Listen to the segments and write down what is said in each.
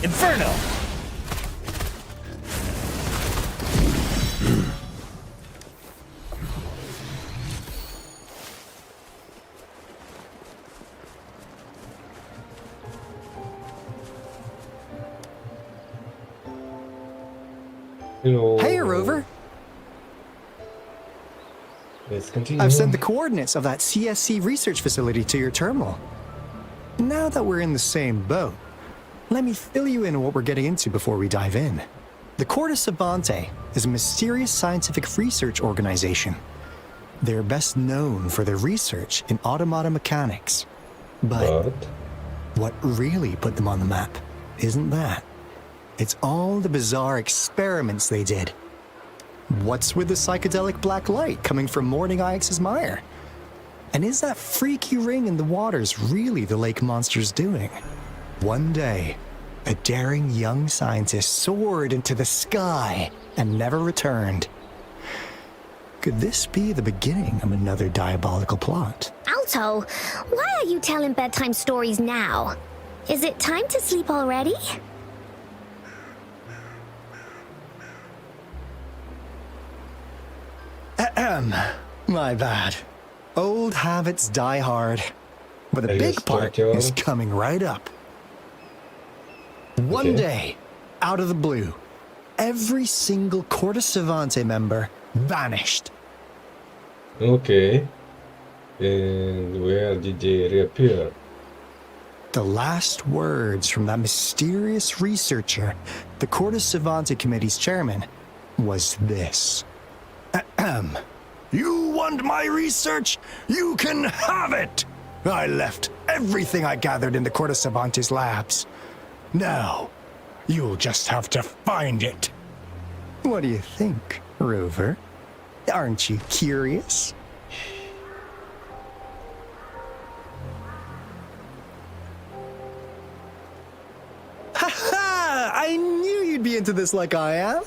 Inferno! Hello. Hey, Rover. Let's continue. I've sent the coordinates of that CSC research facility to your terminal. Now that we're in the same boat, let me fill you in on what we're getting into before we dive in. The Corda Savante is a mysterious scientific research organization. They're best known for their research in automata mechanics. But what really put them on the map isn't that. It's all the bizarre experiments they did. What's with the psychedelic black light coming from Morning Ix's mire? And is that freaky ring in the waters really the lake monster's doing? One day, a daring young scientist soared into the sky and never returned. Could this be the beginning of another diabolical plot? Alto, why are you telling bedtime stories now? Is it time to sleep already? My bad. Old habits die hard. But the Are you big part stuck, is coming right up. One day, out of the blue, every single Corda Savante member vanished. Okay. And where did they reappear? The last words from that mysterious researcher, the Corda Savante Committee's chairman, was this. You want my research? You can have it! I left everything I gathered in the Corda Savante's labs. Now, you'll just have to find it. What do you think, Rover? Aren't you curious? Ha! I knew you'd be into this like I am.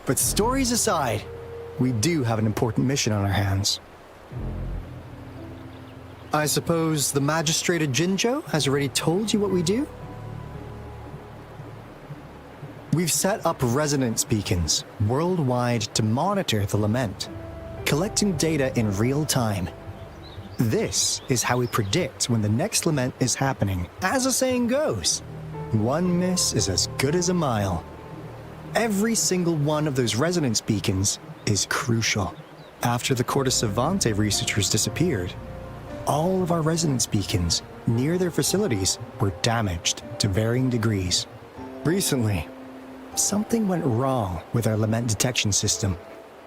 But stories aside, we do have an important mission on our hands. I suppose the magistrate at Jinzhou has already told you what we do? We've set up resonance beacons worldwide to monitor the lament, collecting data in real time. This is how we predict when the next lament is happening. As the saying goes, one miss is as good as a mile. Every single one of those resonance beacons is crucial. After the Corda Savante researchers disappeared, all of our resonance beacons near their facilities were damaged to varying degrees. Recently, something went wrong with our lament detection system,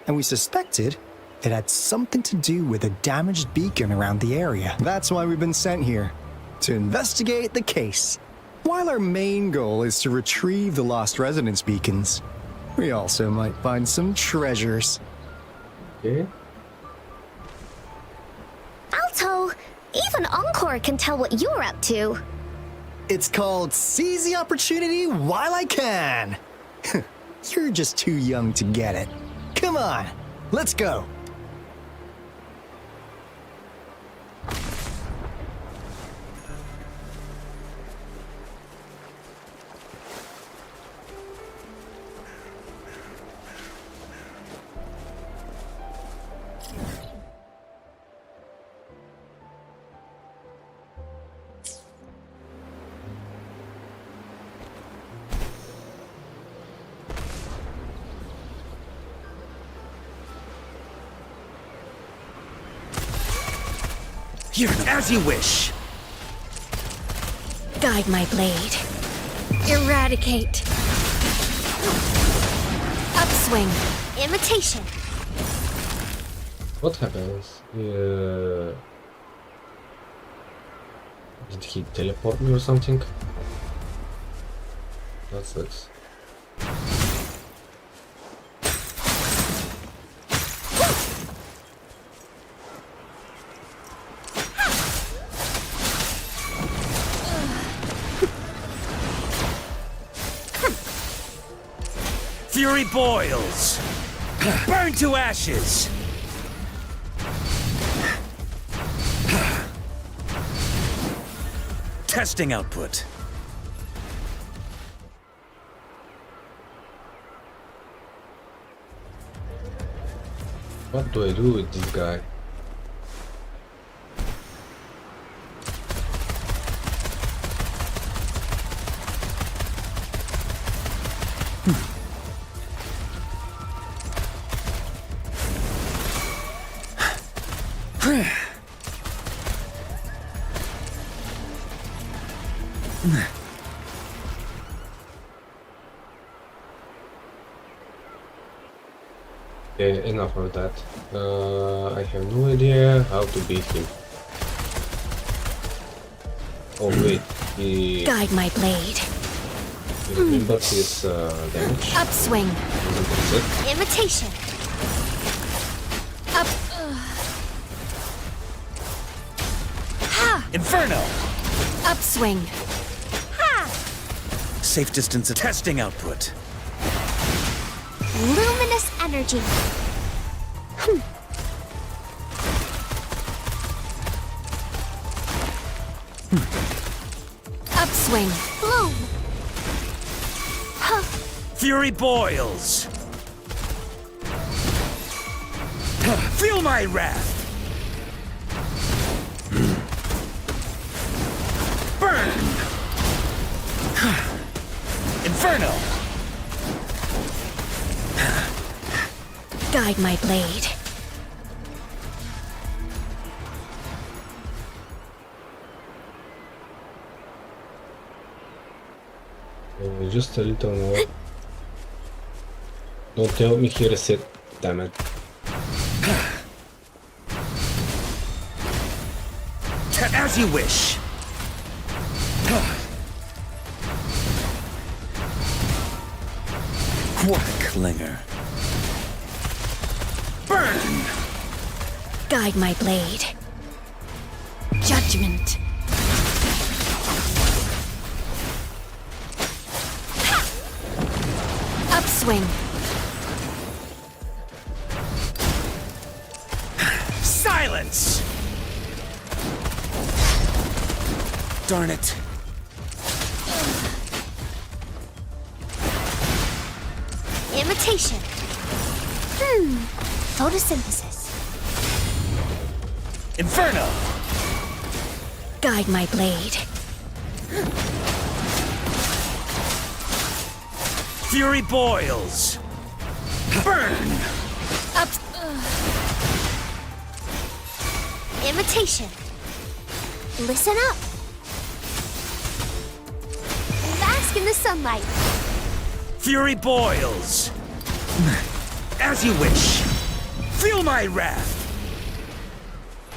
and we suspected it had something to do with a damaged beacon around the area. That's why we've been sent here, to investigate the case. While our main goal is to retrieve the lost resonance beacons, we also might find some treasures. Okay. Alto, even Encore can tell what you're up to. It's called Seize the Opportunity While I Can. You're just too young to get it. Come on, let's go. Here, as you wish. Guide my blade. Eradicate. Upswing. Imitation. What happens? Did he teleport me or something? That sucks. Fury boils. Burn to ashes. Testing output. What do I do with this guy? Okay, enough of that. I have no idea how to beat him. Oh wait, he Guide my blade. remembered his damage. Upswing. That's it. Imitation. Up. Inferno! Upswing. Safe distance testing output. Luminous energy. Upswing. Bloom. Fury boils. Feel my wrath. Burn. Inferno. Guide my blade. Just a little more. Don't tell me he reset. Damn it. As you wish. What a clinger. Burn! Guide my blade. Judgment. Upswing. Silence! Darn it. Imitation. Photosynthesis. Inferno! Guide my blade. Fury boils. Burn! Up. Imitation. Listen up. Bask in the sunlight. Fury boils. As you wish. Feel my wrath.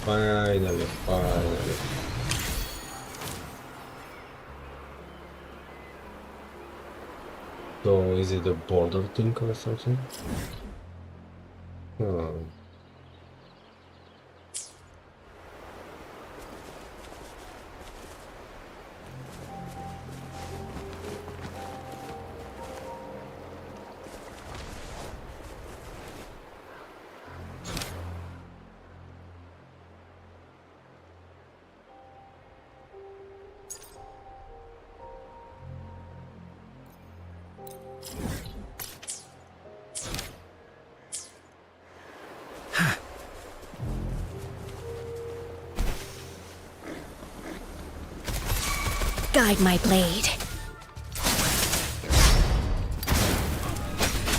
Finally, finally. So, is it a border thing or something? Oh. Guide my blade.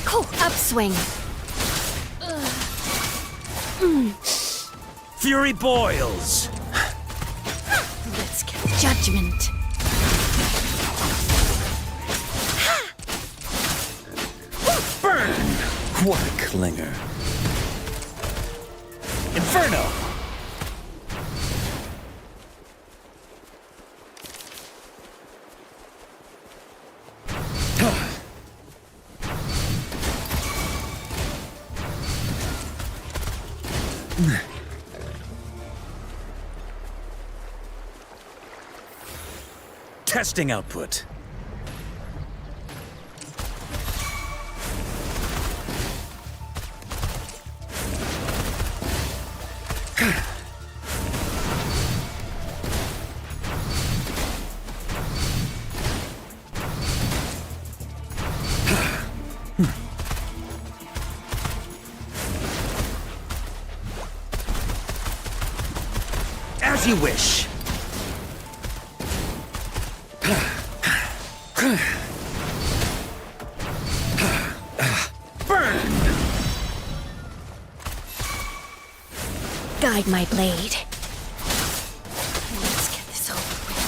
Cool. Upswing. Fury boils. Let's get judgment. Burn! What a clinger. Inferno! Testing output. As you wish. Burn! Guide my blade. Let's get this over with.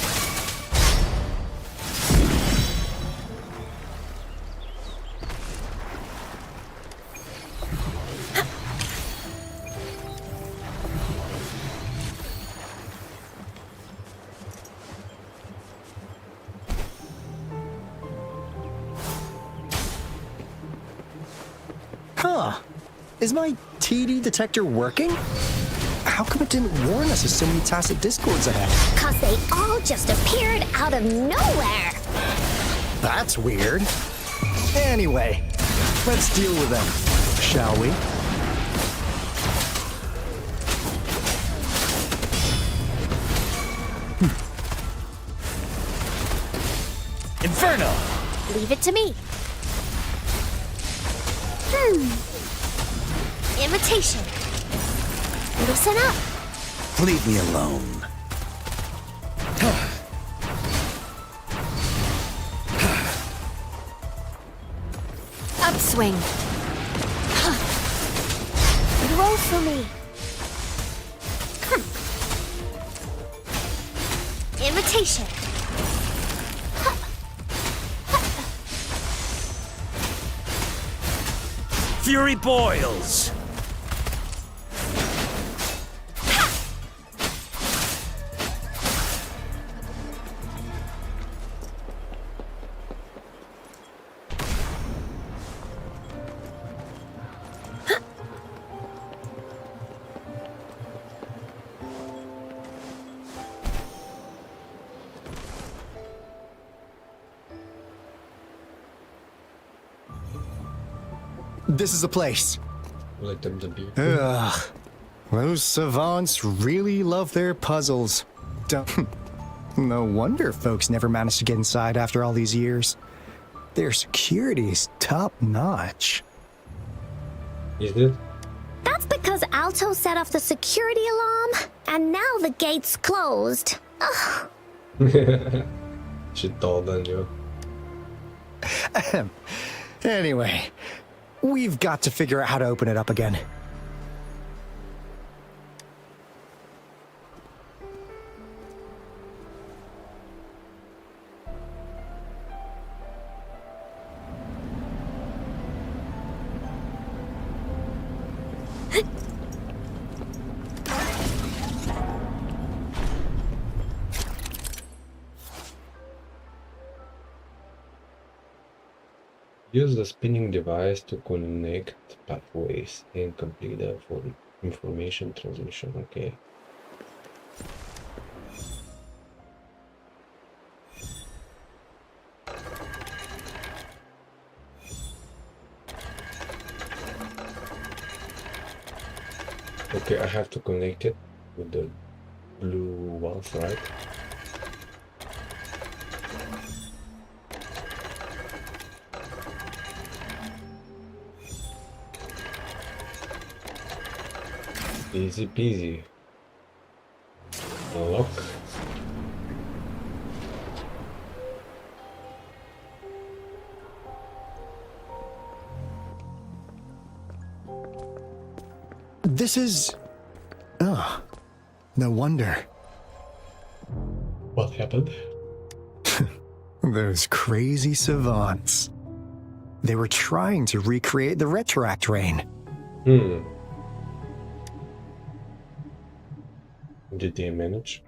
Huh. Is my TD detector working? How come it didn't warn us of so many tacit discords ahead? 'Cause they all just appeared out of nowhere. That's weird. Anyway, let's deal with them, shall we? Inferno! Leave it to me. Invitation. Listen up. Leave me alone. Upswing. Roll for me. Invitation. Fury boils! This is the place. Let them debut. Ugh. Those savants really love their puzzles. Don't. No wonder folks never managed to get inside after all these years. Their security's top notch. Is it? That's because Alto set off the security alarm, and now the gate's closed. Ugh. She told on you. Anyway, we've got to figure out how to open it up again. Use the spinning device to connect pathways and complete the information transmission. Okay. Okay, I have to connect it with the blue ones, right? Easy peasy. Unlock. This is... Oh, no wonder. What happened? Those crazy savants. They were trying to recreate the retroact rain. Did they manage?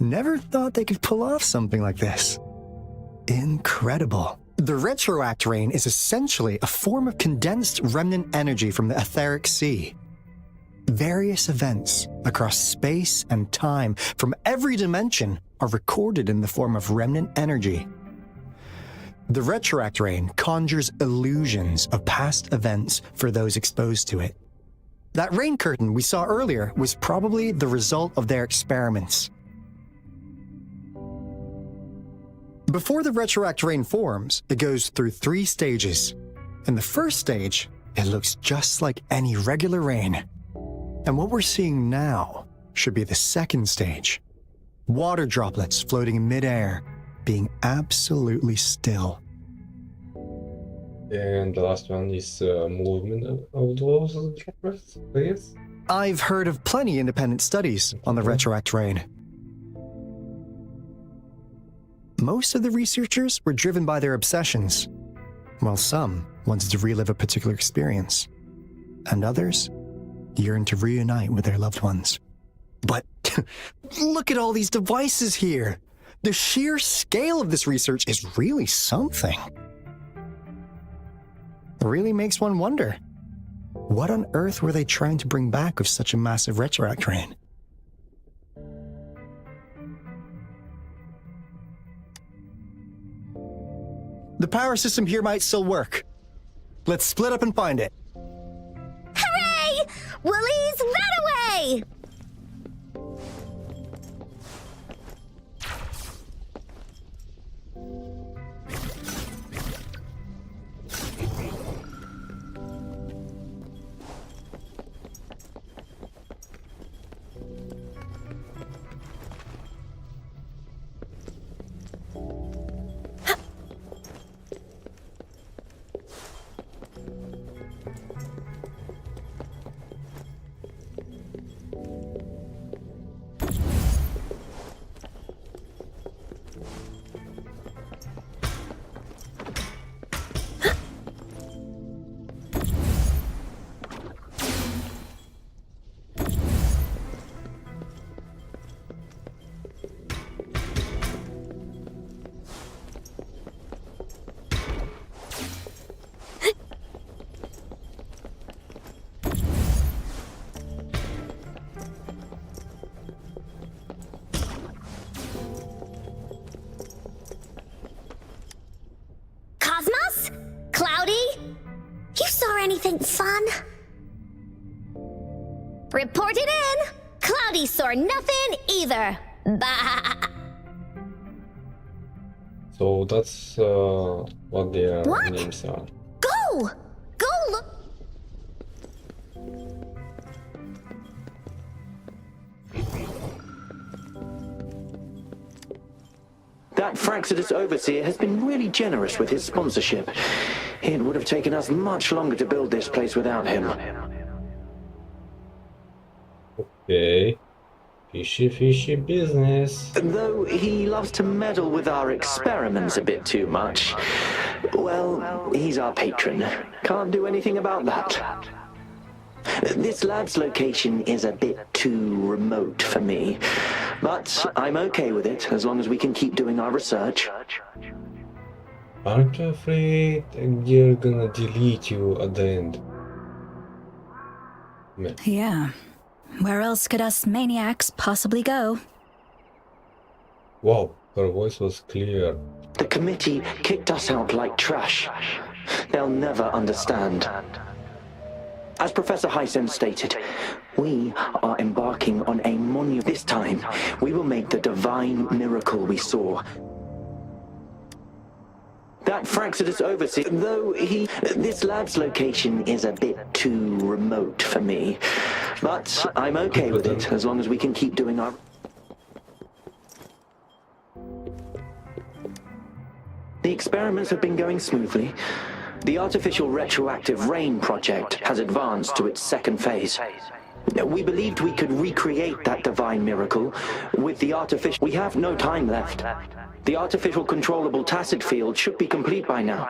Never thought they could pull off something like this. Incredible. The retroact rain is essentially a form of condensed remnant energy from the etheric sea. Various events across space and time from every dimension are recorded in the form of remnant energy. The retroact rain conjures illusions of past events for those exposed to it. That rain curtain we saw earlier was probably the result of their experiments. Before the retroact rain forms, it goes through 3 stages. In the first stage, it looks just like any regular rain. And what we're seeing now should be the second stage. Water droplets floating in midair, being absolutely still. And the last one is movement of those droplets, please. I've heard of plenty independent studies on the retroact rain. Most of the researchers were driven by their obsessions, while some wanted to relive a particular experience, and others yearned to reunite with their loved ones. But look at all these devices here! The sheer scale of this research is really something. It really makes one wonder, what on earth were they trying to bring back with such a massive retroact rain? The power system here might still work. Let's split up and find it. Hooray! Woolies, run away! Cosmos? Cloudy? You saw anything fun? Report it in! Cloudy saw nothing either. Bah! So that's what their What? names are. Go! Go look! That Fraxidus Overseer has been really generous with his sponsorship. It would have taken us much longer to build this place without him. Okay. Fishy business. Though he loves to meddle with our experiments a bit too much. Well, he's our patron. Can't do anything about that. This lab's location is a bit too remote for me, but I'm okay with it as long as we can keep doing our research. Aren't you afraid they're gonna delete you at the end? Man. Yeah. Where else could us maniacs possibly go? Wow, her voice was clear. The committee kicked us out like trash. They'll never understand. As Professor Hysen stated, we are embarking on a monument. This time, we will make the divine miracle we saw. That Fraxidus Overseer, though this lab's location is a bit too remote for me, but I'm okay with it as long as we can keep doing our... The experiments have been going smoothly. The artificial retroactive rain project has advanced to its second phase. We believed we could recreate that divine miracle with the artificial... We have no time left. The artificial controllable tacit field should be complete by now.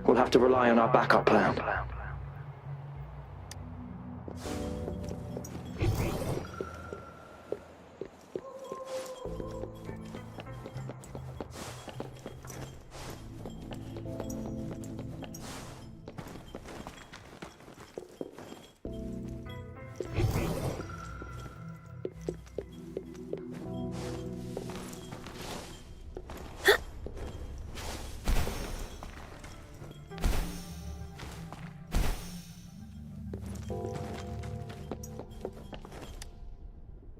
We'll have to rely on our backup plan.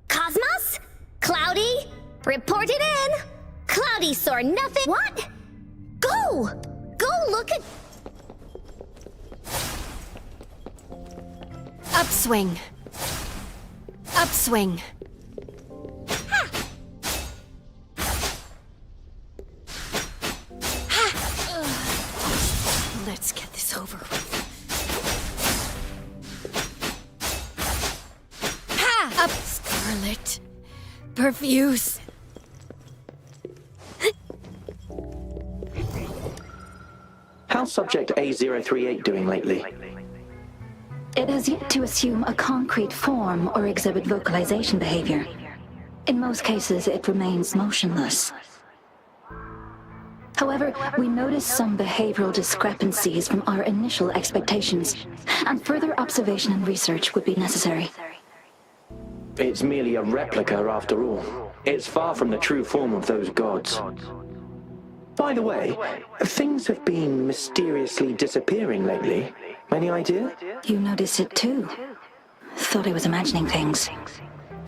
Cosmos? Cloudy? Report it in! Cloudy saw nothing. What? Go! Go look at... Upswing. Upswing. Let's get this over with. Ha! Up, Scarlet. Perfuse. How's Subject A038 doing lately? It has yet to assume a concrete form or exhibit vocalization behavior. In most cases, it remains motionless. However, we noticed some behavioral discrepancies from our initial expectations, and further observation and research would be necessary. It's merely a replica after all. It's far from the true form of those gods. By the way, things have been mysteriously disappearing lately. Any idea? You noticed it too. Thought I was imagining things.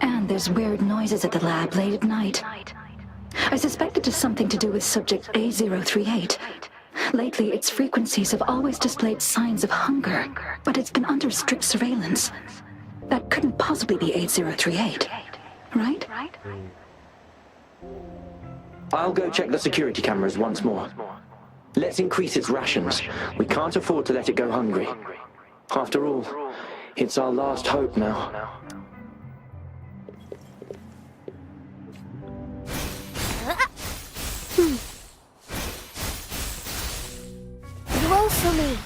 And there's weird noises at the lab late at night. I suspect it is something to do with Subject A038. Lately, its frequencies have always displayed signs of hunger, but it's been under strict surveillance. That couldn't possibly be A038, right? I'll go check the security cameras once more. Let's increase its rations. We can't afford to let it go hungry. After all, it's our last hope now. Roll for me.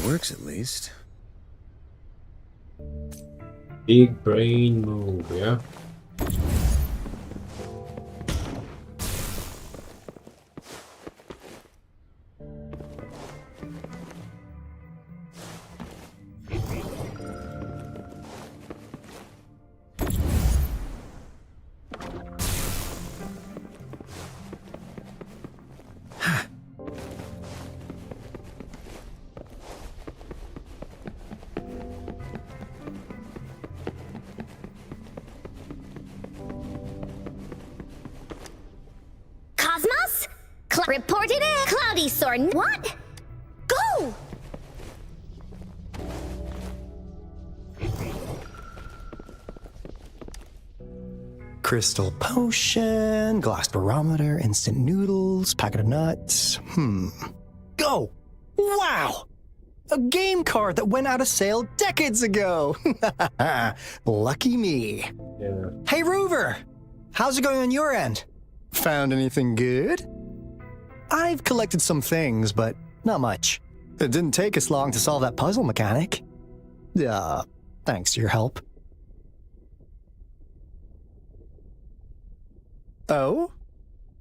Works at least. Big brain move, yeah? Cosmos? Report it in! Cloudy Sword. What? Go! Crystal potion, glass barometer, instant noodles, packet of nuts. Go! Wow! A game card that went out of sale decades ago! Lucky me. Yeah. Hey, Rover! How's it going on your end? Found anything good? I've collected some things, but not much. It didn't take us long to solve that puzzle mechanic. Thanks to your help. Oh?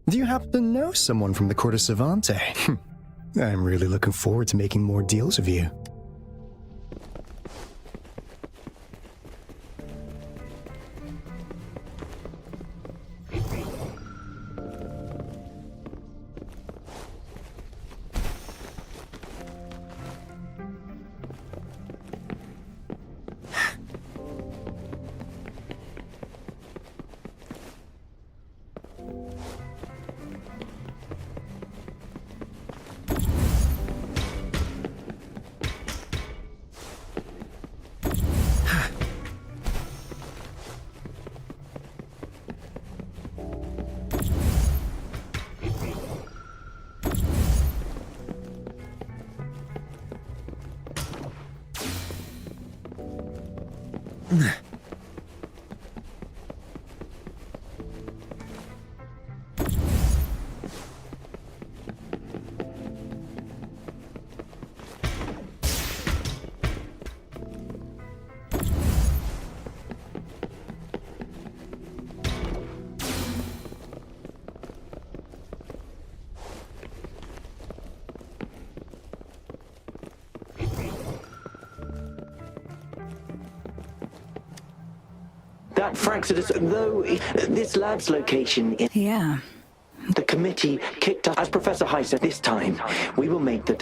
Do you happen to know someone from the Court of Savante? I'm really looking forward to making more deals with you. That Fraxidus, though this lab's location in Yeah. the committee kicked us, as Professor High said, this time we will make the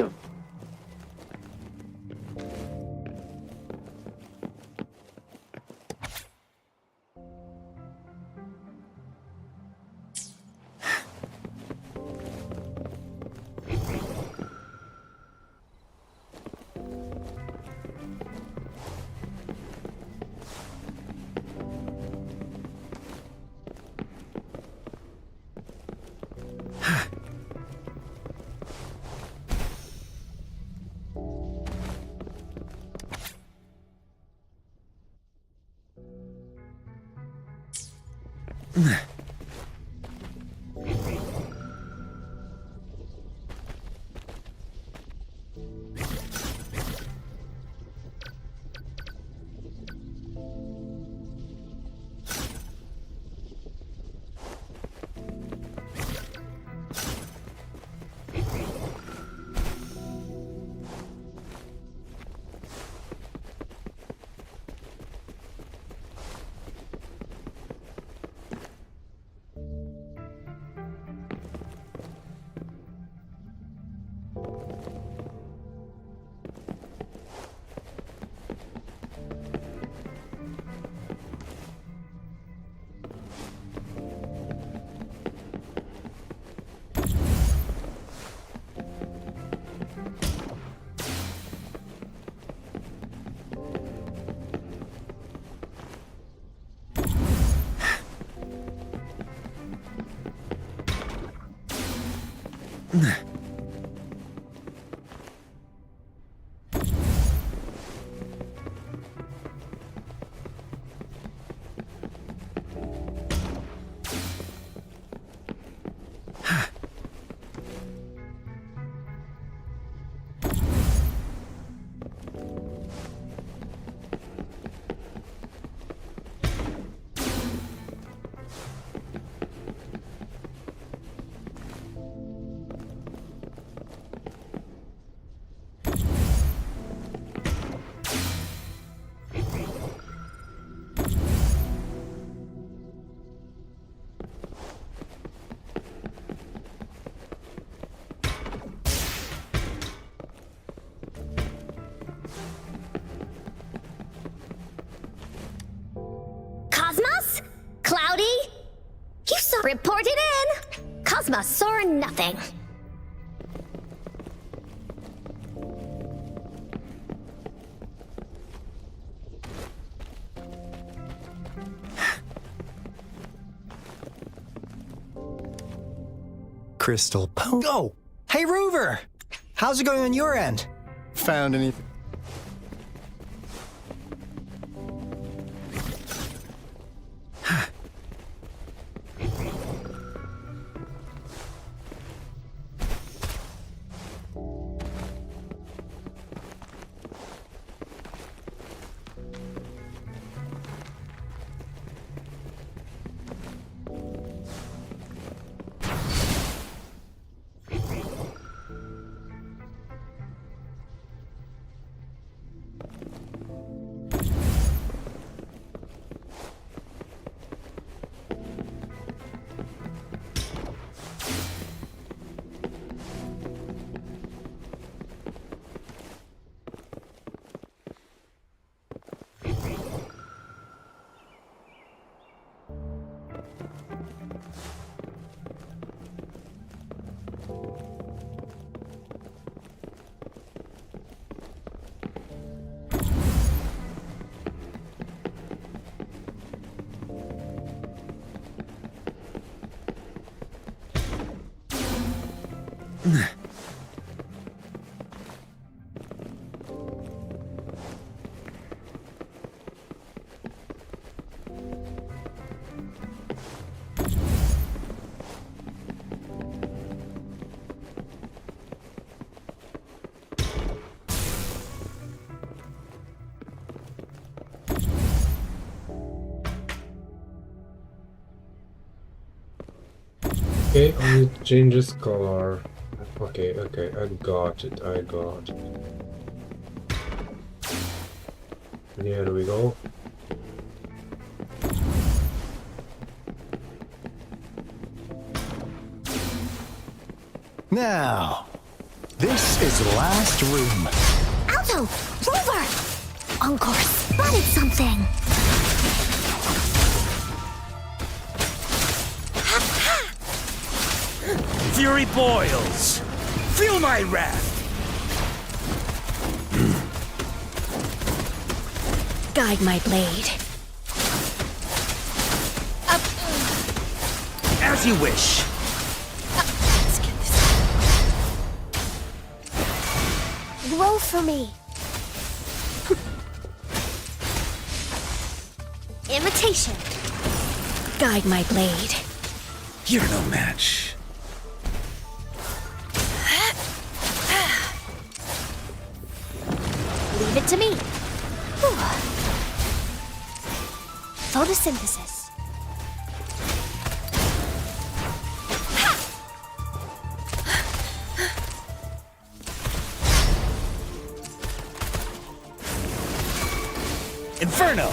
Cosmos? Cloudy? You saw... Report it in! Cosmos saw nothing. Crystal Oh! Hey, Rover! How's it going on your end? Found anything? Okay, only changes color. Okay, I got it, Here we go. Now, this is the last room. Alto! Rover! Encore spotted something! Fury boils! Feel my wrath! Guide my blade. As you wish! Let's get this. Roll for me. Imitation. Guide my blade. You're no match. Leave it to me. Whew. Photosynthesis. Inferno!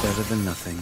Better than nothing.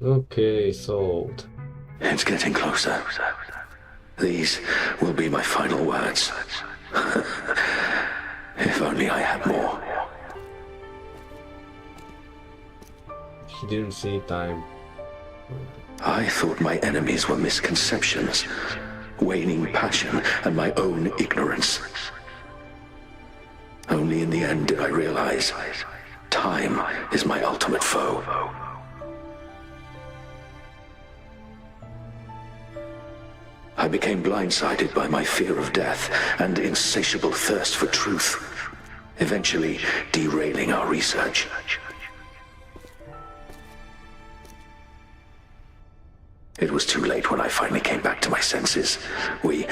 Okay, sold. It's getting closer. These will be my final words. If only I had more. He didn't see time. I thought my enemies were misconceptions, waning passion, and my own ignorance. Only in the end did I realize time is my ultimate foe. I became blindsided by my fear of death and insatiable thirst for truth, eventually derailing our research. It was too late when I finally came back to my senses. We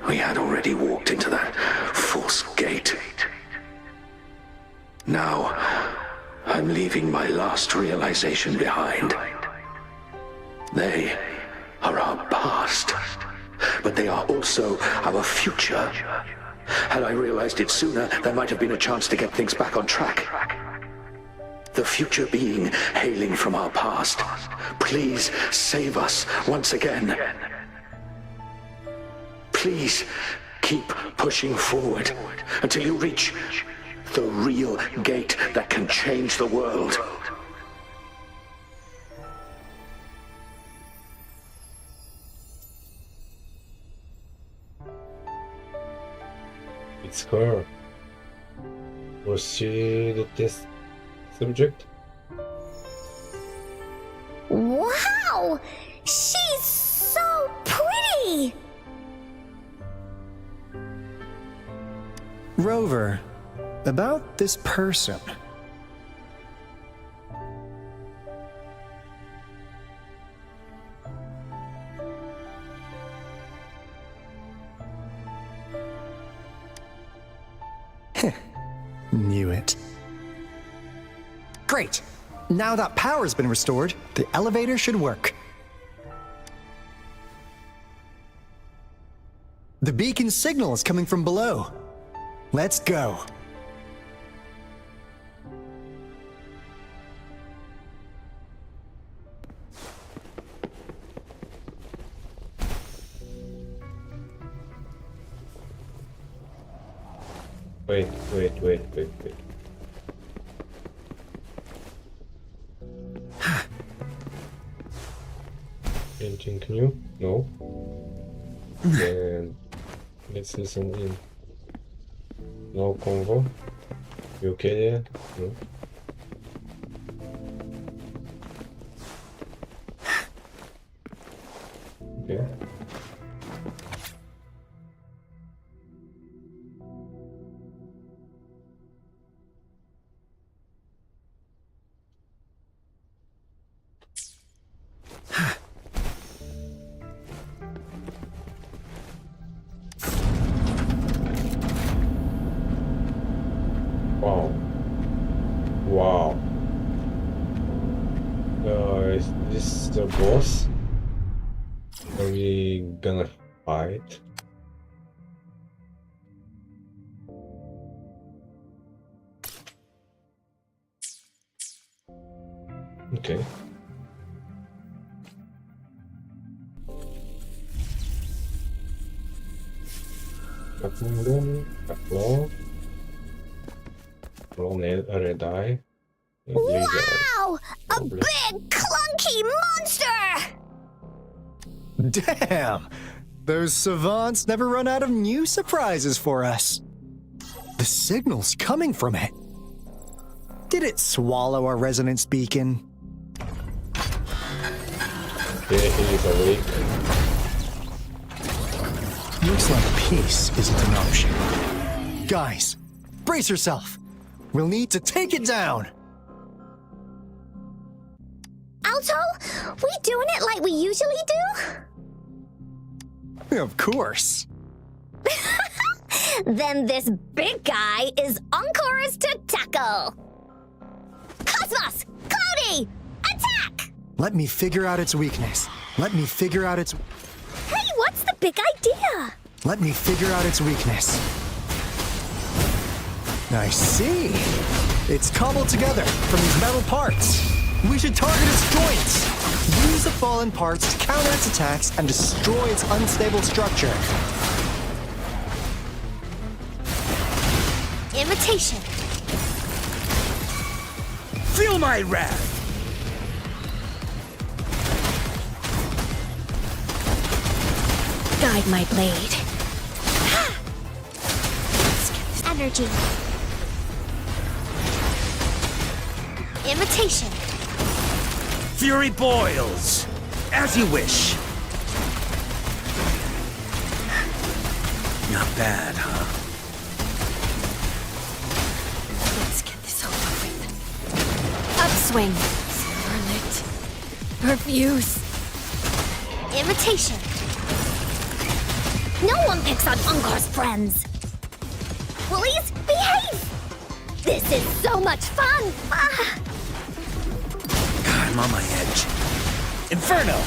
had already walked into that false gate. Now, I'm leaving my last realization behind. They are our past, but they are also our future. Had I realized it sooner, there might have been a chance to get things back on track. The future being hailing from our past, please save us once again. Please keep pushing forward until you reach the real gate that can change the world. It's her. Was she the test subject? Wow! She's so pretty! Rover, about this person. Knew it. Great! Now that power's been restored, the elevator should work. The beacon signal is coming from below. Let's go. Wait. Anything new? No? Then let's listen in. No convo? You okay there? No? Okay. Wow. Is this the boss? Are we gonna fight? Okay. Roll a red eye. Wow! A big, clunky monster! Damn! Those savants never run out of new surprises for us. The signal's coming from it. Did it swallow our resonance beacon? Okay, he is awake. Looks like peace isn't an option. Guys, brace yourself. We'll need to take it down. Alto, we doing it like we usually do? Of course. Then this big guy is Encore's to tackle. Cosmos! Cloudy! Attack! Let me figure out its weakness. Let me figure out its... Hey, what's the big idea? Let me figure out its weakness. I see. It's cobbled together from these metal parts. We should target its joints. Use the fallen parts to counter its attacks and destroy its unstable structure. Imitation. Feel my wrath! Guide my blade. Energy. Imitation. Fury boils! As you wish. Not bad, huh? Let's get this over with. Upswing. Scarlet. Perfuse. Imitation. No one picks on Encore's friends. Woolies, behave! This is so much fun! Ah. I'm on my edge. Inferno!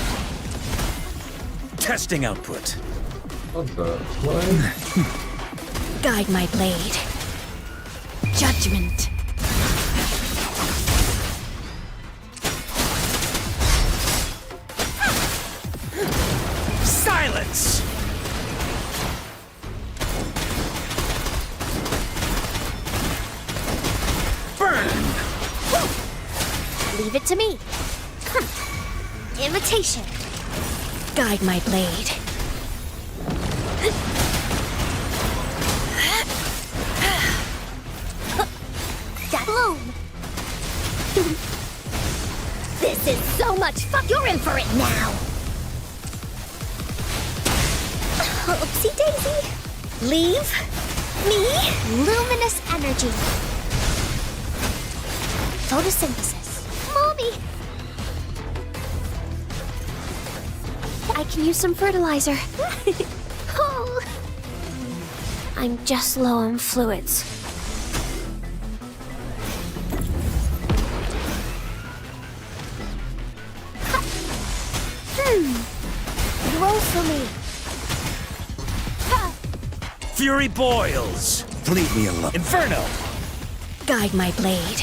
Testing output. What the? What? Guide my blade. Judgment. Silence! Burn! Leave it to me. Imitation. Guide my blade. That bloom. This is so much fun. You're in for it now. Oopsie daisy. Leave me luminous energy. Photosynthesis. Mommy! I can use some fertilizer. Oh. I'm just low on fluids. for me. Fury boils. Leave me alone. Inferno. Guide my blade.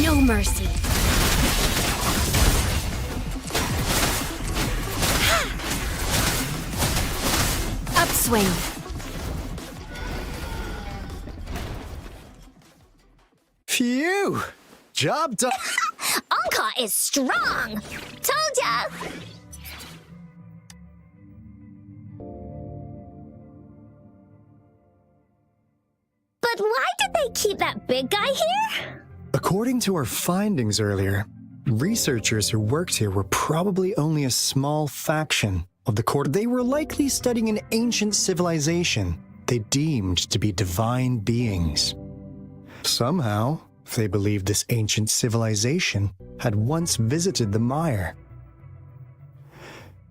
No mercy. Upswing. Phew! Job done. Anka is strong. Told ya. But why did they keep that big guy here? According to our findings earlier, researchers who worked here were probably only a small faction of the court. They were likely studying an ancient civilization they deemed to be divine beings. Somehow, they believed this ancient civilization had once visited the mire,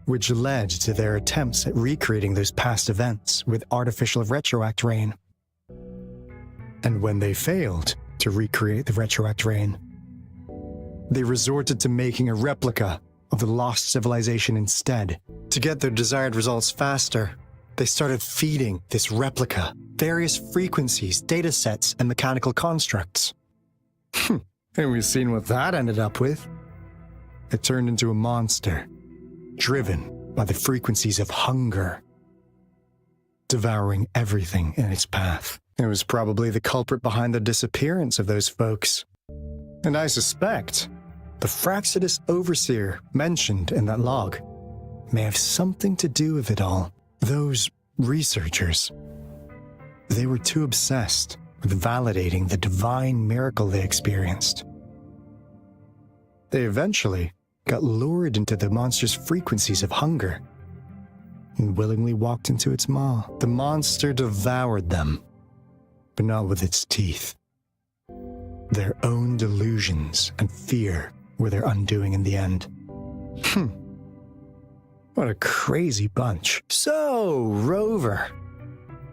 which led to their attempts at recreating those past events with artificial retroact rain. And when they failed to recreate the retroact rain, they resorted to making a replica of the lost civilization instead. To get their desired results faster, they started feeding this replica various frequencies, datasets, and mechanical constructs. And we've seen what that ended up with. It turned into a monster, driven by the frequencies of hunger, devouring everything in its path. It was probably the culprit behind the disappearance of those folks. And I suspect the Fraxidus Overseer mentioned in that log may have something to do with it all. Those researchers, they were too obsessed with validating the divine miracle they experienced. They eventually got lured into the monster's frequencies of hunger and willingly walked into its maw. The monster devoured them, but not with its teeth. Their own delusions and fear were their undoing in the end. What a crazy bunch. So, Rover,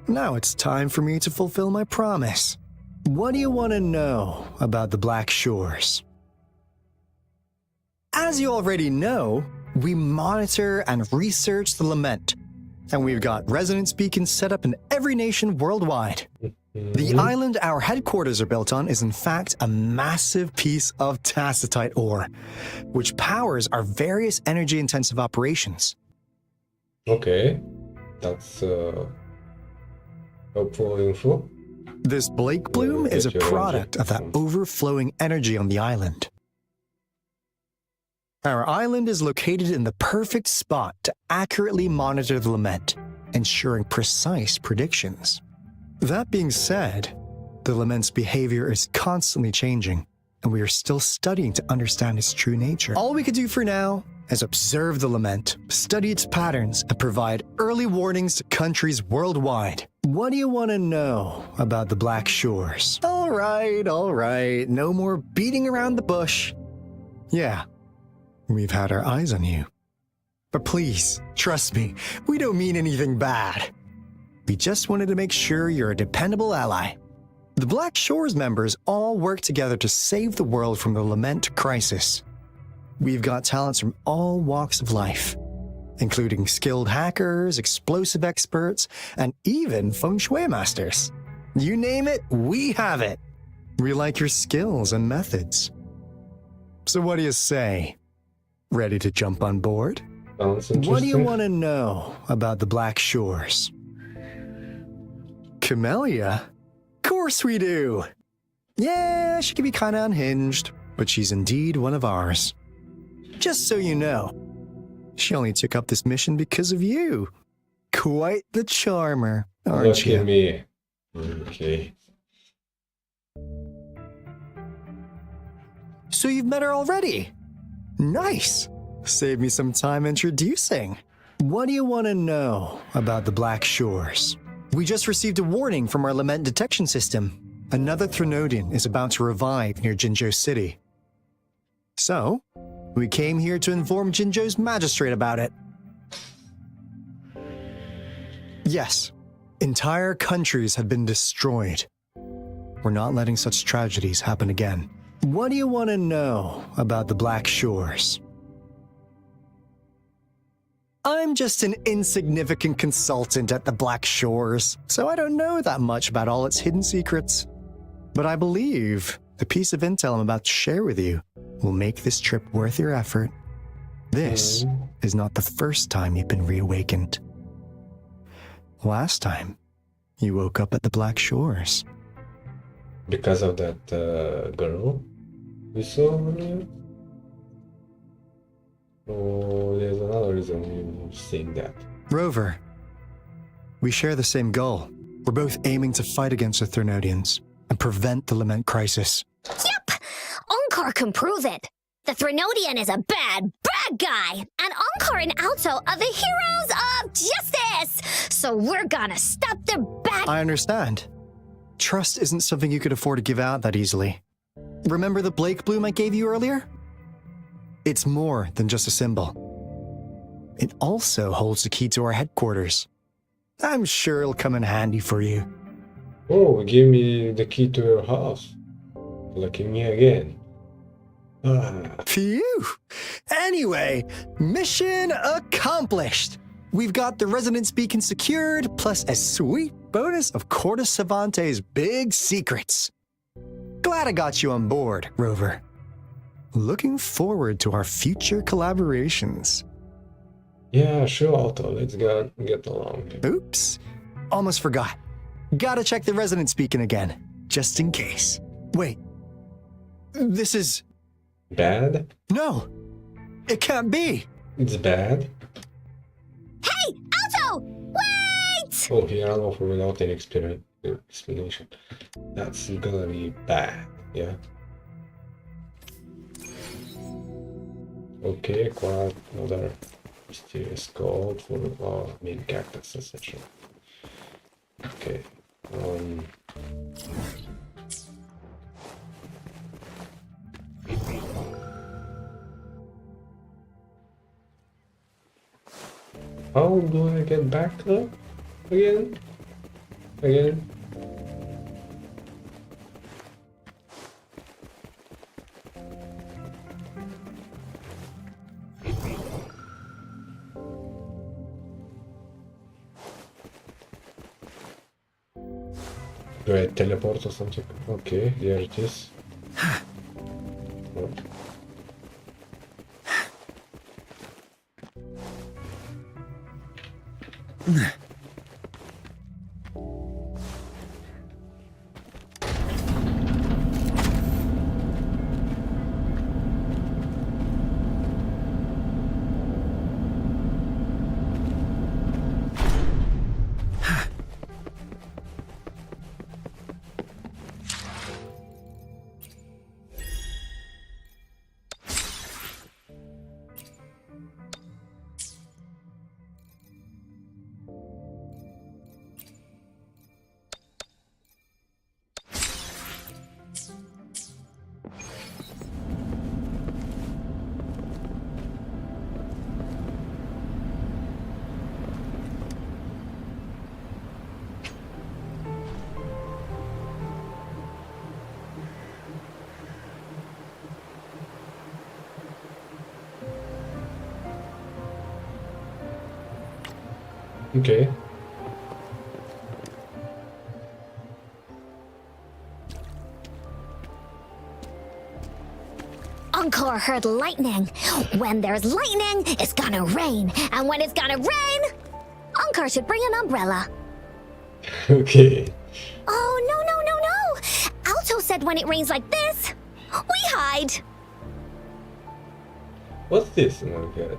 now it's time for me to fulfill my promise. What do you want to know about the Black Shores? As you already know, we monitor and research the Lament, and we've got resonance beacons set up in every nation worldwide. The island our headquarters are built on is in fact a massive piece of tacitite ore, which powers our various energy-intensive operations. Okay, that's helpful info. This Blake Bloom is a Get your product of that energy. overflowing energy on the island. Our island is located in the perfect spot to accurately monitor the Lament, ensuring precise predictions. That being said, the Lament's behavior is constantly changing, and we are still studying to understand its true nature. All we could do for now is observe the Lament, study its patterns, and provide early warnings to countries worldwide. What do you want to know about the Black Shores? All right, no more beating around the bush. Yeah, we've had our eyes on you. But please, trust me, we don't mean anything bad. We just wanted to make sure you're a dependable ally. The Black Shores members all work together to save the world from the Lament crisis. We've got talents from all walks of life, including skilled hackers, explosive experts, and even feng shui masters. You name it, we have it. We like your skills and methods. So what do you say? Ready to jump on board? Sounds What do you interesting. want to know about the Black Shores? Camellia? Of course we do. Yeah, she can be kind of unhinged, but she's indeed one of ours. Just so you know, she only took up this mission because of you. Quite the charmer, aren't Look you? at me. Okay. So you've met her already? Nice. Save me some time introducing. What do you want to know about the Black Shores? We just received a warning from our Lament detection system. Another Threnodian is about to revive near Jinzhou City. So, we came here to inform Jinzhou's magistrate about it. Yes, entire countries have been destroyed. We're not letting such tragedies happen again. What do you want to know about the Black Shores? I'm just an insignificant consultant at the Black Shores, so I don't know that much about all its hidden secrets. But I believe the piece of intel I'm about to share with you will make this trip worth your effort. This is not the first time you've been reawakened. Last time, you woke up at the Black Shores. Because of that girl we saw earlier? Oh, there's another reason you're saying that. Rover, we share the same goal. We're both aiming to fight against the Threnodians and prevent the Lament crisis. Yep! Onkar can prove it. The Threnodian is a bad guy, and Onkar and Alto are the heroes of justice! So we're gonna stop their bad— I understand. Trust isn't something you could afford to give out that easily. Remember the Blake bloom I gave you earlier? It's more than just a symbol. It also holds the key to our headquarters. I'm sure it'll come in handy for you. Oh, give me the key to your house. Lucky me again. Phew! Anyway, mission accomplished! We've got the resonance beacon secured, plus a sweet bonus of Cortus Savante's big secrets. Glad I got you on board, Rover. Looking forward to our future collaborations. Yeah, sure, Otto. Let's get along. Oops. Almost forgot. Gotta check the resonance beacon again, just in case. Wait. This is... Bad? No! It can't be! It's bad? Hey, Alto! Wait! Oh, he ran off without any explanation. That's gonna be bad, yeah? Okay, acquired another mysterious code for our main characters, essentially. Okay. How do I get back though? Again? Do I teleport or something? Okay, there it is. Oh. Okay. Onkar heard lightning. When there's lightning, it's gonna rain. And when it's gonna rain, Onkar should bring an umbrella. Okay. Oh, no. Alto said when it rains like this, we hide. What's this? Oh my god.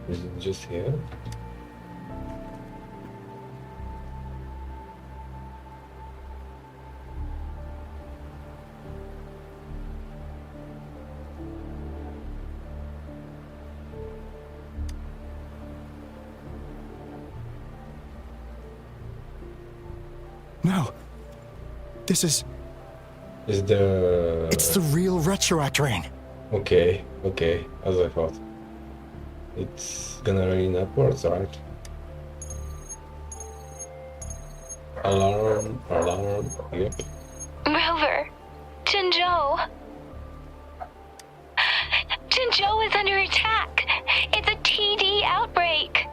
Is it just here? No. This is... Is the... It's the real Retroact ring. Okay, as I thought. It's gonna rain upwards, right? Alarm, yep. Rover, Jinzhou is under attack. TD outbreak.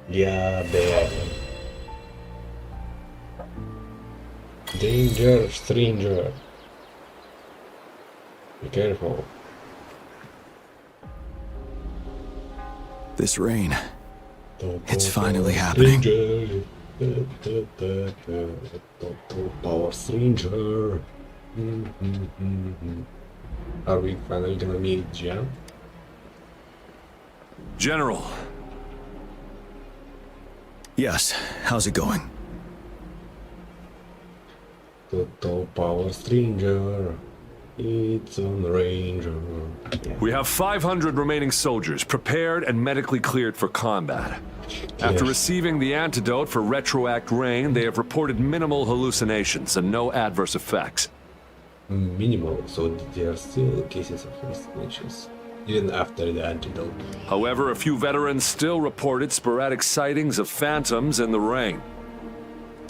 Yeah, bad. Danger, stranger. Be careful. This rain. It's finally happening. Power stranger. Are we finally gonna meet Jam? General, Yes, how's it going? Total power stranger. It's on the ranger. Yeah. we have 500 remaining soldiers prepared and medically cleared for combat. After Yes. receiving the antidote for retroact rain, they have reported minimal hallucinations and no adverse effects. Minimal, so there are still cases of hallucinations, even after the antidote. However, a few veterans still reported sporadic sightings of phantoms in the rain.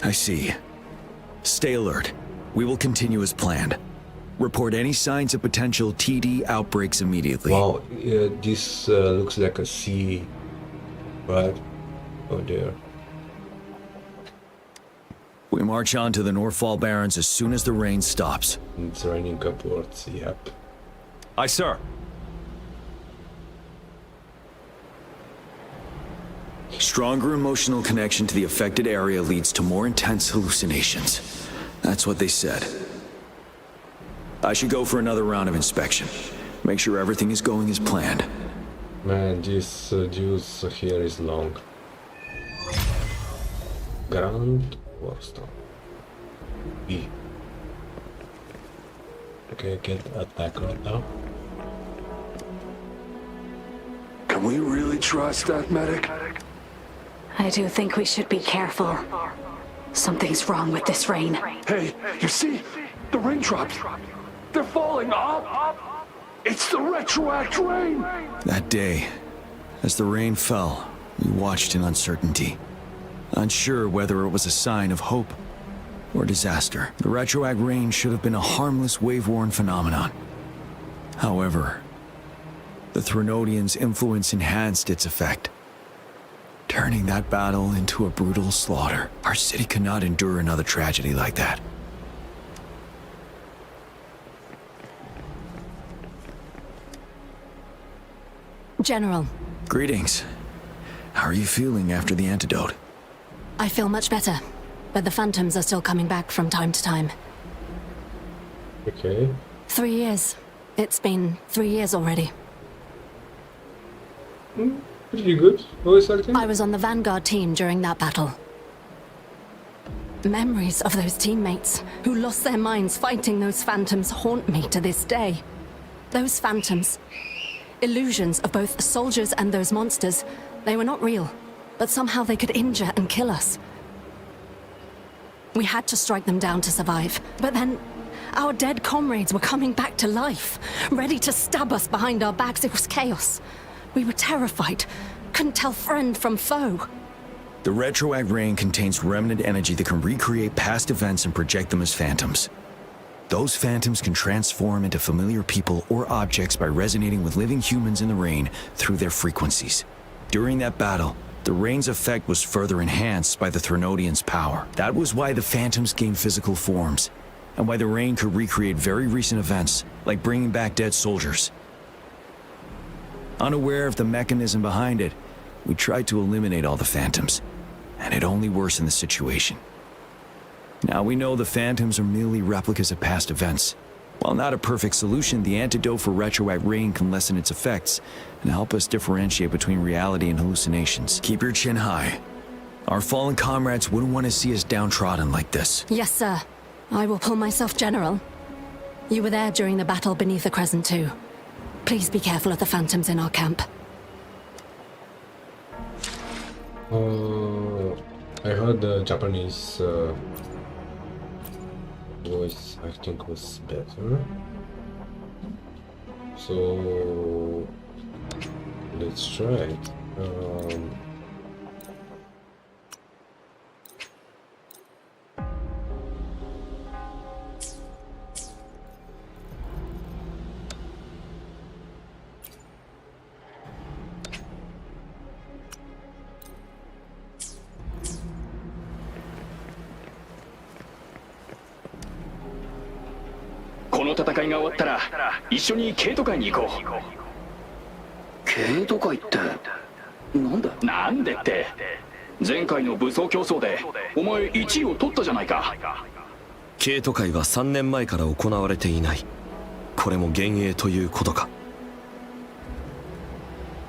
I see. Stay alert. We will continue as planned. Report any signs of potential TD outbreaks immediately. Wow, this looks like a sea, right? Oh dear. We march on to the Northfall Barrens as soon as the rain stops. It's raining upwards, yep. Aye, sir. Stronger emotional connection to the affected area leads to more intense hallucinations. That's what they said. I should go for another round of inspection. Make sure everything is going as planned. Man, this juice here is long. Grand Warstone. B. Okay, get attack right now. Can we really trust that medic? I do think we should be careful. Something's wrong with this rain. Hey, you see? The raindrops. They're falling up. It's the retroact rain. That day, as the rain fell, we watched in uncertainty, unsure whether it was a sign of hope or disaster. The retroact rain should have been a harmless wave-worn phenomenon. However, the Threnodians' influence enhanced its effect, turning that battle into a brutal slaughter. Our city cannot endure another tragedy like that. General, Greetings. How are you feeling after the antidote? I feel much better, but the phantoms are still coming back from time to time. Okay. 3 years. It's been 3 years already. Pretty good voice acting. I was on the Vanguard team during that battle. Memories of those teammates who lost their minds fighting those phantoms haunt me to this day. Those phantoms, illusions of both soldiers and those monsters, they were not real, but somehow they could injure and kill us. We had to strike them down to survive, but then our dead comrades were coming back to life, ready to stab us behind our backs. It was chaos. We were terrified, couldn't tell friend from foe. The retroact rain contains remnant energy that can recreate past events and project them as phantoms. Those phantoms can transform into familiar people or objects by resonating with living humans in the rain through their frequencies. During that battle, the rain's effect was further enhanced by the Threnodians' power. That was why the phantoms gained physical forms, and why the rain could recreate very recent events, like bringing back dead soldiers. Unaware of the mechanism behind it, we tried to eliminate all the phantoms, and it only worsened the situation. Now we know the phantoms are merely replicas of past events. While not a perfect solution, the antidote for retroact rain can lessen its effects and help us differentiate between reality and hallucinations. Keep your chin high. Our fallen comrades wouldn't want to see us downtrodden like this. Yes, sir. I will pull myself, General. You were there during the battle beneath the Crescent too. Please be careful of the phantoms in our camp. I heard the Japanese voice I think was better. So let's try it. の戦いが終わったら一緒にケイト会に行こう。ケイト会ってなんでって、前回の武装競争でお前1位を取ったじゃないか。ケイト会は3年前から行われていない。これも幻影ということか。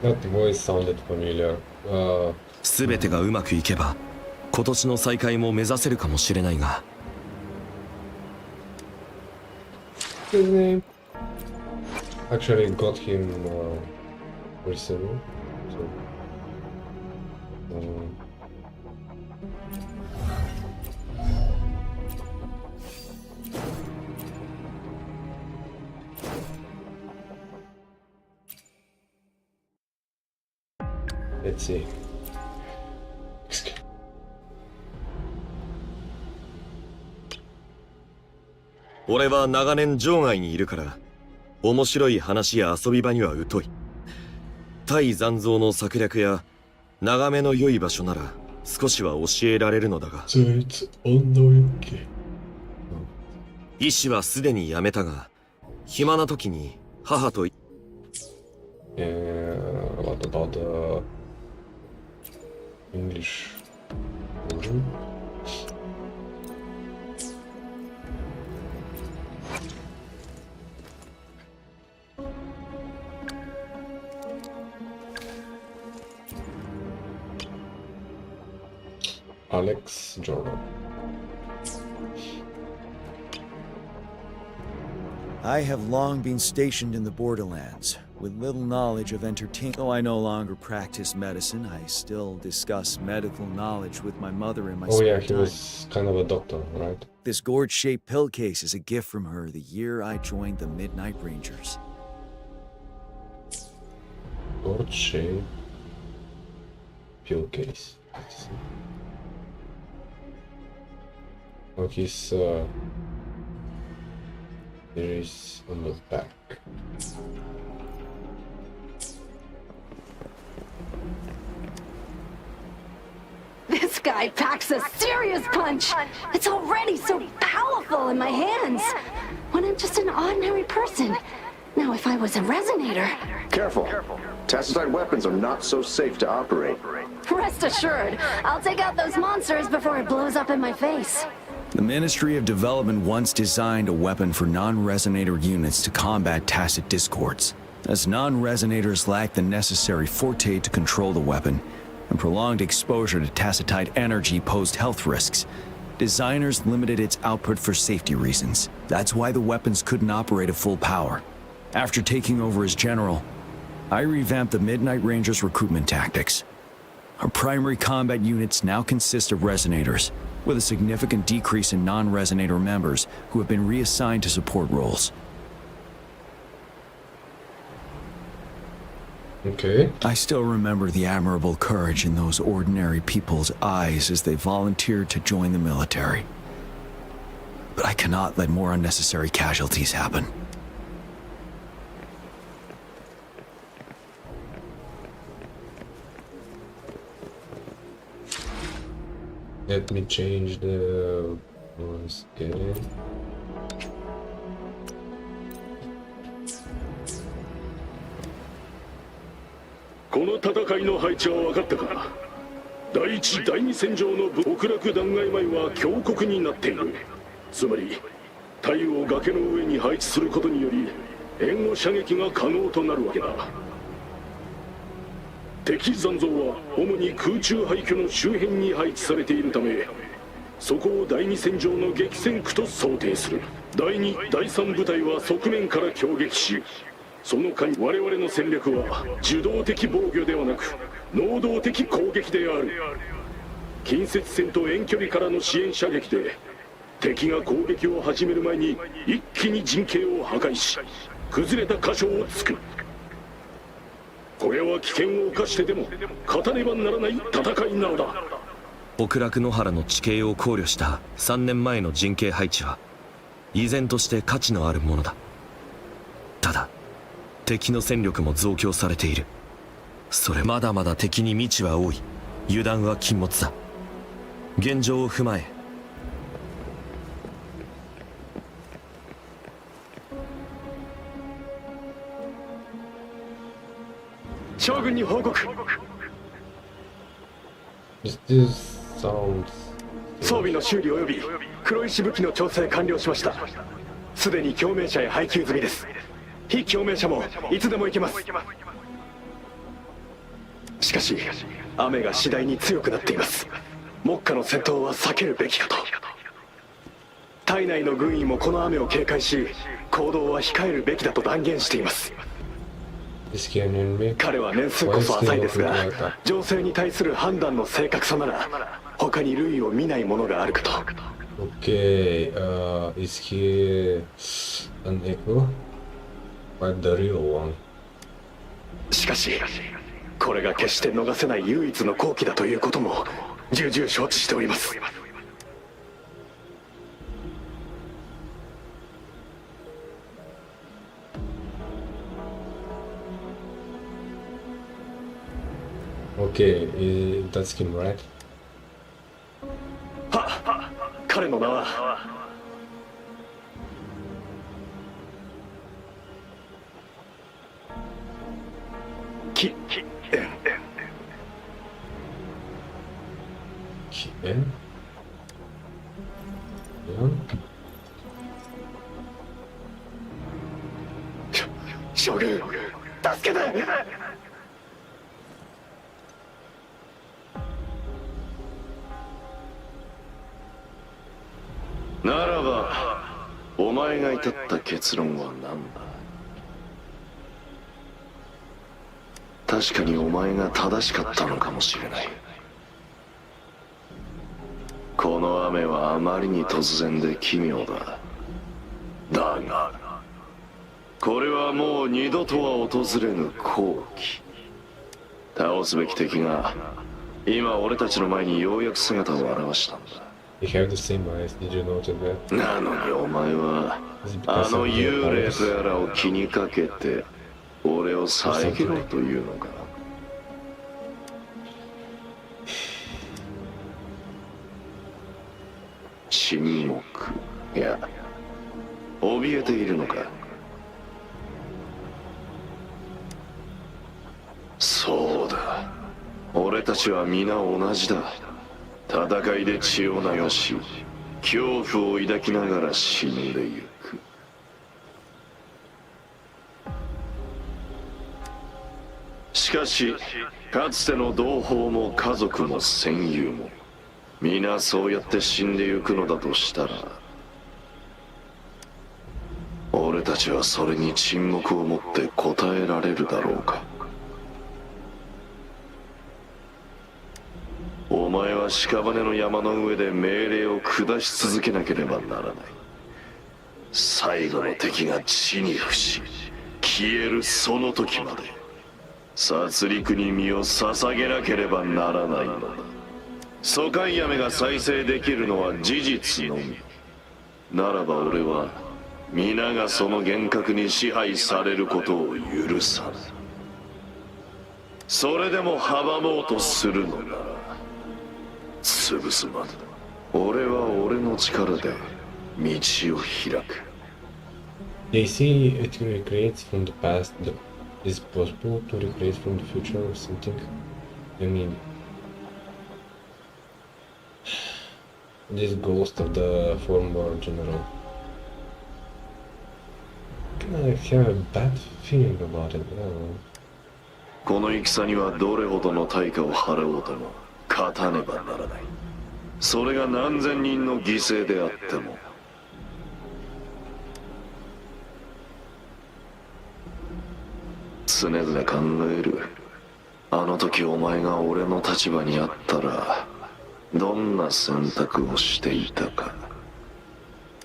That voice sounded familiar. 全てがうまくいけば今年の再開も目指せるかもしれないが。 His name actually got him recently. So, let's see. 俺は長年場外にいるから面白い話や遊び場には疎い。対残像の策略や眺めの良い場所なら少しは教えられるのだが、医師はすでに辞めたが暇な時に母と。 What about the English version? Alex Jordan. I have long been stationed in the borderlands, with little knowledge of entertainment. Though I no longer practice medicine, I still discuss medical knowledge with my mother in my Oh yeah, spare he time. was kind of a doctor, right? This gourd-shaped pill case is a gift from her the year I joined the Midnight Rangers. Gourd-shaped pill case. Let's see. Oh, he's there is on the back. This guy packs a serious punch. It's already so powerful in my hands. When I'm just an ordinary person. Now, if I was a resonator... Careful. Tacitite weapons are not so safe to operate. Rest assured, I'll take out those monsters before it blows up in my face. The Ministry of Development once designed a weapon for non-resonator units to combat tacit discords. As non-resonators lack the necessary forte to control the weapon, and prolonged exposure to tacitite energy posed health risks, designers limited its output for safety reasons. That's why the weapons couldn't operate at full power. After taking over as general, I revamped the Midnight Rangers' recruitment tactics. Our primary combat units now consist of resonators, with a significant decrease in non-resonator members who have been reassigned to support roles. Okay. I still remember the admirable courage in those ordinary people's eyes as they volunteered to join the military. But I cannot let more unnecessary casualties happen. Let me change the voice again.この戦いの配置は分かったか。第一第二戦場の極楽断崖前は峡谷になっている。つまり太陽を崖の上に配置することにより援護射撃が可能となるわけだ。敵残像は主に空中廃墟の周辺に配置されているため、そこを第二戦場の激戦区と想定する。第二第三部隊は側面から攻撃し、その間我々の戦略は受動的防御ではなく能動的攻撃である。近接戦と遠距離からの支援射撃で敵が攻撃を始める前に一気に陣形を破壊し、崩れた箇所を突く。これは危険を冒してでも勝たねばならない戦いなのだ。極楽野原の地形を考慮した3年前の陣形配置は依然として価値のあるものだ。ただ敵の戦力も増強されている。それまだまだ敵に未知は多い。油断は禁物だ。現状を踏まえ将軍に報告。 This sounds... 装備の修理及び黒石武器の調整完了しました。すでに共鳴者へ配給済みです。非共鳴者もいつでも行けます。しかし雨が次第に強くなっています。目下の戦闘は避けるべきかと。体内の軍医もこの雨を警戒し、行動は控えるべきだと断言しています。彼は年数こそ浅いですが、情勢に対する判断の正確さなら他に類を見ないものがあるかと。 Okay, is he an echo? But the real one? しかしこれが決して逃せない唯一の好機だということも重々承知しております。 Okay, that's him, right? 彼の名はキエン。 Kien? Leon? 将軍、助けて。 ならばお前が至った結論は何だ。確かにお前が正しかったのかもしれない。この雨はあまりに突然で奇妙だ。だがこれはもう二度とは訪れぬ好機。倒すべき敵が今俺たちの前にようやく姿を現したんだ。 They have the same eyes, did you notice that? なのにお前はあの幽霊とやらを気にかけて俺を遮ろうというのか。沈黙。いや怯えているのか。そうだ、俺たちは皆同じだ。戦いで血を流し恐怖を抱きながら死んでゆく。しかしかつての同胞も家族も戦友も皆そうやって死んでゆくのだとしたら、俺たちはそれに沈黙をもって答えられるだろうか。お前は屍の山の上で命令を下し続けなければならない。最後の敵が地に伏し消えるその時まで殺戮に身を捧げなければならないのだ。疎開やめが再生できるのは事実のみ。ならば俺は皆がその幻覚に支配されることを許さない。それでも阻もうとするのなら潰すまでだ。俺は俺の力で道を開く。 They say it recreates from the past. Is it possible to recreate from the future or something? I mean, this ghost of the former general. I have a bad feeling about it. I don't know. この戦にはどれほどの対価を払おうとも勝たねばならない。それが何千人の犠牲であっても。常々考える。あの時お前が俺の立場にあったらどんな選択をしていたか。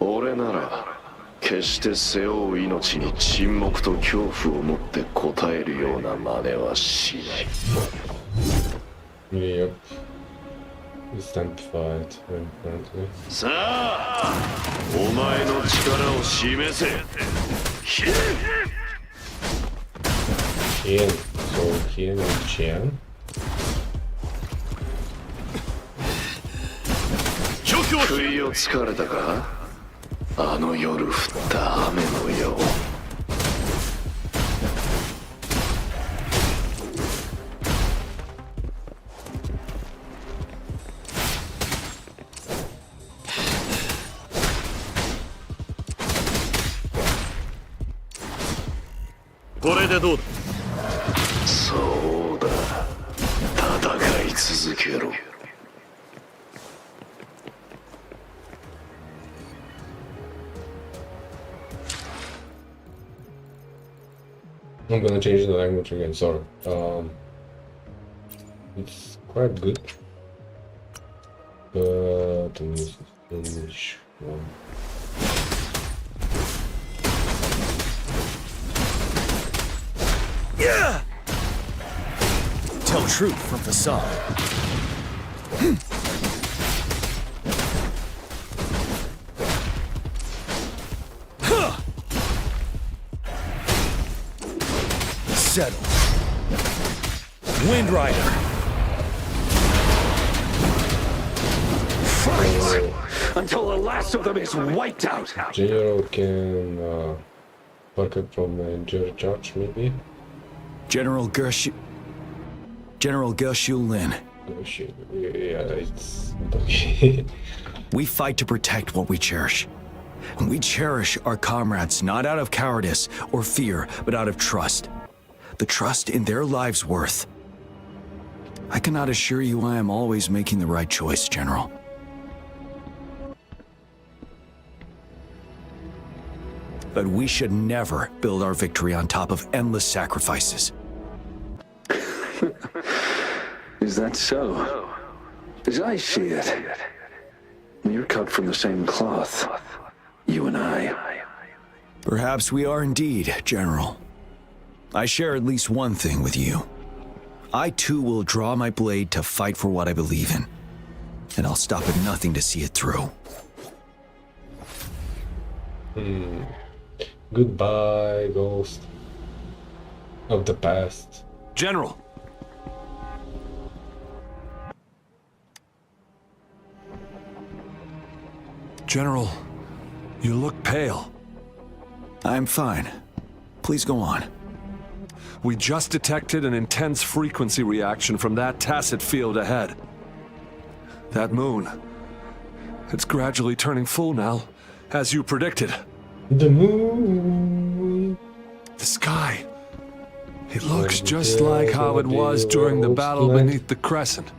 俺なら決して背負う命に沈黙と恐怖を持って答えるような真似はしない。Yep. It's time to fight. Apparently. さあ、お前の力を示せ。Kian. So Kian and Chian. 不意をつかれたか。あの夜降った雨のよう。これでどうだ。そうだ。戦い続けろ。I'm gonna change the language again, sorry. It's quite good. But English one. Yeah! Tell truth from facade. Settle. Wind Rider. Fight until the last of them is wiped out. General can work up from injury charge, maybe? General Gershul Lin. Yeah, it's okay. We fight to protect what we cherish. And we cherish our comrades not out of cowardice or fear, but out of trust. The trust in their lives' worth. I cannot assure you I am always making the right choice, General. But we should never build our victory on top of endless sacrifices. Is that so? As I see it, you're cut from the same cloth, you and I. Perhaps we are indeed, General. I share at least one thing with you. I too will draw my blade to fight for what I believe in. And I'll stop at nothing to see it through. Goodbye, ghost of the past. General! General, you look pale. I'm fine. Please go on. We just detected an intense frequency reaction from that tacit field ahead. That moon. It's gradually turning full now, as you predicted. The moon. The sky. It looks just like how it was during the battle beneath the crescent.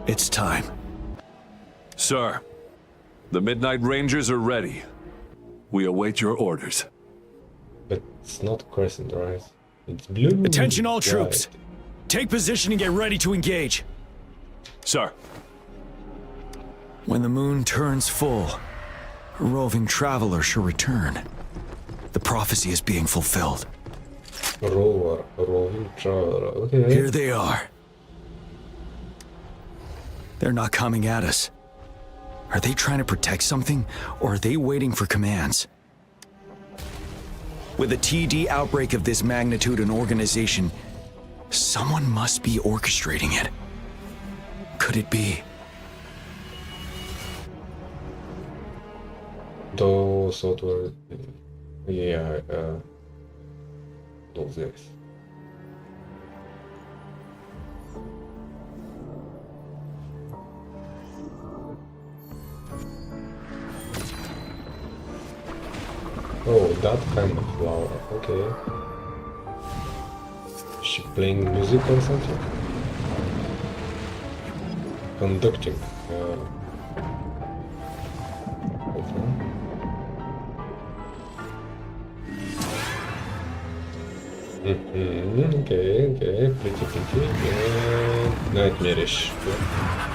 It's time. Sir, the Midnight Rangers are ready. We await your orders. But it's not crescent, right? It's blue. Attention all troops! Take position and get ready to engage. Sir. When the moon turns full, a roving traveler shall return. The prophecy is being fulfilled. Roving traveler, okay. Here they are. They're not coming at us. Are they trying to protect something, or are they waiting for commands? With a TD outbreak of this magnitude and organization, someone must be orchestrating it. Could it be? Those sort of... Yeah, those guys. Oh, that kind of flower, okay. Is she playing music or something? Conducting. Okay, pretty, and nightmarish. Yeah.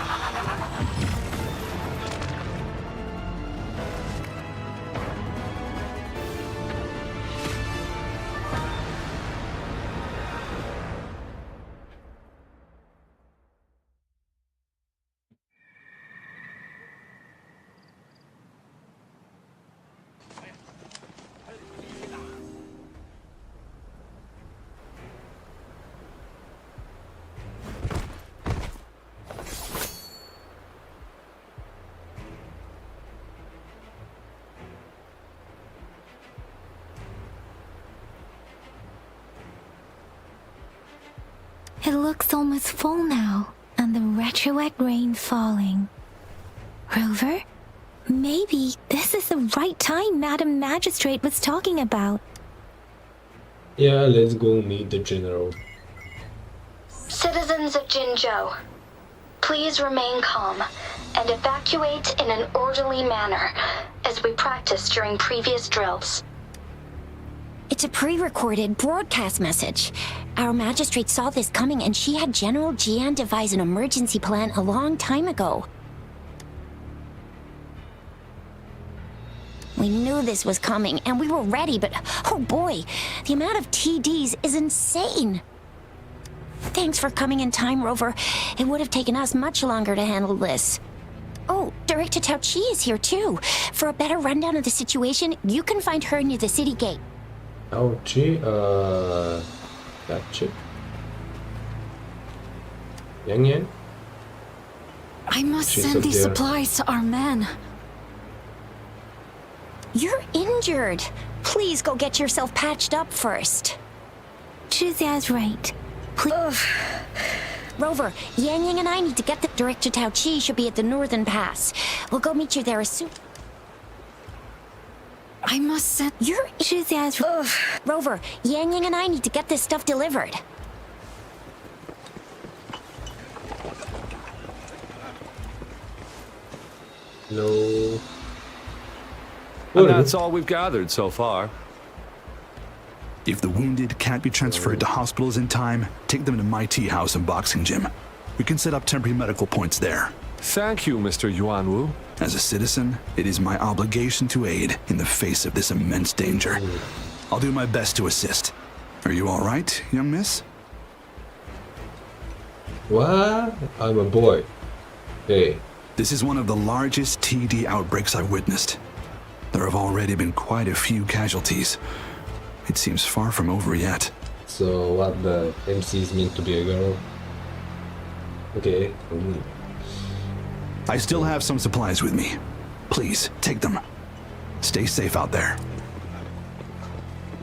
It looks almost full now, and the retroact rain falling. Rover, Maybe this is the right time Madam Magistrate was talking about. Yeah, let's go meet the general. Citizens of Jinzhou, please remain calm and evacuate in an orderly manner, as we practiced during previous drills. It's a pre-recorded broadcast message. Our magistrate saw this coming and she had General Jian devise an emergency plan a long time ago. We knew this was coming and we were ready, but oh boy, the amount of TDs is insane. Thanks for coming in time, Rover. It would have taken us much longer to handle this. Oh, Director Tao Chi is here too. For a better rundown of the situation, you can find her near the city gate. Tao Chi, gotcha. Yang Yang? I must She's send up these there. supplies to our men. You're injured. Please go get yourself patched up first. Zhixia's right. Rover, Yang Yang and I need to get the Director Tao Chi should be at the northern pass. We'll go meet you there as soon. I must send... You're... Zhixia's right. Rover, Yang Yang and I need to get this stuff delivered. No. And that's all we've gathered so far. If the wounded can't be transferred to hospitals in time, take them to my tea house and boxing gym. We can set up temporary medical points there. Thank you, Mr. Yuanwu. As a citizen, it is my obligation to aid in the face of this immense danger. I'll do my best to assist. Are you all right, young miss? What? I'm a boy. Hey. This is one of the largest TD outbreaks I've witnessed. There have already been quite a few casualties. It seems far from over yet. So what, the MC is meant to be a girl? Okay. I still have some supplies with me. Please, take them. Stay safe out there.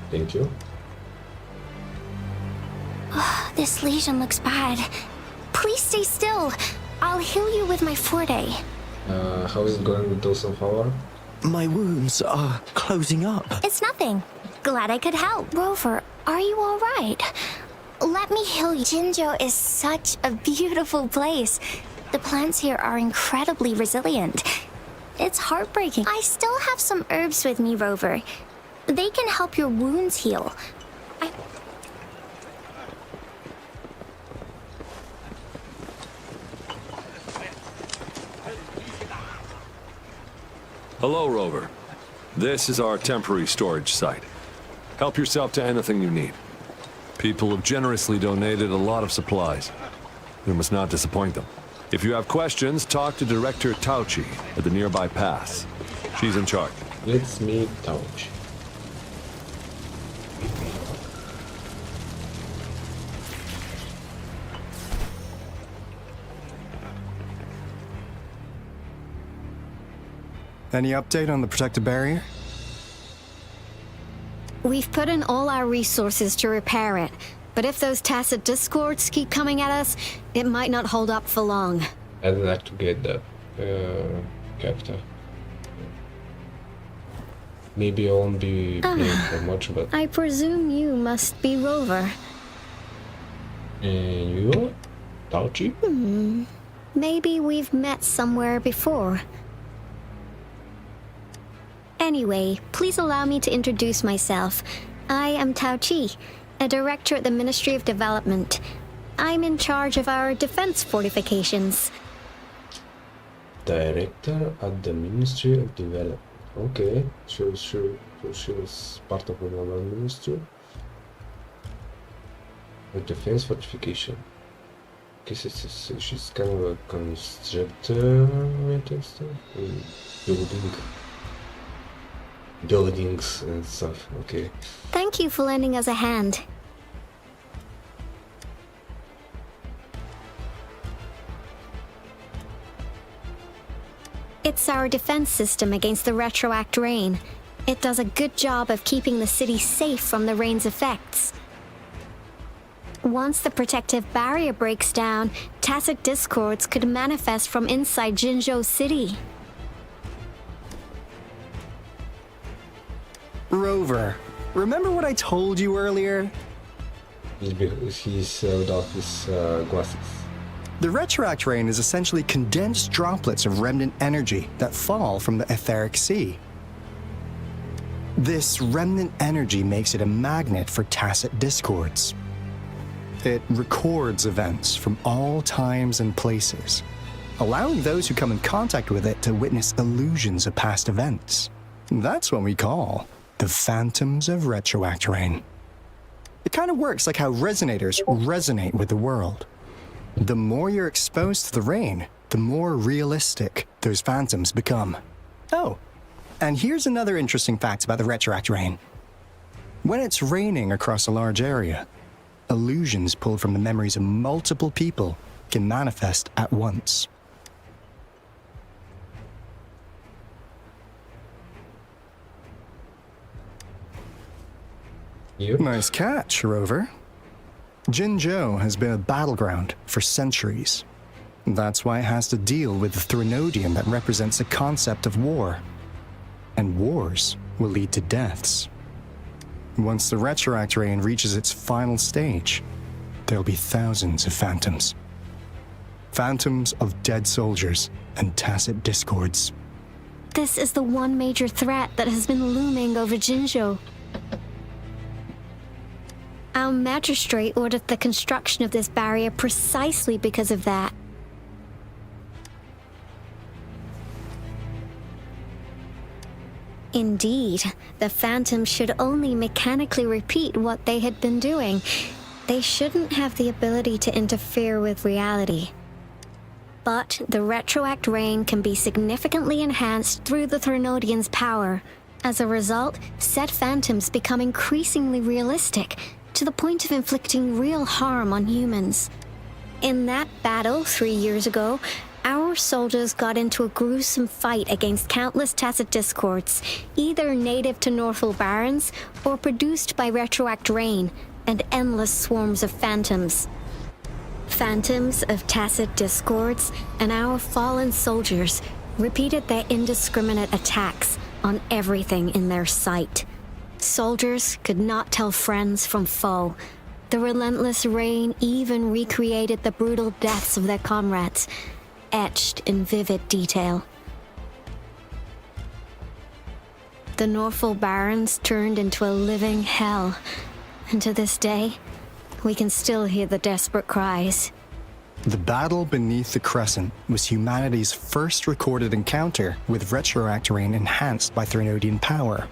Thank you. This lesion looks bad. Please stay still. I'll heal you with my forte. How is it going with those of our? My wounds are closing up. It's nothing. Glad I could help. Rover, are you all right? Let me heal you. Jinzhou is such a beautiful place. The plants here are incredibly resilient. It's heartbreaking. I still have some herbs with me, Rover. They can help your wounds heal. Hello, Rover. This is our temporary storage site. Help yourself to anything you need. People have generously donated a lot of supplies. We must not disappoint them. If you have questions, talk to Director Tao Chi at the nearby pass. She's in charge. Let's meet Tao Chi. Any update on the protective barrier? We've put in all our resources to repair it, but if those tacit discords keep coming at us, it might not hold up for long. I'd like to get the character. Maybe I won't be playing for much, but... I presume you must be Rover. And you? Tao Chi? Maybe we've met somewhere before. Anyway, please allow me to introduce myself. I am Tao Chi, a director at the Ministry of Development. I'm in charge of our defense fortifications. Director at the Ministry of Development. Okay, sure. So she was part of another ministry. A defense fortification. Okay, so she's kind of a constructor oriented stuff. Buildings and stuff. Okay. Thank you for lending us a hand. It's our defense system against the retroact rain. It does a good job of keeping the city safe from the rain's effects. Once the protective barrier breaks down, tacit discords could manifest from inside Jinzhou City. Rover, remember what I told you earlier? He's without his glasses. The retroact rain is essentially condensed droplets of remnant energy that fall from the etheric sea. This remnant energy makes it a magnet for tacit discords. It records events from all times and places, allowing those who come in contact with it to witness illusions of past events. That's what we call the phantoms of retroact rain. It kind of works like how resonators resonate with the world. The more you're exposed to the rain, the more realistic those phantoms become. Oh, and here's another interesting fact about the retroact rain. When it's raining across a large area, illusions pulled from the memories of multiple people can manifest at once. Yep. Nice catch, Rover. Jinzhou has been a battleground for centuries. That's why it has to deal with the Threnodian that represents the concept of war. And wars will lead to deaths. Once the retroact rain reaches its final stage, there'll be thousands of phantoms. Phantoms of dead soldiers and tacit discords. This is the one major threat that has been looming over Jinzhou. Our magistrate ordered the construction of this barrier precisely because of that. Indeed, the phantoms should only mechanically repeat what they had been doing. They shouldn't have the ability to interfere with reality. But the retroact rain can be significantly enhanced through the Threnodian's power. As a result, said phantoms become increasingly realistic, to the point of inflicting real harm on humans. In that battle 3 years ago, our soldiers got into a gruesome fight against countless tacit discords, either native to Northwell Barrens or produced by retroact rain and endless swarms of phantoms. Phantoms of tacit discords and our fallen soldiers repeated their indiscriminate attacks on everything in their sight. Soldiers could not tell friends from foe. The relentless rain even recreated the brutal deaths of their comrades, etched in vivid detail. The Northwell Barrens turned into a living hell, and to this day, we can still hear the desperate cries. The battle beneath the Crescent was humanity's first recorded encounter with retroact rain enhanced by Threnodian power.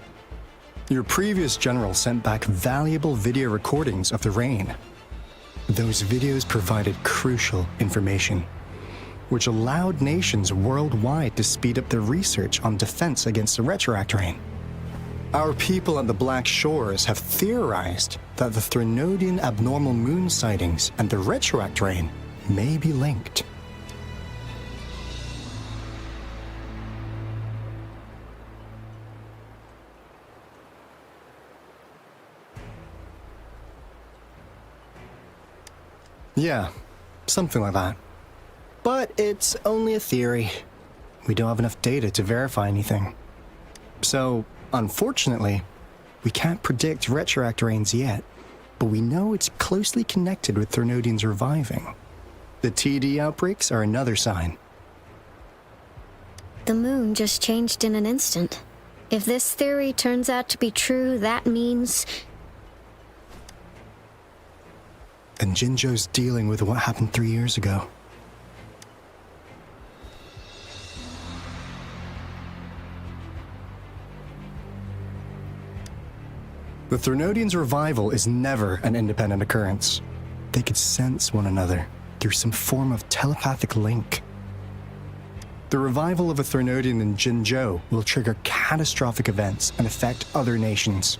Your previous general sent back valuable video recordings of the rain. Those videos provided crucial information, which allowed nations worldwide to speed up their research on defense against the retroact rain. Our people at the Black Shores have theorized that the Threnodian abnormal moon sightings and the retroact rain may be linked. Yeah, something like that. But it's only a theory. We don't have enough data to verify anything. So, unfortunately, we can't predict retroact rains yet, but we know it's closely connected with Threnodians reviving. The TD outbreaks are another sign. The moon just changed in an instant. If this theory turns out to be true, that means... And Jinzhou's dealing with what happened 3 years ago. The Threnodians' revival is never an independent occurrence. They could sense one another through some form of telepathic link. The revival of a Threnodian in Jinzhou will trigger catastrophic events and affect other nations.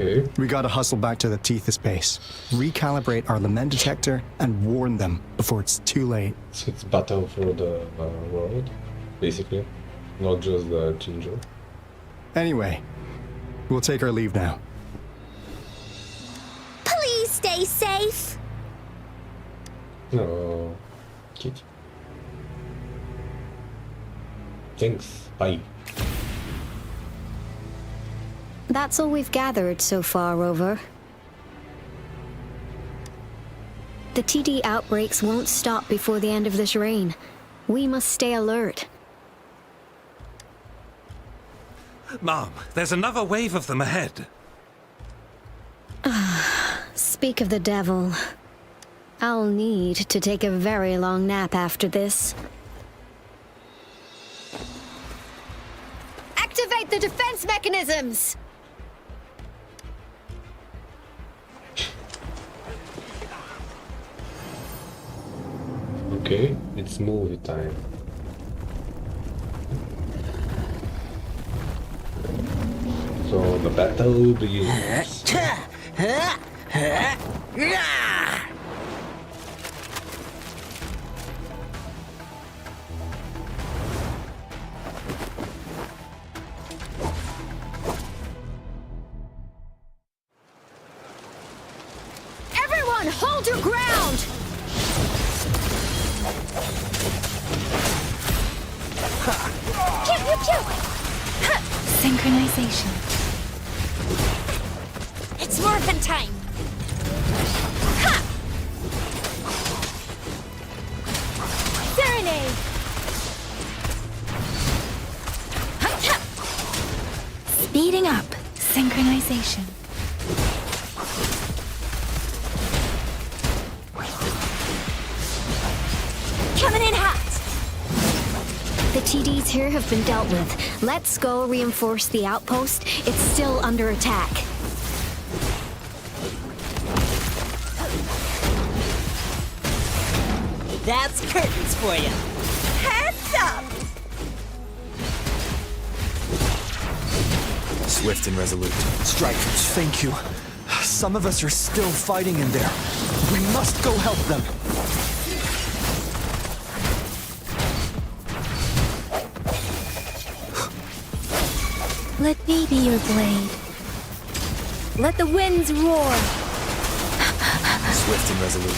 Okay. We gotta hustle back to the Tethys base, recalibrate our lament detector, and warn them before it's too late. So it's battle for the world, basically, not just the Jinzhou. Anyway, we'll take our leave now. Please stay safe. No, kid. Thanks. Bye. That's all we've gathered so far, Rover. The TD outbreaks won't stop before the end of this reign. We must stay alert. Mom, there's another wave of them ahead. Speak of the devil. I'll need to take a very long nap after this. Activate the defense mechanisms! Okay, it's movie time. So the battle begins. Everyone, hold your ground! Pew, pew, pew! Synchronization. It's morphin' time! Ha! Serenade! Speeding up. Synchronization. Coming in hot! The TDs here have been dealt with. Let's go reinforce the outpost. It's still under attack. That's curtains for you. Heads up! Swift and resolute. Strikers, thank you. Some of us are still fighting in there. We must go help them. Let me be your blade. Let the winds roar. Swift and resolute.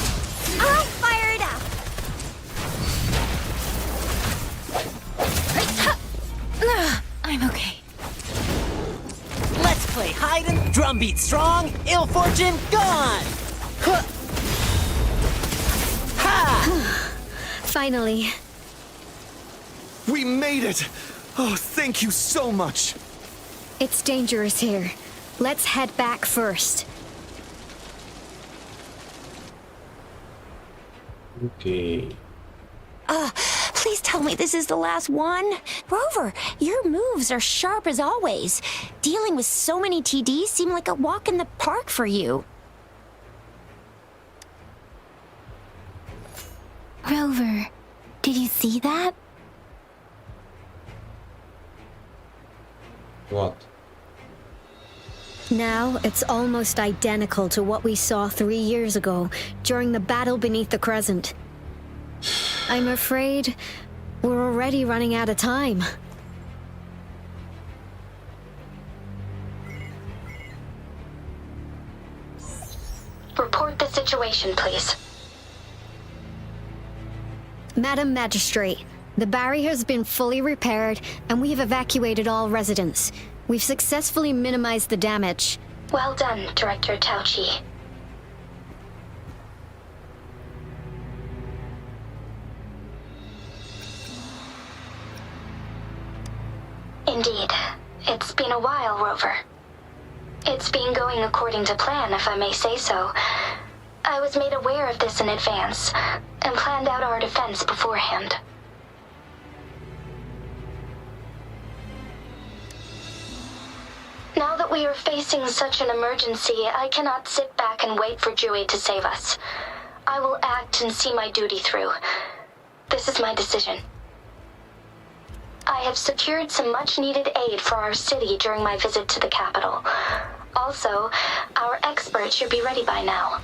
I'll fire it up. I'm okay. Let's play hide and drumbeat strong, ill fortune gone! Ha! Finally. We made it! Oh, thank you so much! It's dangerous here. Let's head back first. Okay. Please tell me this is the last one. Rover, your moves are sharp as always. Dealing with so many TDs seem like a walk in the park for you. Rover, did you see that? What? Now, it's almost identical to what we saw 3 years ago, during the battle beneath the Crescent. I'm afraid we're already running out of time. Report the situation, please. Madam Magistrate, the barrier has been fully repaired, and we have evacuated all residents. We've successfully minimized the damage. Well done, Director Tauchi. Indeed. It's been a while, Rover. It's been going according to plan, if I may say so. I was made aware of this in advance, and planned out our defense beforehand. Now that we are facing such an emergency, I cannot sit back and wait for Dewey to save us. I will act and see my duty through. This is my decision. I have secured some much-needed aid for our city during my visit to the capital. Also, our expert should be ready by now.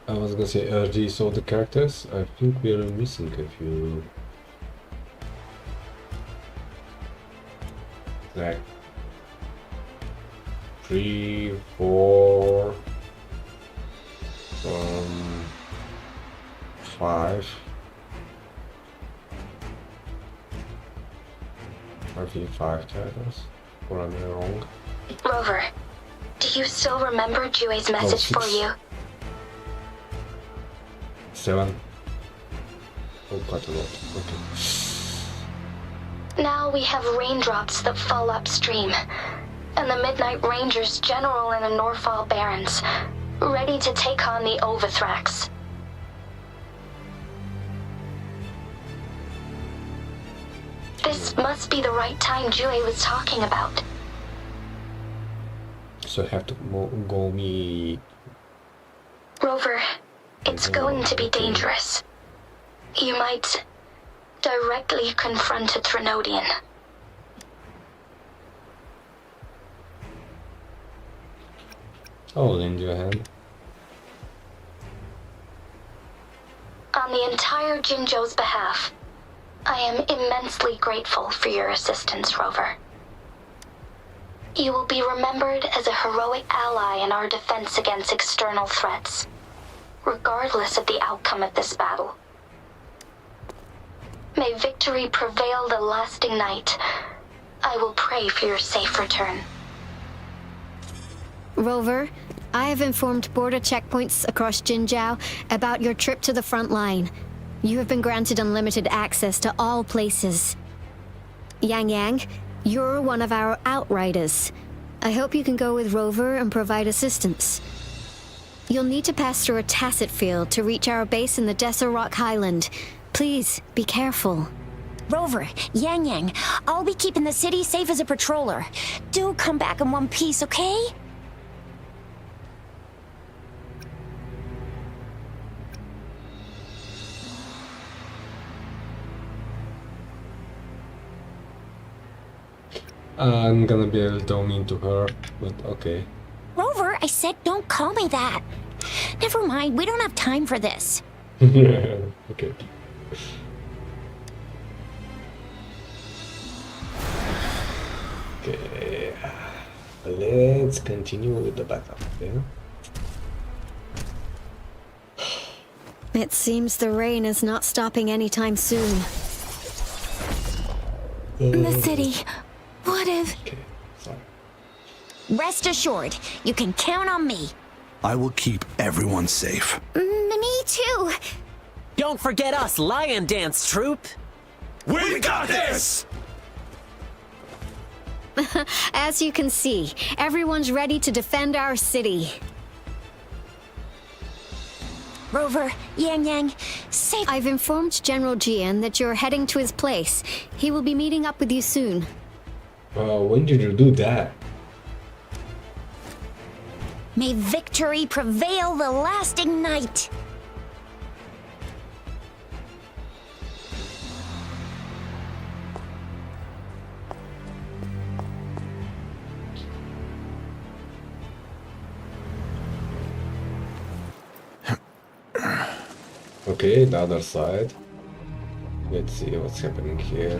I was gonna say, RG saw the characters. I think we are missing a few. Like 3, 4, 5. I RV5 characters, or am I wrong? Rover, do you still remember Jue's message for you? 7. Oh, quite a lot. Okay. Now we have raindrops that fall upstream, and the Midnight Rangers general in the Norfall Barrens, ready to take on the Overthrax. This must be the right time Jue was talking about. So I have to go meet... Rover, it's going to be dangerous. You might directly confront a Trinodian. I'll lend you a hand. On the entire Jinzhou's behalf, I am immensely grateful for your assistance, Rover. You will be remembered as a heroic ally in our defense against external threats, regardless of the outcome of this battle. May victory prevail the lasting night. I will pray for your safe return. Rover, I have informed border checkpoints across Jinzhou about your trip to the front line. You have been granted unlimited access to all places. Yang Yang, you're one of our outriders. I hope you can go with Rover and provide assistance. You'll need to pass through a tacit field to reach our base in the Desert Rock Highland. Please, be careful. Rover, Yang Yang, I'll be keeping the city safe as a patroller. Do come back in one piece, okay? I'm gonna be a little mean to her, but okay. Rover, I said don't call me that. Never mind, we don't have time for this. Okay. Okay. Let's continue with the battle, yeah? It seems the rain is not stopping anytime soon. The city. What if... Okay, sorry. Rest assured, you can count on me. I will keep everyone safe. Me too. Don't forget us, Lion Dance Troop. We got this! As you can see, everyone's ready to defend our city. Rover, Yang Yang, save... I've informed General Jian that you're heading to his place. He will be meeting up with you soon. When did you do that? May victory prevail the lasting night. Okay, the other side. Let's see what's happening here.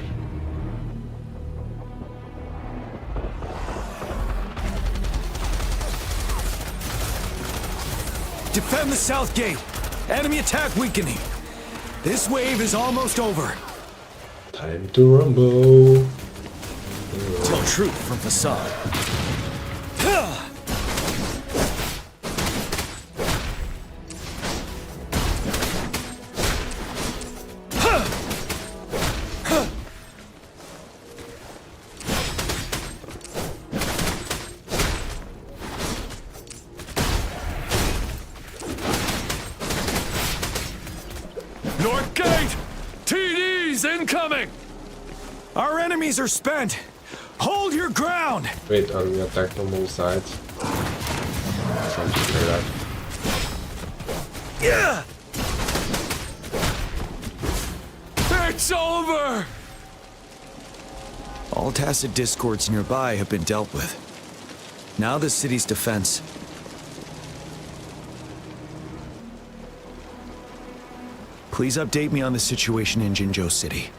Defend the south gate. Enemy attack weakening. This wave is almost over. Time to rumble. Tell truth from facade. North Gate! TDs incoming! Our enemies are spent. Hold your ground. Wait, are we attacked from both sides? Something like that. Yeah! It's over! All tacit discords nearby have been dealt with. Now the city's defense. Please update me on the situation in Jinzhou City.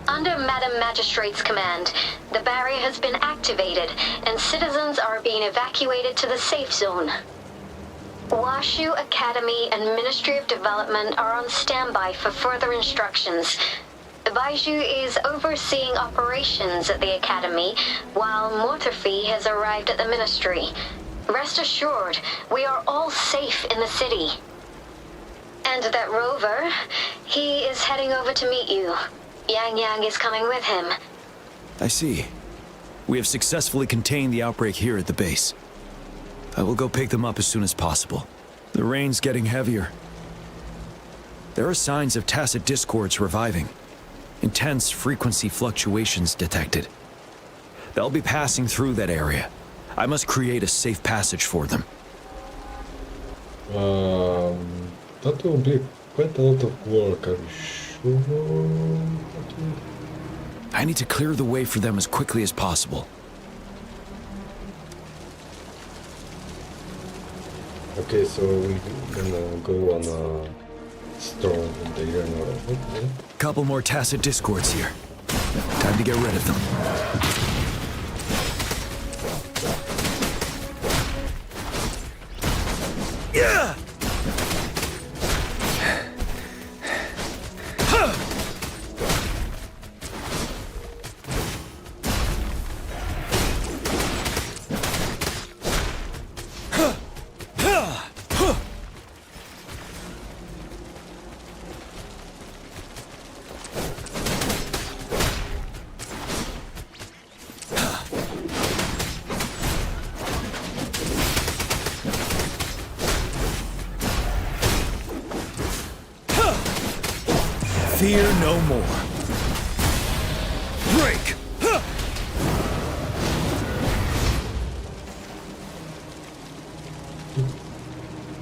Under Madam Magistrate's command, the barrier has been activated, and citizens are being evacuated to the safe zone. Washu Academy and Ministry of Development are on standby for further instructions, Baiju is overseeing operations at the Academy, while Mortherfee has arrived at the Ministry. Rest assured, we are all safe in the city. And that rover, he is heading over to meet you. Yang Yang is coming with him. I see. We have successfully contained the outbreak here at the base. I will go pick them up as soon as possible. The rain's getting heavier. There are signs of tacit discords reviving. Intense frequency fluctuations detected. They'll be passing through that area. I must create a safe passage for them. That will be quite a lot of work, are you sure? I need to clear the way for them as quickly as possible. Okay, so we're gonna go on a storm in the urinal. Okay. Couple more tacit discords here. Time to get rid of them. Yeah! Fear no more. Break!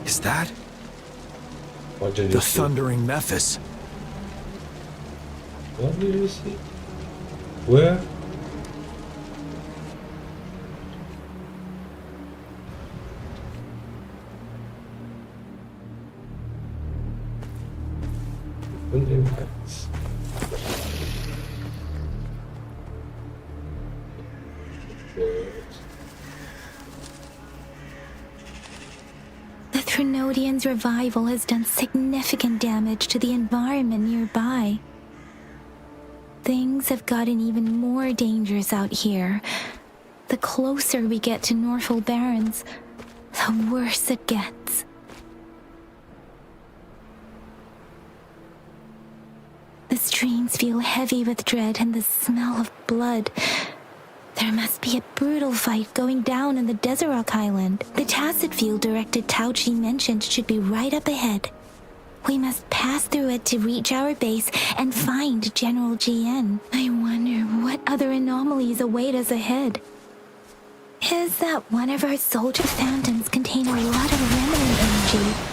Is that? What did you the see? thundering Mephis? What did you see? Where? Impacts. The Threnodian's revival has done significant damage to the environment nearby. Things have gotten even more dangerous out here. The closer we get to Northful Barrens, the worse it gets. The streams feel heavy with dread and the smell of blood. There must be a brutal fight going down in the Desert Island. The tacit field-directed Tauchi mentioned should be right up ahead. We must pass through it to reach our base and find General GN. I wonder what other anomalies await us ahead. Is that one of our soldier phantoms contain a lot of remnant energy?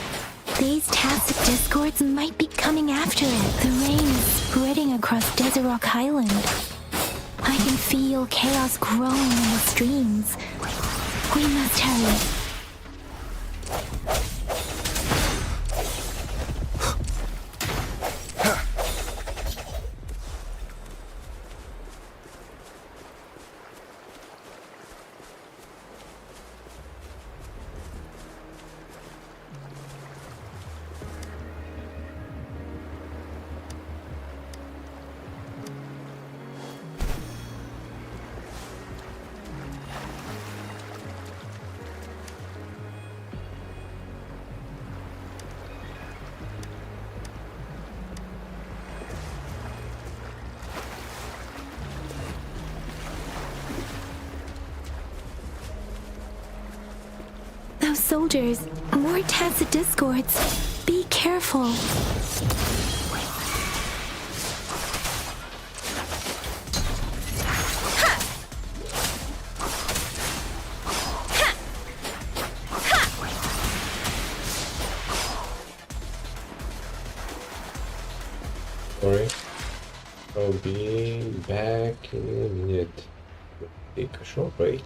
These tacit discords might be coming after it. The rain is spreading across Desert Rock Island. I can feel chaos growing in the streams. We must hurry. Those soldiers, more tacit discords. Be careful. Sorry. I'll be back in a minute. Take a short break.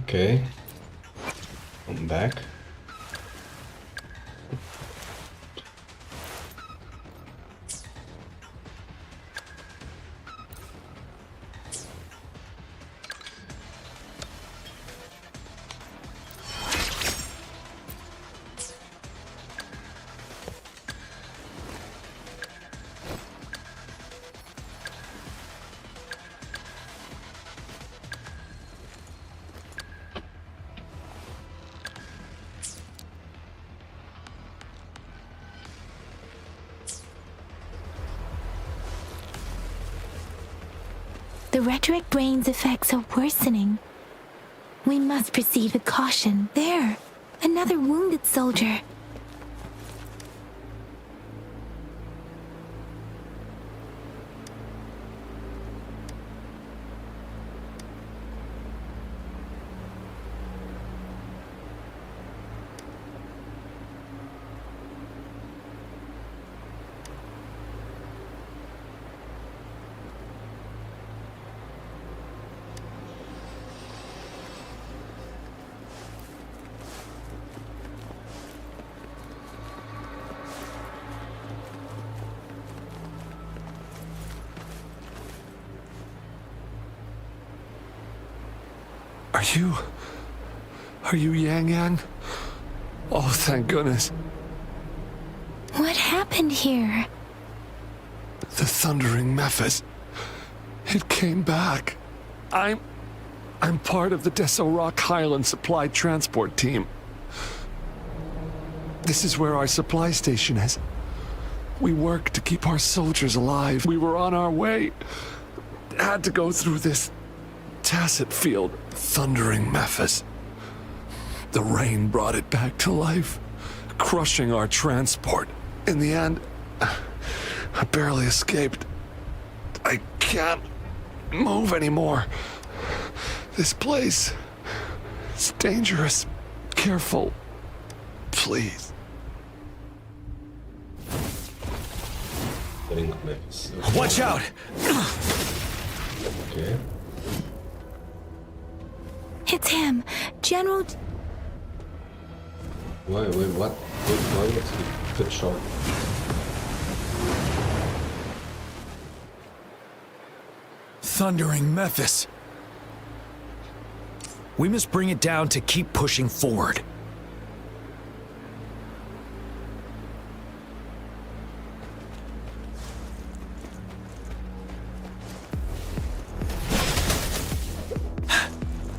Okay. I'm back. The rhetoric brain's effects are worsening. We must proceed with caution. There, another wounded soldier. Are you Yang Yang? Oh, thank goodness. What happened here? The thundering Memphis. It came back. I'm part of the Deso Rock Highland Supply Transport Team. This is where our supply station is. We work to keep our soldiers alive. We were on our way. Had to go through this tacit field, thundering Memphis. The rain brought it back to life, crushing our transport. In the end, I barely escaped. I can't move anymore. This place is dangerous. Careful, please. Watch out! Okay. It's him, General. Wait, what? Why was he cut short? Thundering Memphis. We must bring it down to keep pushing forward.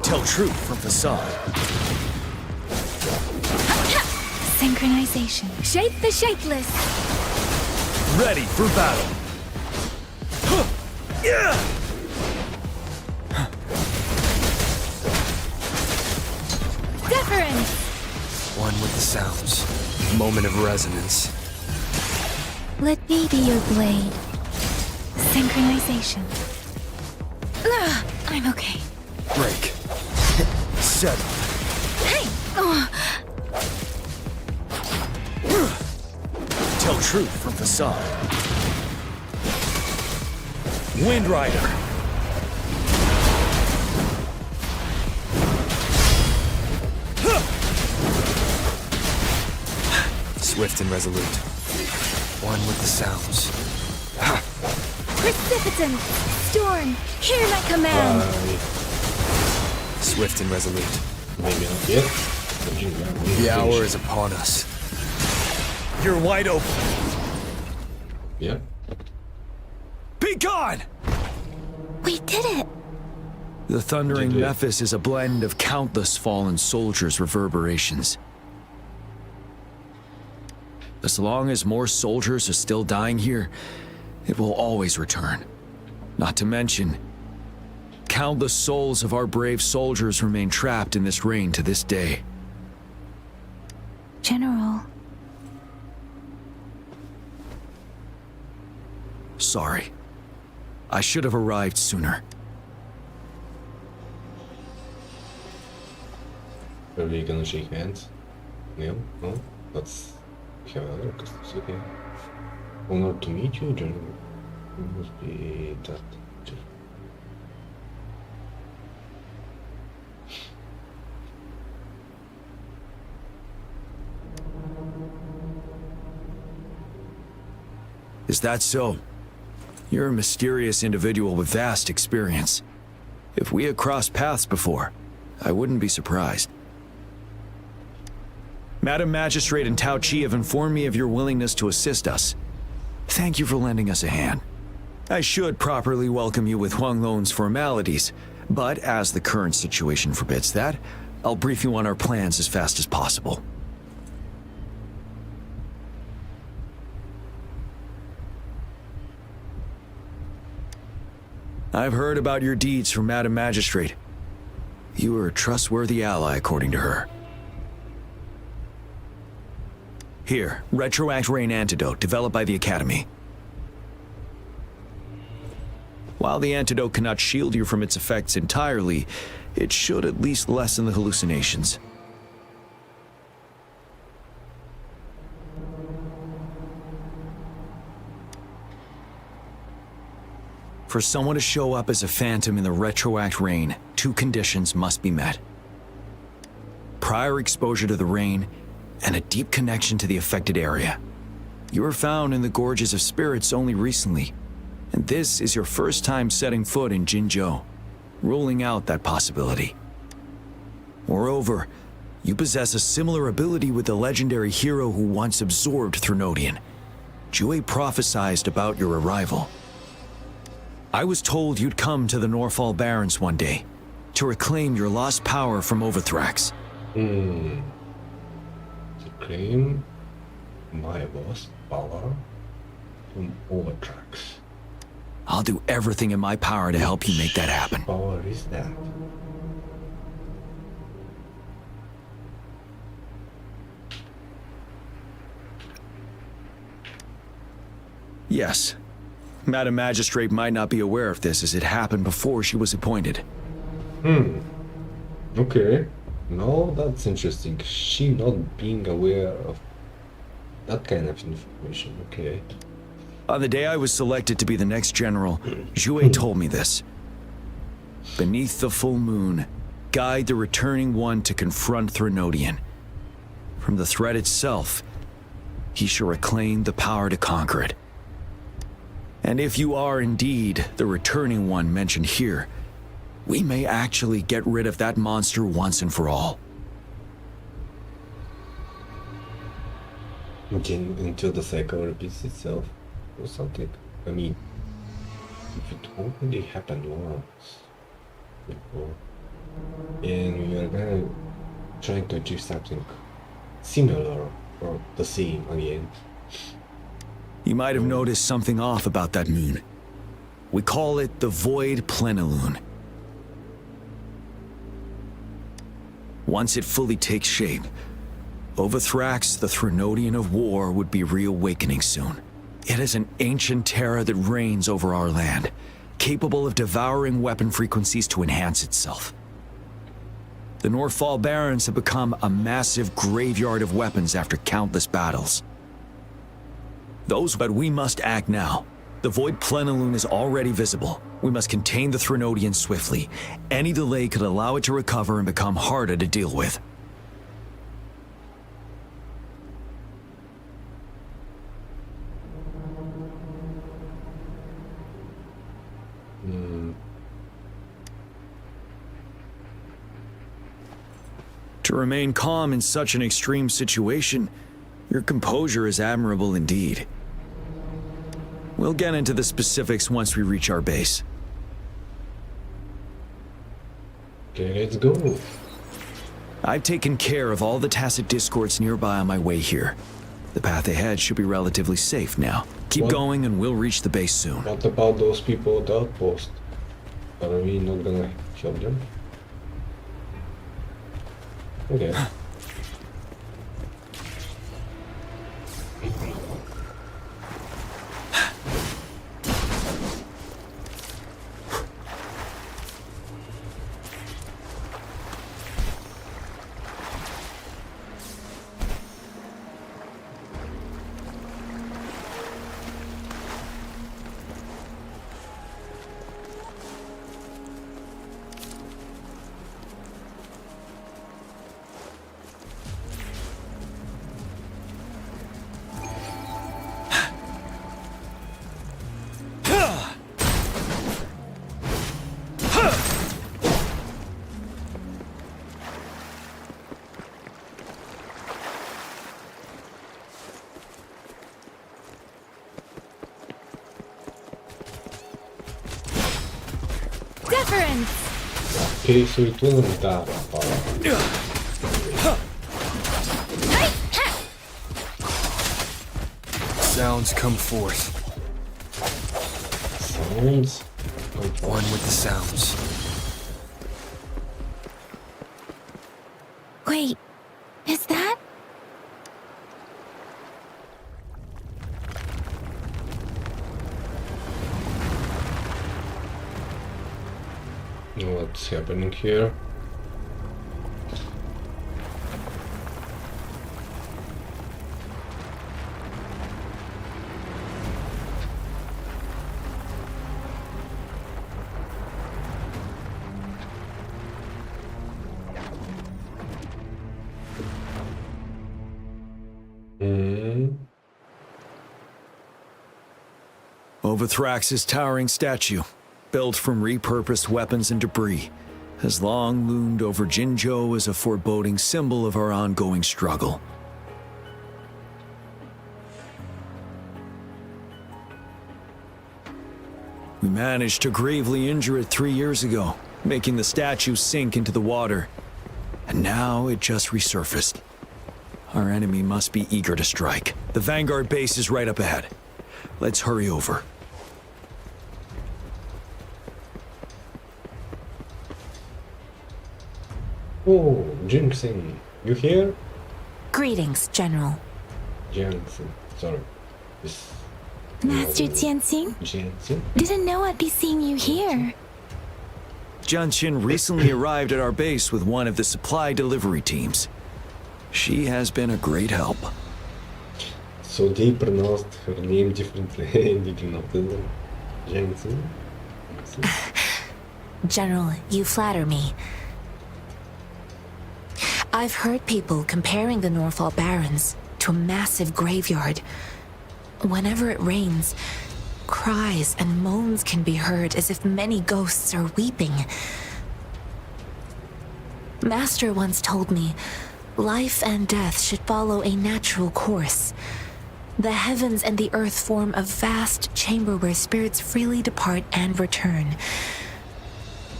Tell truth from facade. Synchronization. Shape the shapeless. Ready for battle. Yeah! Deference. One with the sounds. Moment of resonance. Let me be your blade. Synchronization. I'm okay. Break. Set. Hey! Oh. Tell truth from facade. Wind Rider. Swift and resolute. One with the sounds. Precipitant! Storm! Hear my command! Swift and resolute. Maybe not yet. The hour is upon us. You're wide open. Yeah. Be gone! We did it! The thundering Memphis is a blend of countless fallen soldiers' reverberations. As long as more soldiers are still dying here, it will always return. Not to mention, countless souls of our brave soldiers remain trapped in this rain to this day. General. Sorry. I should have arrived sooner. Are we gonna shake hands? No? No? Let's have another customs, okay. Honor to meet you, General. It must be that. Is that so? You're a mysterious individual with vast experience. If we had crossed paths before, I wouldn't be surprised. Madam Magistrate and Tao Chi have informed me of your willingness to assist us. Thank you for lending us a hand. I should properly welcome you with Huang Lon's formalities, but as the current situation forbids that, I'll brief you on our plans as fast as possible. I've heard about your deeds from Madam Magistrate. You are a trustworthy ally, according to her. Here, Retroact Rain Antidote, developed by the Academy. While the antidote cannot shield you from its effects entirely, it should at least lessen the hallucinations. For someone to show up as a phantom in the Retroact Rain, 2 conditions must be met. Prior exposure to the rain, and a deep connection to the affected area. You were found in the Gorges of Spirits only recently, and this is your first time setting foot in Jinzhou, ruling out that possibility. Moreover, you possess a similar ability with the legendary hero who once absorbed Threnodian. Jue prophesied about your arrival. I was told you'd come to the Norfall Barrens one day, to reclaim your lost power from Overthrax. To claim my lost power from Overthrax. I'll do everything in my power to help you make that happen. What power is that? Yes. Madam Magistrate might not be aware of this as it happened before she was appointed. Okay. No, that's interesting. She not being aware of that kind of information. Okay. On the day I was selected to be the next general, Jue told me this. Beneath the full moon, guide the returning one to confront Threnodian. From the threat itself, he shall reclaim the power to conquer it. And if you are indeed the returning one mentioned here, we may actually get rid of that monster once and for all. Until the cycle repeats itself, or something. I mean, if it only happened once before, and we are gonna trying to achieve something similar or the same again. You might have noticed something off about that moon. We call it the Void Plenilune. Once it fully takes shape, Overthrax, the Threnodian of War, would be reawakening soon. It is an ancient terror that reigns over our land, capable of devouring weapon frequencies to enhance itself. The Norfall Barrens have become a massive graveyard of weapons after countless battles. But we must act now. The Void Plenilune is already visible. We must contain the Threnodian swiftly. Any delay could allow it to recover and become harder to deal with. To remain calm in such an extreme situation, your composure is admirable indeed. We'll get into the specifics once we reach our base. Okay, let's go. I've taken care of all the tacit discords nearby on my way here. The path ahead should be relatively safe now. Keep going and we'll reach the base soon. What about those people at the outpost? Are we not gonna kill them? Okay. Ok, so it wasn't that far. Sounds come forth. Sounds? One with the sounds. Wait, is that? What's happening here? Overthrax's towering statue, built from repurposed weapons and debris, has long loomed over Jinzhou as a foreboding symbol of our ongoing struggle. We managed to gravely injure it 3 years ago, making the statue sink into the water. And now it just resurfaced. Our enemy must be eager to strike. The Vanguard base is right up ahead. Let's hurry over. Oh, Jinxing, you here? Greetings, General. Jinxing, sorry. This Master Jianxing? Jinxing? Didn't know I'd be seeing you here. Jianqin recently arrived at our base with one of the supply delivery teams. She has been a great help. So they pronounced her name differently. Did you notice that? Jinxing? General, you flatter me. I've heard people comparing the Norfall Barrens to a massive graveyard. Whenever it rains, cries and moans can be heard as if many ghosts are weeping. Master once told me, life and death should follow a natural course. The heavens and the earth form a vast chamber where spirits freely depart and return.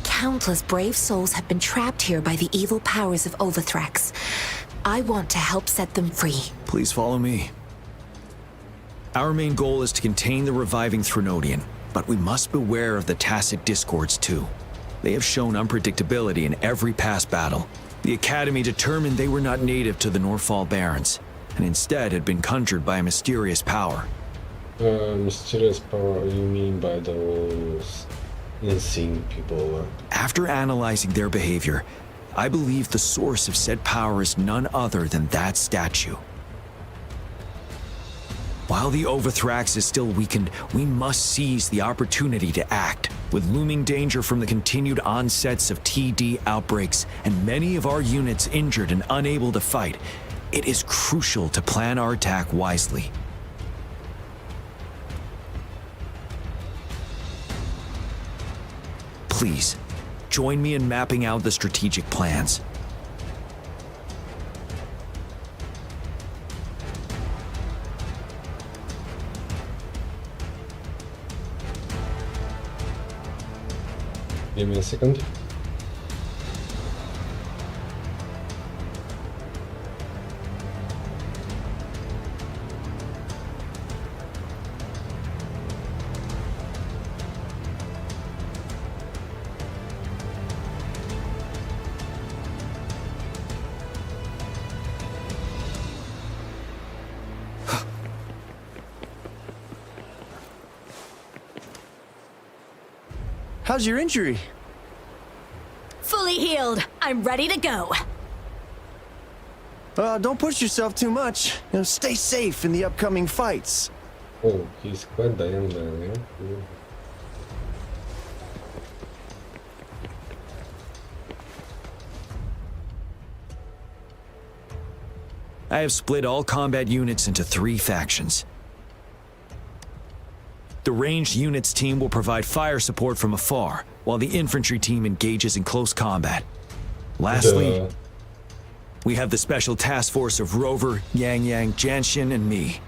Countless brave souls have been trapped here by the evil powers of Overthrax. I want to help set them free. Please follow me. Our main goal is to contain the reviving Threnodian, but we must beware of the tacit discords too. They have shown unpredictability in every past battle. The Academy determined they were not native to the Norfall Barrens, and instead had been conjured by a mysterious power. Mysterious power, you mean by those insane people? After analyzing their behavior, I believe the source of said power is none other than that statue. While the Overthrax is still weakened, we must seize the opportunity to act. With looming danger from the continued onsets of TD outbreaks and many of our units injured and unable to fight, it is crucial to plan our attack wisely. Please, join me in mapping out the strategic plans. Give me a second. How's your injury? Fully healed. I'm ready to go. Don't push yourself too much. Stay safe in the upcoming fights. Oh, he's quite dying there, yeah? I have split all combat units into 3 factions. The ranged units team will provide fire support from afar, while the infantry team engages in close combat. Lastly, we have the special task force of Rover, Yang Yang, Jianxin, and me.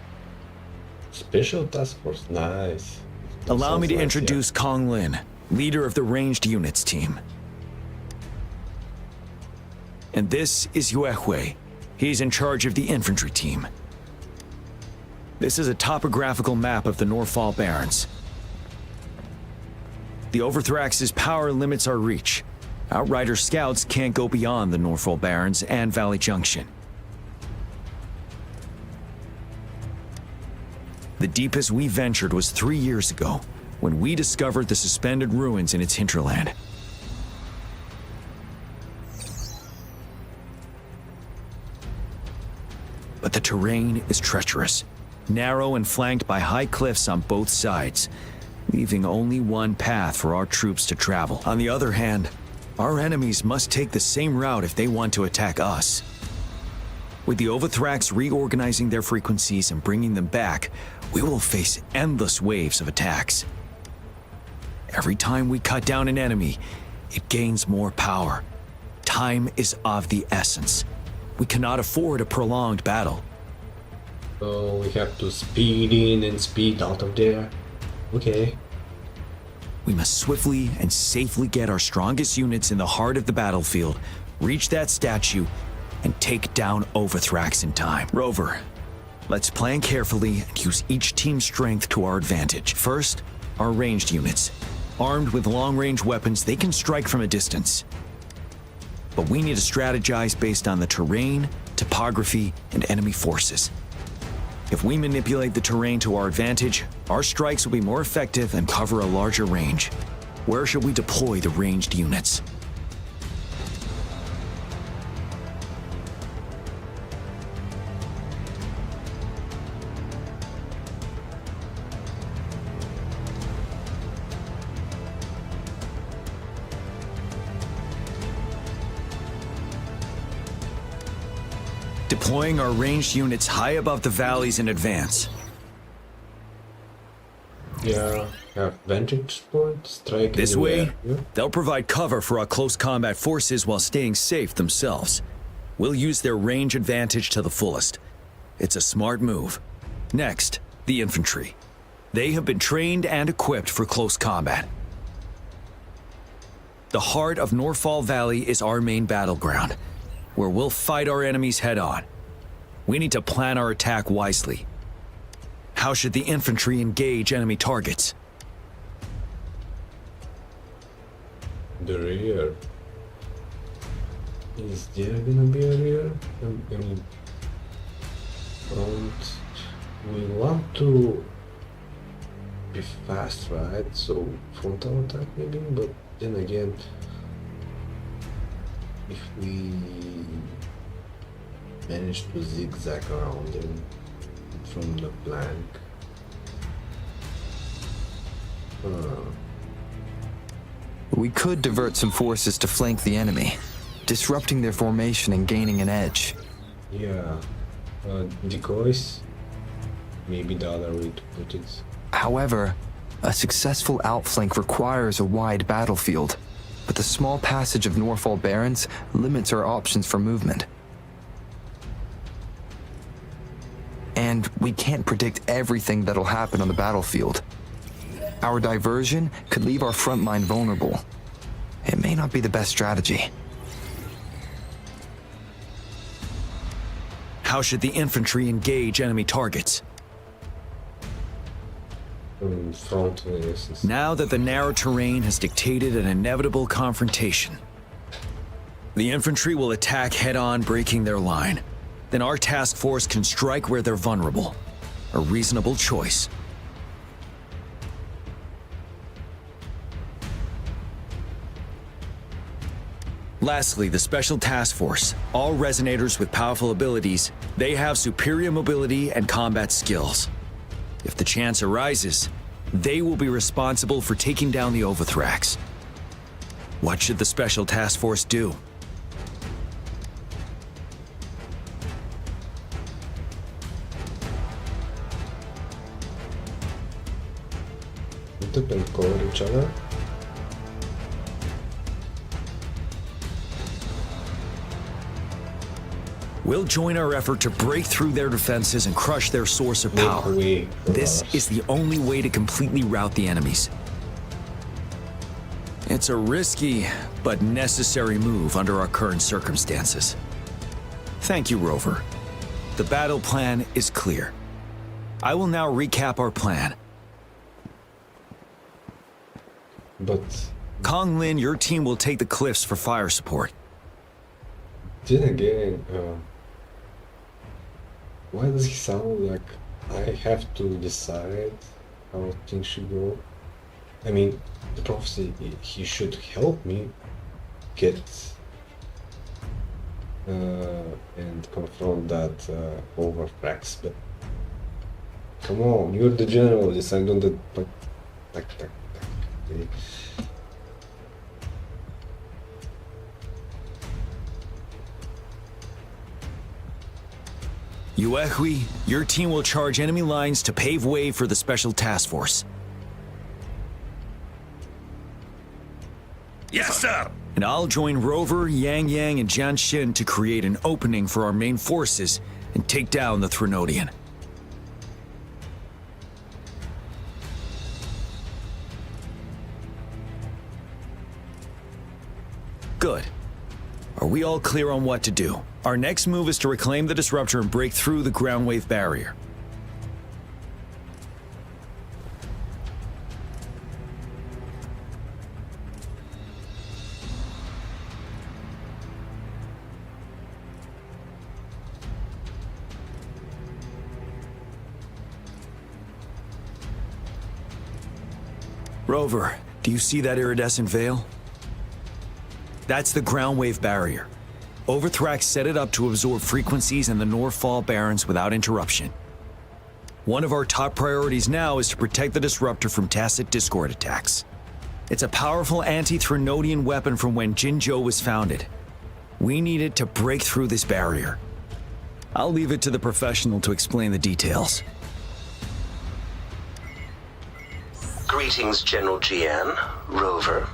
Special task force, nice. Allow me to introduce Kong Lin, leader of the ranged units team. And this is Yuehue. He's in charge of the infantry team. This is a topographical map of the Norfall Barrens. The Overthrax's power limits our reach. Outrider scouts can't go beyond the Norfall Barrens and Valley Junction. The deepest we ventured was 3 years ago, when we discovered the suspended ruins in its hinterland. But the terrain is treacherous, narrow and flanked by high cliffs on both sides, leaving only one path for our troops to travel. On the other hand, our enemies must take the same route if they want to attack us. With the Overthrax reorganizing their frequencies and bringing them back, we will face endless waves of attacks. Every time we cut down an enemy, it gains more power. Time is of the essence. We cannot afford a prolonged battle. So we have to speed in and speed out of there. Okay. We must swiftly and safely get our strongest units in the heart of the battlefield, reach that statue, and take down Overthrax in time. Rover, let's plan carefully and use each team's strength to our advantage. First, our ranged units. Armed with long-range weapons, they can strike from a distance. But we need to strategize based on the terrain, topography, and enemy forces. If we manipulate the terrain to our advantage, our strikes will be more effective and cover a larger range. Where should we deploy the ranged units? Deploying our ranged units high above the valleys in advance. Yeah, have vantage point, strike. This way, anywhere. they'll provide cover for our close combat forces while staying safe themselves. We'll use their range advantage to the fullest. It's a smart move. Next, the infantry. They have been trained and equipped for close combat. The heart of Norfall Valley is our main battleground, where we'll fight our enemies head-on. We need to plan our attack wisely. How should the infantry engage enemy targets? The rear. Is there gonna be a rear? I mean, we want to be fast, right? So frontal attack maybe, but then again, if we manage to zigzag around them from the flank, we could divert some forces to flank the enemy, disrupting their formation and gaining an edge. yeah, decoys, maybe the other way to put it. However, a successful outflank requires a wide battlefield, but the small passage of Norfall Barrens limits our options for movement. And we can't predict everything that'll happen on the battlefield. Our diversion could leave our front line vulnerable. It may not be the best strategy. How should the infantry engage enemy targets? Now that the narrow terrain has dictated an inevitable confrontation, the infantry will attack head-on, breaking their line. Then our task force can strike where they're vulnerable. A reasonable choice. Lastly, the Special Task Force. All resonators with powerful abilities, they have superior mobility and combat skills. If the chance arises, they will be responsible for taking down the Overthrax. What should the Special Task Force do? They cover each other. We'll join our effort to break through their defenses and crush their source of power. This is the only way to completely rout the enemies. It's a risky but necessary move under our current circumstances. Thank you, Rover. The battle plan is clear. I will now recap our plan. But Kong Lin, your team will take the cliffs for fire support. then again, why does he sound like I have to decide how things should go? I mean, the prophecy, he should help me get and confront that overthrax, but come on, you're the general, decide on the... Okay. Yuehui, your team will charge enemy lines to pave way for the special task force. Yes, sir! And I'll join Rover, Yang Yang, and Jian Xin to create an opening for our main forces and take down the Threnodian. Good. Are we all clear on what to do? Our next move is to reclaim the disruptor and break through the ground wave barrier. Rover, do you see that iridescent veil? That's the ground wave barrier. Overthrax set it up to absorb frequencies in the Norfall Barrens without interruption. One of our top priorities now is to protect the disruptor from tacit discord attacks. It's a powerful anti-Threnodian weapon from when Jinzhou was founded. We need it to break through this barrier. I'll leave it to the professional to explain the details. Greetings, General Jian, Rover.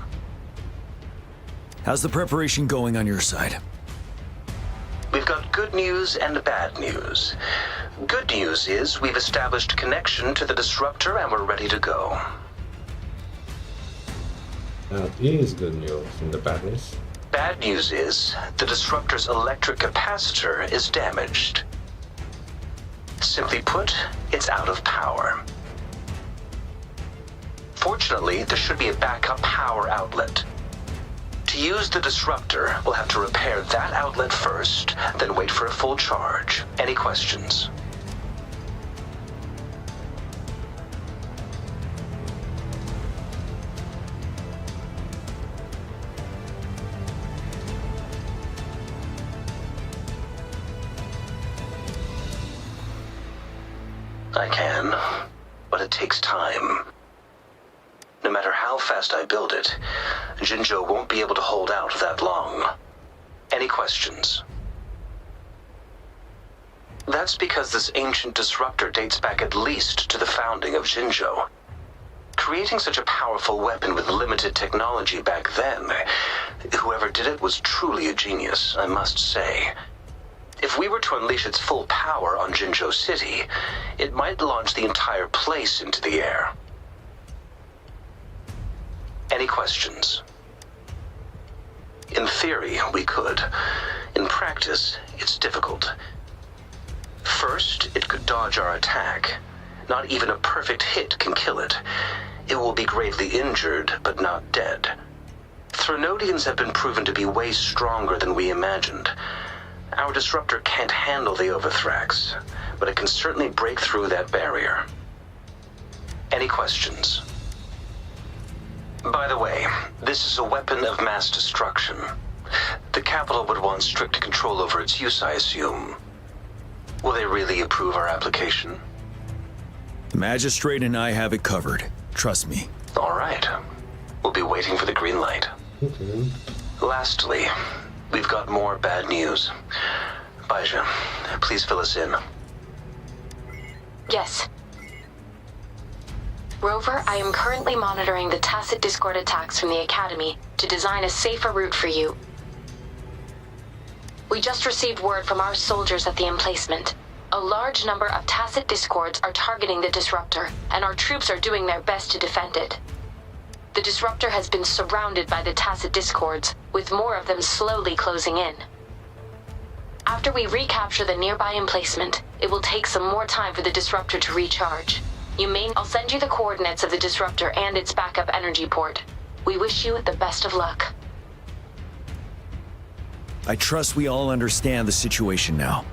How's the preparation going on your side? We've got good news and bad news. Good news is we've established connection to the disruptor and we're ready to go. It is good news in the bad news. Bad news is the disruptor's electric capacitor is damaged. Simply put, it's out of power. Fortunately, there should be a backup power outlet. To use the disruptor, we'll have to repair that outlet first, then wait for a full charge. Any questions? I can, but it takes time. No matter how fast I build it, Jinzhou won't be able to hold out that long. Any questions? That's because this ancient disruptor dates back at least to the founding of Jinzhou. Creating such a powerful weapon with limited technology back then, whoever did it was truly a genius, I must say. If we were to unleash its full power on Jinzhou City, it might launch the entire place into the air. Any questions? In theory, we could. In practice, it's difficult. First, it could dodge our attack. Not even a perfect hit can kill it. It will be gravely injured, but not dead. Threnodians have been proven to be way stronger than we imagined. Our disruptor can't handle the Overthrax, but it can certainly break through that barrier. Any questions? By the way, this is a weapon of mass destruction. The capital would want strict control over its use, I assume. Will they really approve our application? The magistrate and I have it covered. Trust me. All right. We'll be waiting for the green light. Lastly, we've got more bad news. Baizha, please fill us in. Yes. Rover, I am currently monitoring the tacit discord attacks from the Academy to design a safer route for you. We just received word from our soldiers at the emplacement. A large number of tacit discords are targeting the disruptor, and our troops are doing their best to defend it. The disruptor has been surrounded by the Tacit Discords, with more of them slowly closing in. After we recapture the nearby emplacement, it will take some more time for the disruptor to recharge. I'll send you the coordinates of the disruptor and its backup energy port. We wish you the best of luck. I trust we all understand the situation now.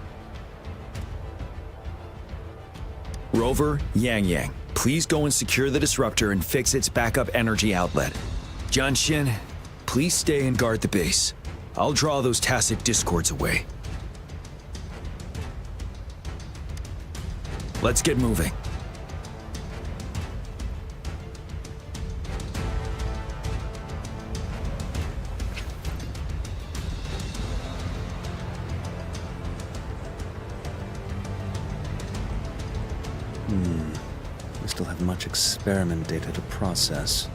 Rover, Yang, please go and secure the disruptor and fix its backup energy outlet. Jianshin, please stay and guard the base. I'll draw those Tacit Discords away. Let's get moving. We still have much experiment data to process.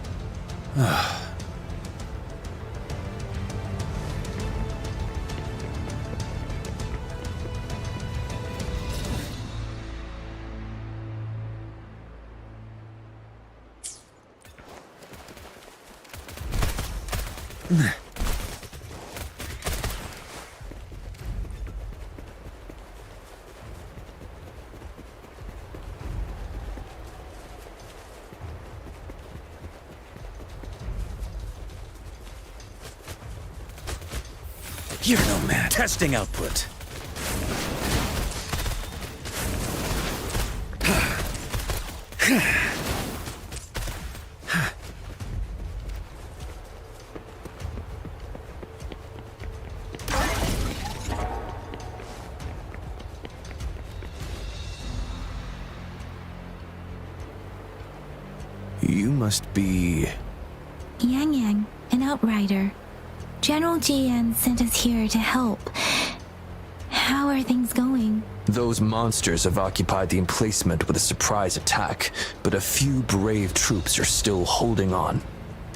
You're no man. Testing output. You must be... Yang, an outrider. General GN sent us here to help. How are things going? Those monsters have occupied the emplacement with a surprise attack, but a few brave troops are still holding on.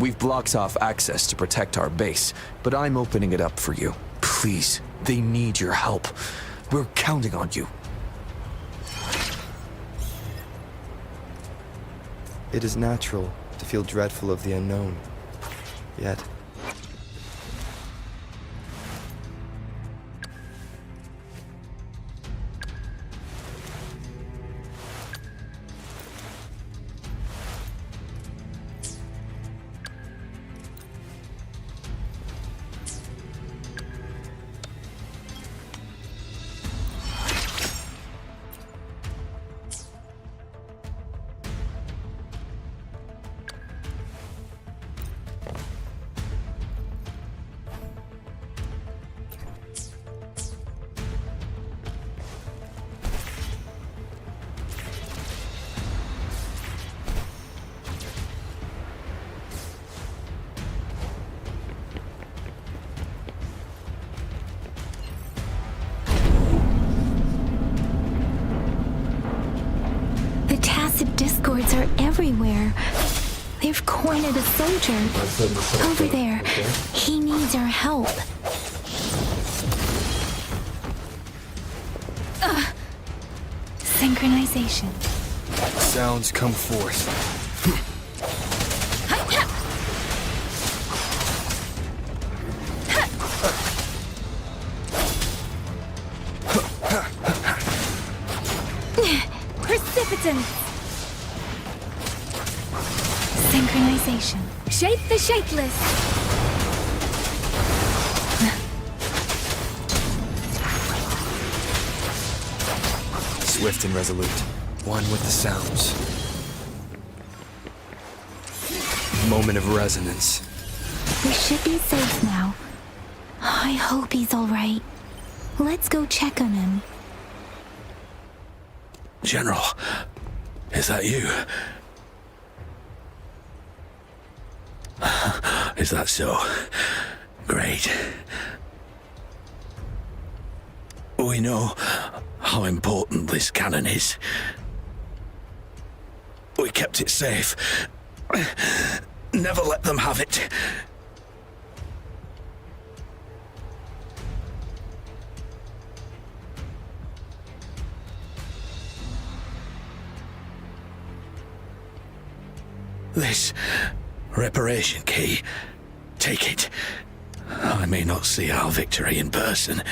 We've blocked off access to protect our base, but I'm opening it up for you. Please, they need your help. We're counting on you. It is natural to feel dreadful of the unknown. Yet, Discords are everywhere. They've cornered a soldier. Over there. He needs our help. Synchronization. sounds come forth. Precipitance. Synchronization. Shape the shapeless. Swift and resolute. One with the sounds. Moment of resonance. We should be safe now. I hope he's all right. Let's go check on him. General, is that you? Is that so? Great. We know how important this cannon is. We kept it safe. Never let them have it. Reparation key. Take it. I may not see our victory in person,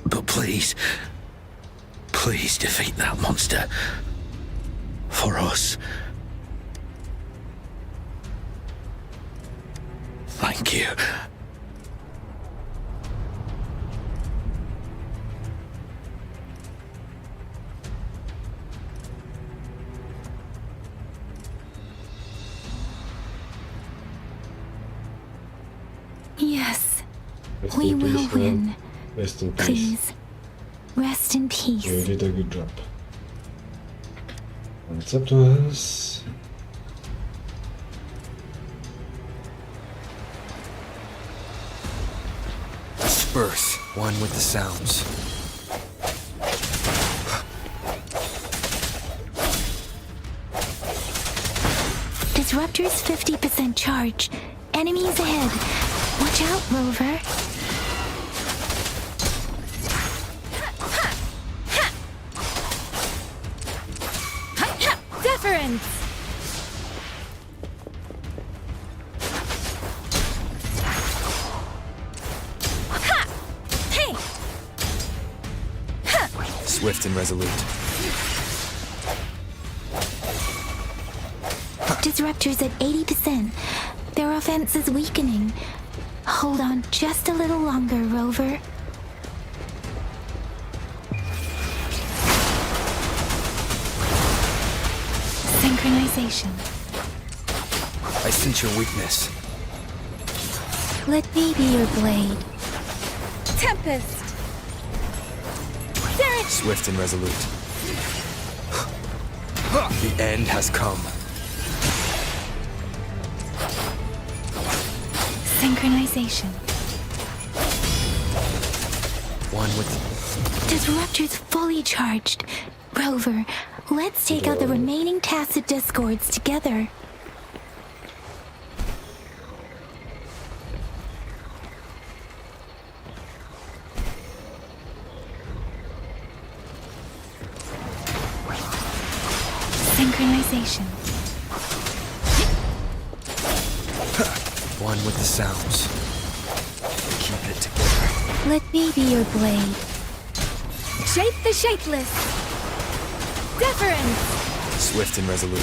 but please defeat that monster. For us. Thank you. Yes, Rest we in will peace, win. man. Rest in peace. Please, rest in peace. You did a good job. And it's up to us. Earth, one with the sounds. Disruptor's 50% charge. Enemies ahead. Watch out, Rover. Deference! Hey! Swift and resolute. Disruptor's at 80%. Their offense is weakening. Hold on just a little longer, Rover. Synchronization. I sense your weakness. Let me be your blade. Tempest! Swift and resolute. The end has come. Synchronization. One with... Disruptor's fully charged. Rover, let's take out the remaining tacit discords together. Synchronization. One with the sounds. Keep it together. Let me be your blade. Shape the shapeless. Deference. Swift and resolute.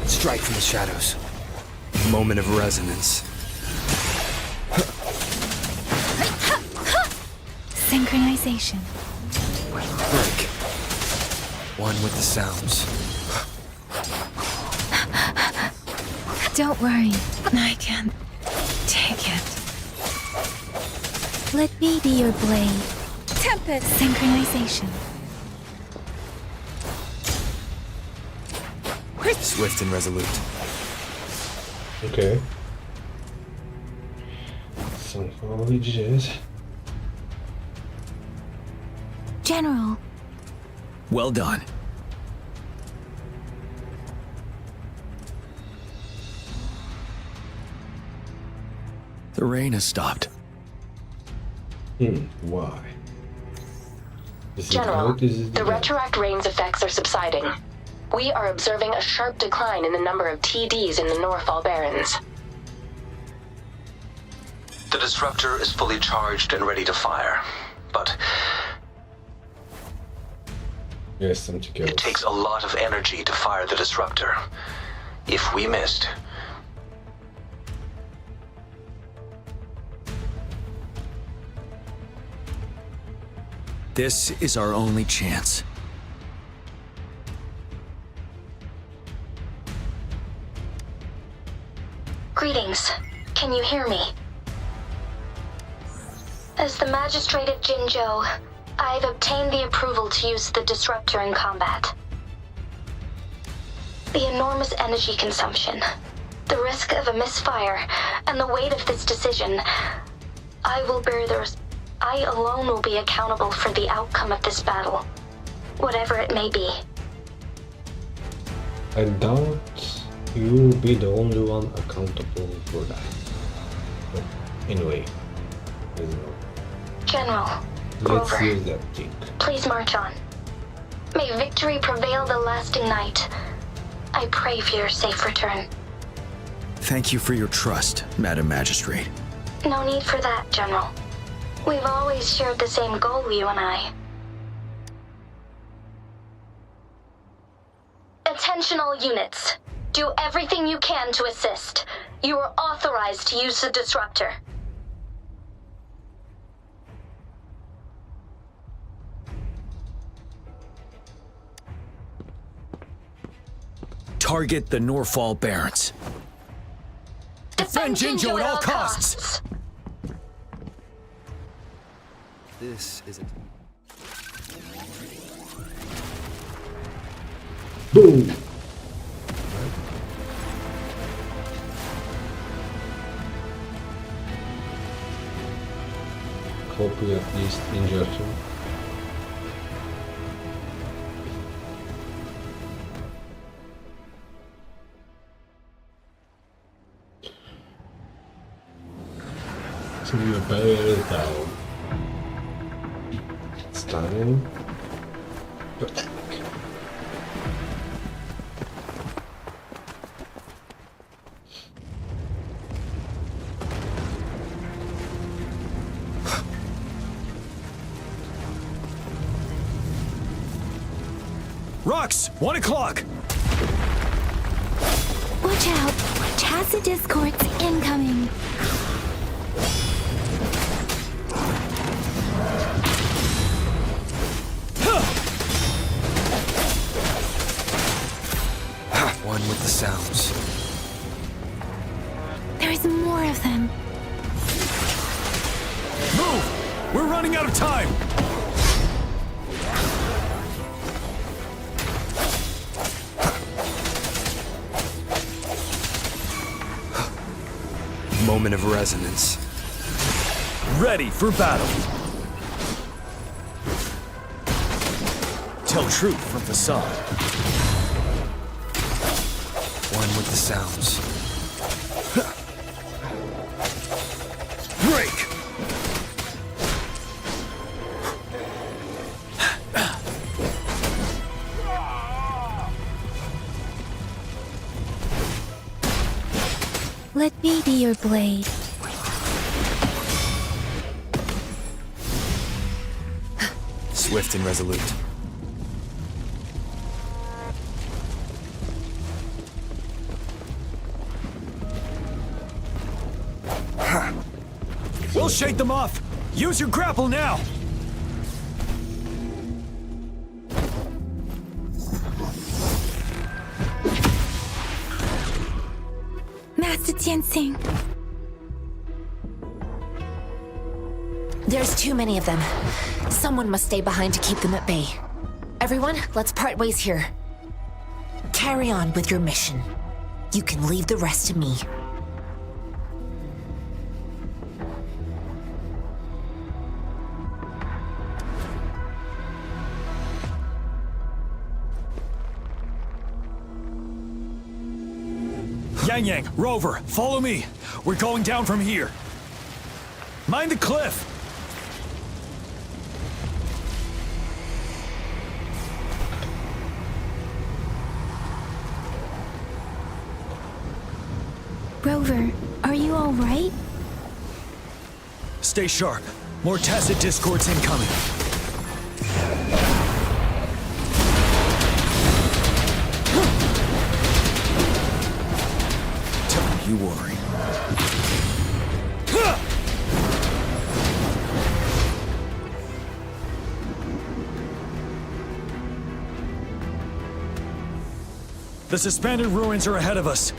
Strike from the shadows. Moment of resonance. Synchronization. Break. One with the sounds. Don't worry. I can take it. Let me be your blade. Tempest. Synchronization. Swift and resolute. Okay. Some foliages. General. Well done. The rain has stopped. Why? General, the retroact rain's effects are subsiding. We are observing a sharp decline in the number of TDs in the Norfall Barrens. The disruptor is fully charged and ready to fire, but yes, it takes a lot of energy to fire the disruptor. If we missed, This is our only chance. Greetings. Can you hear me? As the Magistrate of Jinzhou, I've obtained the approval to use the disruptor in combat. The enormous energy consumption, the risk of a misfire, and the weight of this decision, I alone will be accountable for the outcome of this battle, whatever it may be. I doubt you will be the only one accountable for that. But anyway, General, let's Grover, use that thing. please march on. May victory prevail the lasting night. I pray for your safe return. Thank you for your trust, Madam Magistrate. No need for that, General. We've always shared the same goal, you and I. Attention all units. Do everything you can to assist. You are authorized to use the disruptor. Target the Norfall Barrens. Defend Jinjo at all costs! This is a... Boom! Hope we at least injured him. So we are barely down. It's time to attack. Rux, 1 o'clock! Watch out! Tacit discords incoming! One with the sounds. There's more of them. Move! We're running out of time! Moment of resonance. Ready for battle. Tell truth from facade. One with the sounds. Break! Let me be your blade. Swift and resolute. We'll shake them off! Use your grapple now! Master Tianxing. There's too many of them. Someone must stay behind to keep them at bay. Everyone, let's part ways here. Carry on with your mission. You can leave the rest to me. Yang, Rover, follow me. We're going down from here. Mind the cliff! Rover, are you all right? Stay sharp. More tacit discords incoming. Don't you worry. The suspended ruins are ahead of us.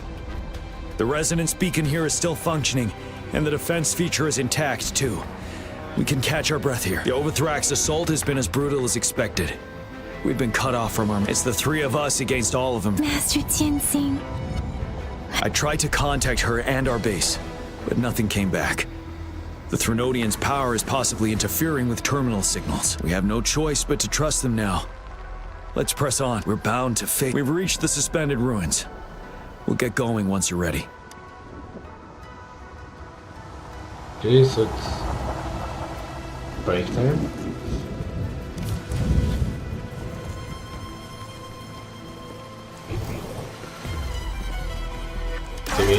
The resonance beacon here is still functioning, and the defense feature is intact, too. We can catch our breath here. The Overthrax assault has been as brutal as expected. We've been cut off from our... It's the three of us against all of them. Master Tianxing. I tried to contact her and our base, but nothing came back. The Threnodians' power is possibly interfering with terminal signals. We have no choice but to trust them now. Let's press on. We're bound to fate. We've reached the suspended ruins. We'll get going once you're ready. Okay, so it's break time.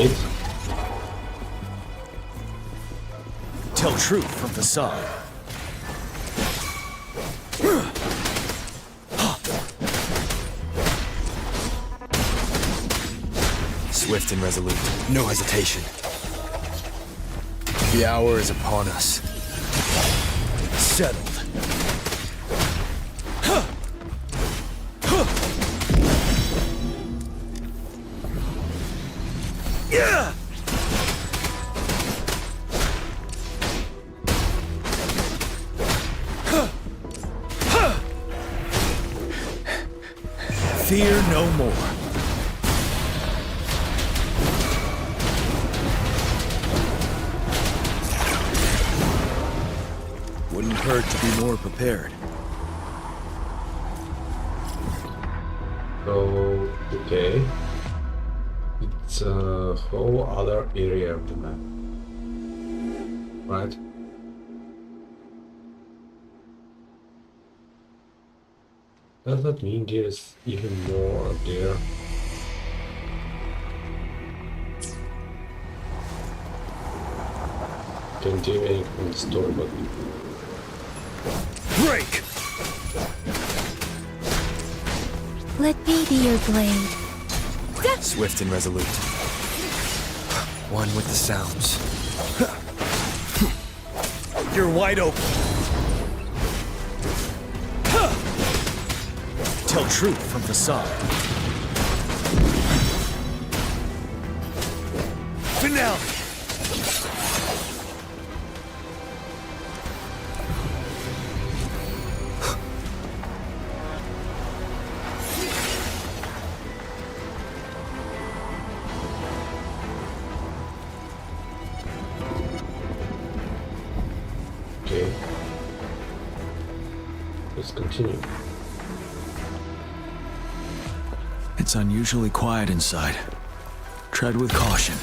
Wait. Tell truth from facade. Swift and resolute. No hesitation. The hour is upon us. Settled. Yeah! Fear no more. Wouldn't hurt to be more prepared. So, okay. It's a whole other area of the map. Right? Does that mean there's even more up there? Continuing from the story, but break! Let me be your blade. Swift and resolute. One with the sounds. You're wide open. Tell truth from facade. Finale! okay. Let's continue. It's unusually quiet inside. Tread with caution.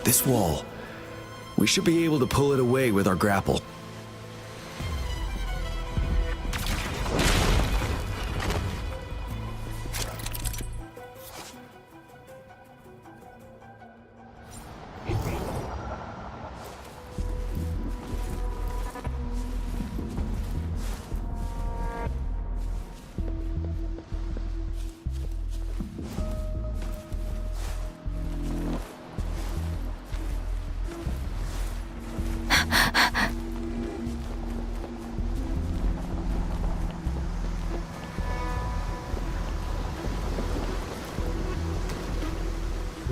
This wall. We should be able to pull it away with our grapple.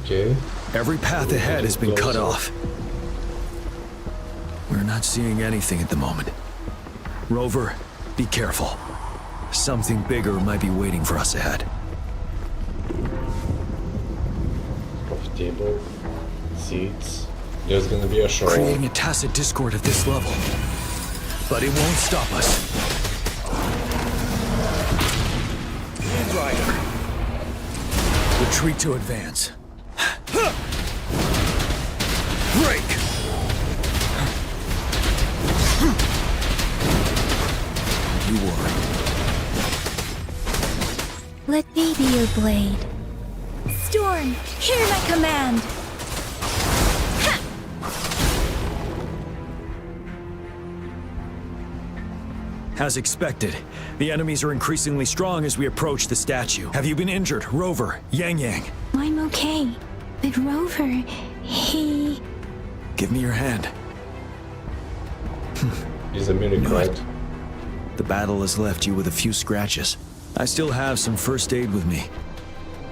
Okay. Every path ahead has been cut off. We're not seeing anything at the moment. Rover, be careful. Something bigger might be waiting for us ahead. Coffee table, seats. There's gonna be a show. Creating a tacit discord at this level. But it won't stop us. Wind Rider. Retreat to advance. Break! You worry. Let me be your blade. Storm, hear my command! As expected, the enemies are increasingly strong as we approach the statue. Have you been injured, Rover, Yang Yang? I'm okay. But Rover, he... Give me your hand. He's a miracle, right? The battle has left you with a few scratches. I still have some first aid with me.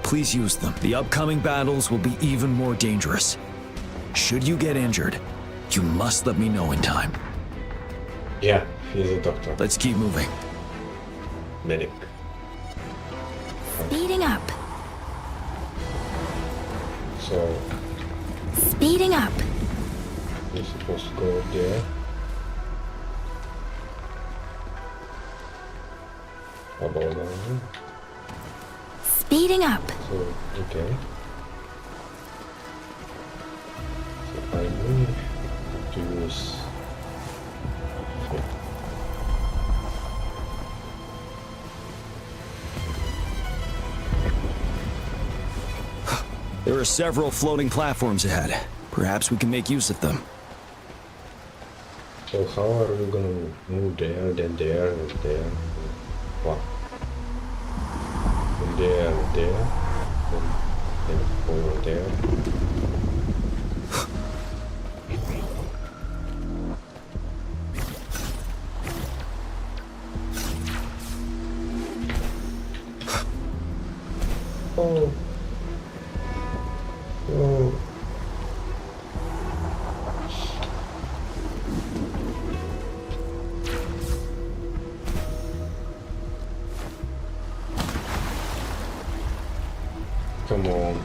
Please use them. The upcoming battles will be even more dangerous. Should you get injured, you must let me know in time. Yeah, he's a doctor. Let's keep moving. Medic. Speeding up. So... Speeding up. You're supposed to go there. How about now? Speeding up. So, okay. So I need to use There are several floating platforms ahead. Perhaps we can make use of them. So how are we gonna move there, then there, and there? What? And there, and there, then over there. Oh. Oh. Come on.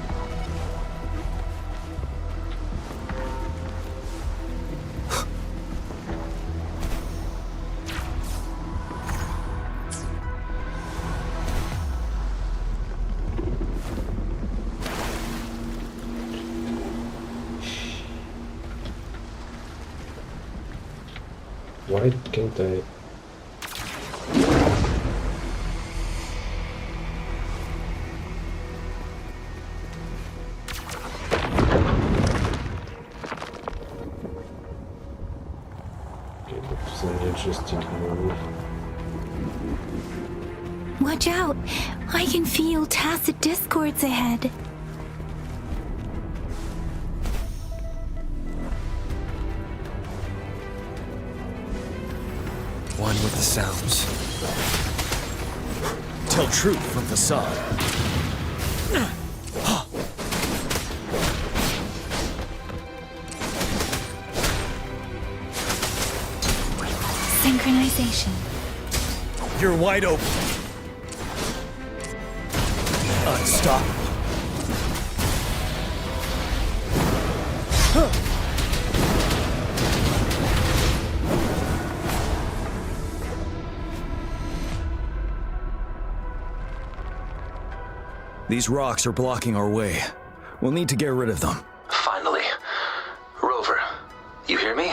Why can't I? Okay, that's an interesting move. Watch out! I can feel tacit discords ahead. One with the sounds. Tell truth from facade. Synchronization. You're wide open. Unstoppable. These rocks are blocking our way. We'll need to get rid of them. Finally. Rover, you hear me?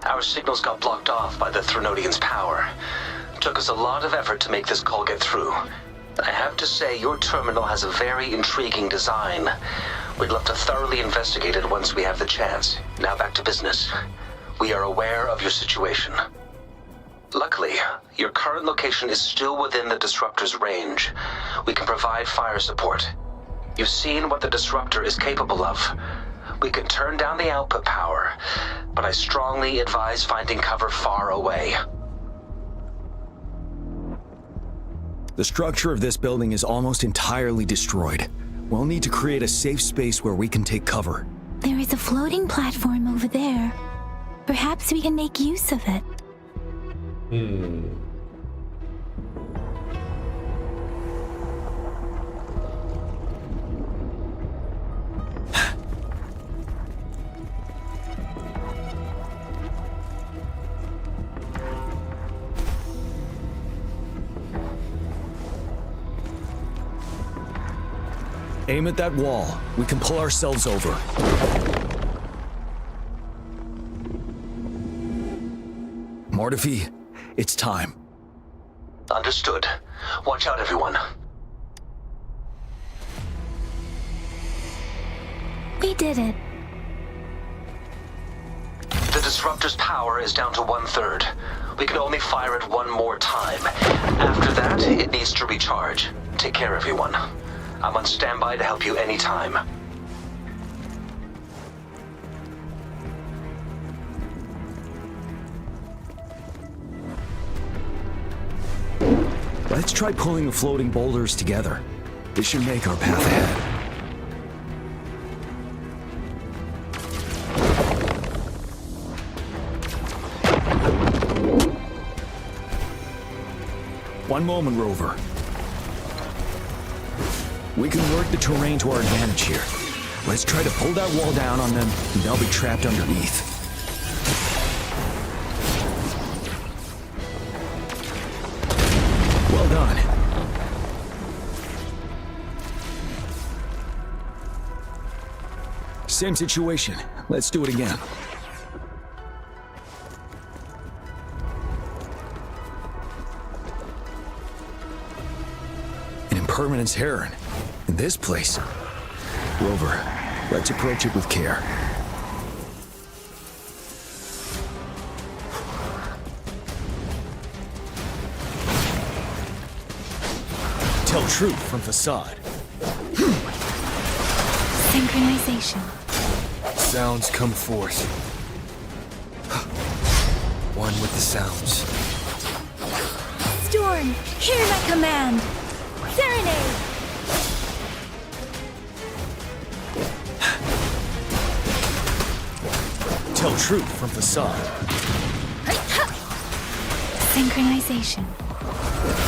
Our signals got blocked off by the Threnodian's power. Took us a lot of effort to make this call get through. I have to say, your terminal has a very intriguing design. We'd love to thoroughly investigate it once we have the chance. Now back to business. We are aware of your situation. Luckily, your current location is still within the Disruptor's range. We can provide fire support. You've seen what the Disruptor is capable of. We can turn down the output power, but I strongly advise finding cover far away. The structure of this building is almost entirely destroyed. We'll need to create a safe space where we can take cover. There is a floating platform over there. Perhaps we can make use of it. Aim at that wall. We can pull ourselves over. Mortefi, it's time. Understood. Watch out, everyone. We did it. The Disruptor's power is down to 1/3. We can only fire it one more time. After that, it needs to recharge. Take care, everyone. I'm on standby to help you anytime. Let's try pulling the floating boulders together. This should make our path ahead. One moment, Rover. We can work the terrain to our advantage here. Let's try to pull that wall down on them, and they'll be trapped underneath. Well done. Same situation. Let's do it again. An impermanence heron. In this place. Rover, let's approach it with care. Tell truth from facade. Synchronization. Sounds come forth. One with the sounds. Storm, hear my command. Serenade. Tell truth from facade. Synchronization.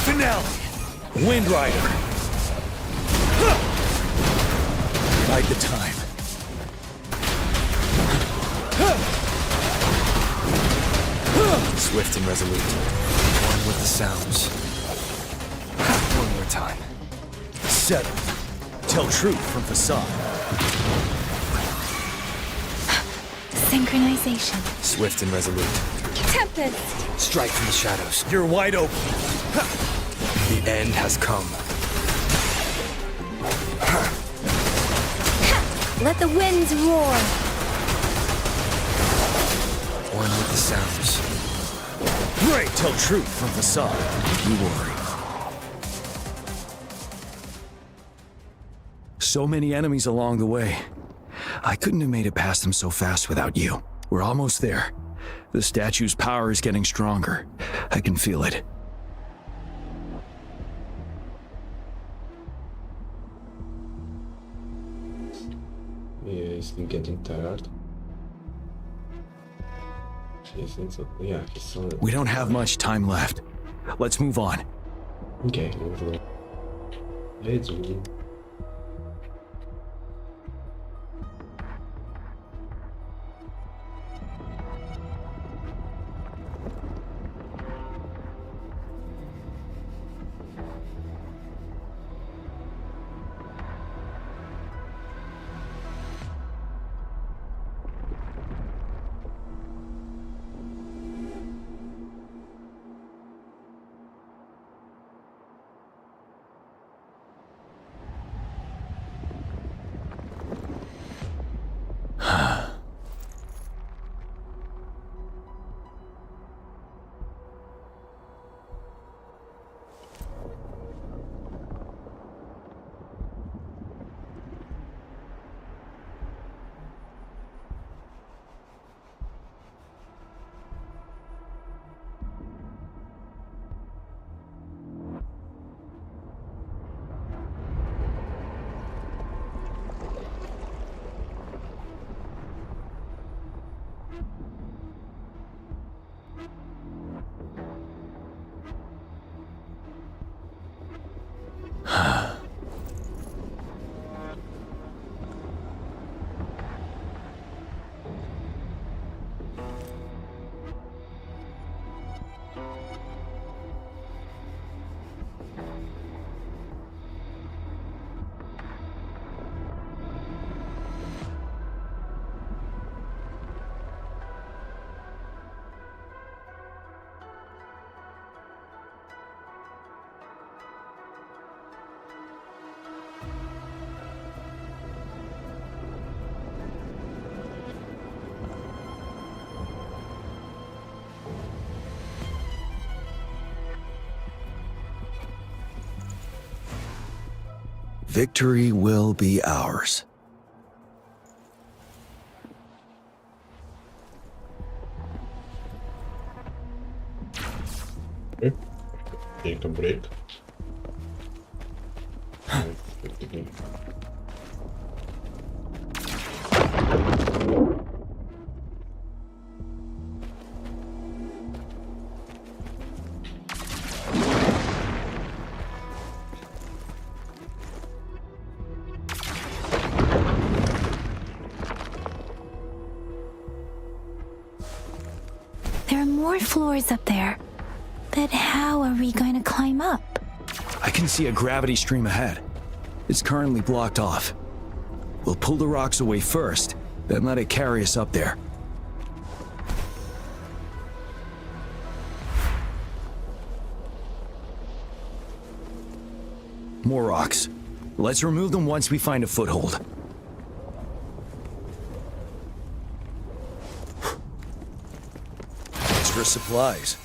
Finale! Wind Rider! Bide the time. Swift and resolute. One with the sounds. One more time. Settled. Tell truth from facade. Synchronization. Swift and resolute. Tempest. Strike from the shadows. You're wide open. The end has come. Let the winds roar. One with the sounds. Great! Tell truth from facade. You worry. So many enemies along the way. I couldn't have made it past them so fast without you. We're almost there. The statue's power is getting stronger. I can feel it. Yeah, he's getting tired. Yeah, he's on it. We don't have much time left. Let's move on. Okay, let's move. Victory will be ours. Okay. Take a break. There are more floors up there. But how are we going to climb up? I can see a gravity stream ahead. It's currently blocked off. We'll pull the rocks away first, then let it carry us up there. More rocks. Let's remove them once we find a foothold. supplies.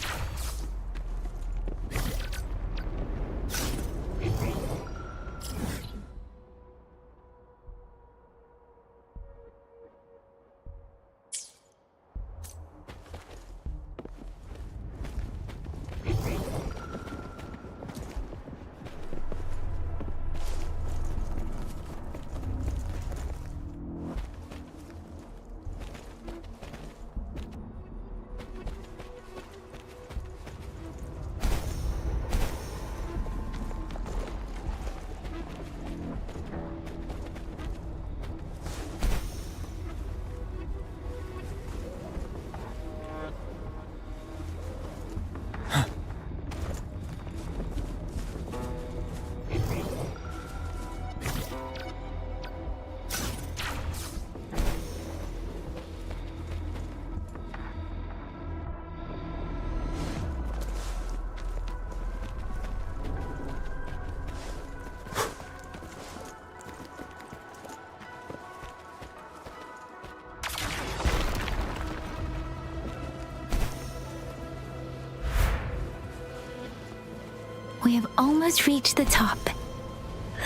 We have almost reached the top.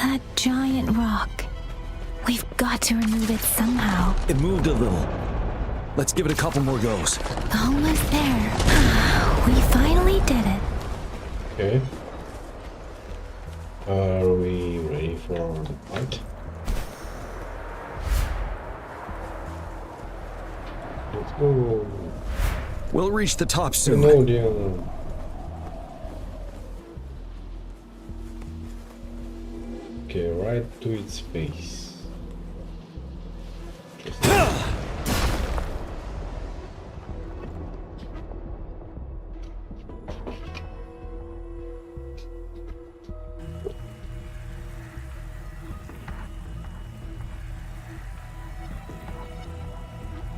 That giant rock. We've got to remove it somehow. It moved a little. Let's give it a couple more goes. Almost there. We finally did it. Okay. Are we ready for the fight? Let's go. We'll reach the top soon. No, dear. Okay, right to its face.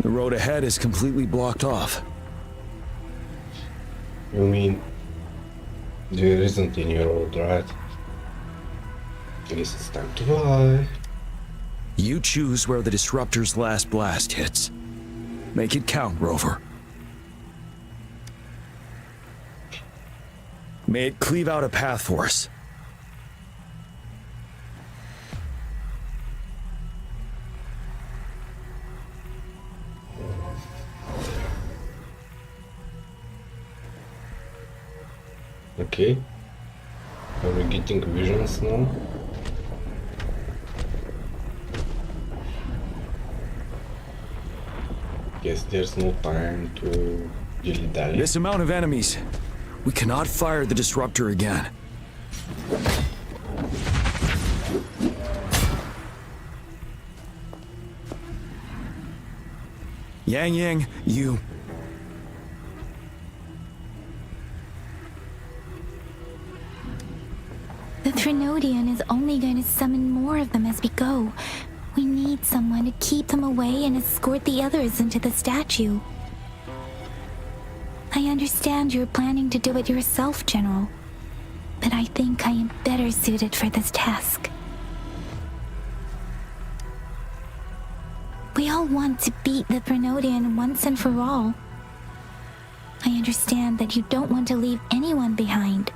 The road ahead is completely blocked off. You mean there isn't any road, right? I guess it's time to fly. You choose where the disruptor's last blast hits. Make it count, Rover. May it cleave out a path for us. Okay. Are we getting visions now? Guess there's no time to dilly-dally. This amount of enemies. We cannot fire the disruptor again. Yang Yang, you... The Threnodian is only going to summon more of them as we go. We need someone to keep them away and escort the others into the statue. I understand you're planning to do it yourself, General, but I think I am better suited for this task. We all want to beat the Threnodian once and for all. I understand that you don't want to leave anyone behind,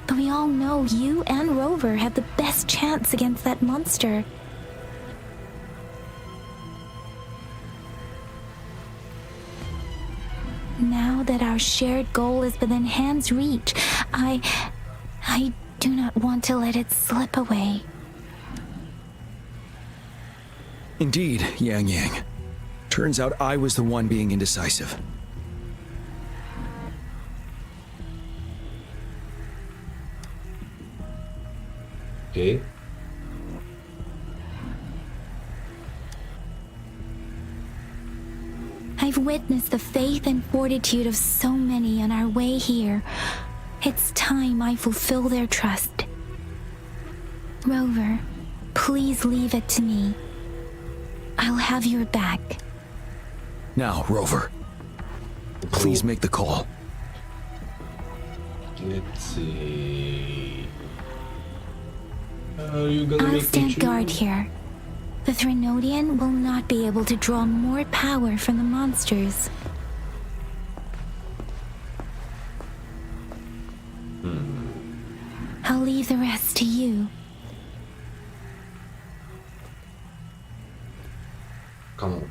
but we all know you and Rover have the best chance against that monster. Now that our shared goal is within hand's reach, I do not want to let it slip away. Indeed, Yang Yang. Turns out I was the one being indecisive. Okay. I've witnessed the faith and fortitude of so many on our way here. It's time I fulfill their trust. Rover, please leave it to me. I'll have your back. Now, Rover. Please make the call. Let's see. Are you gonna I'll make stand me guard choose? here. The Threnodian will not be able to draw more power from the monsters. rest to you. Come on.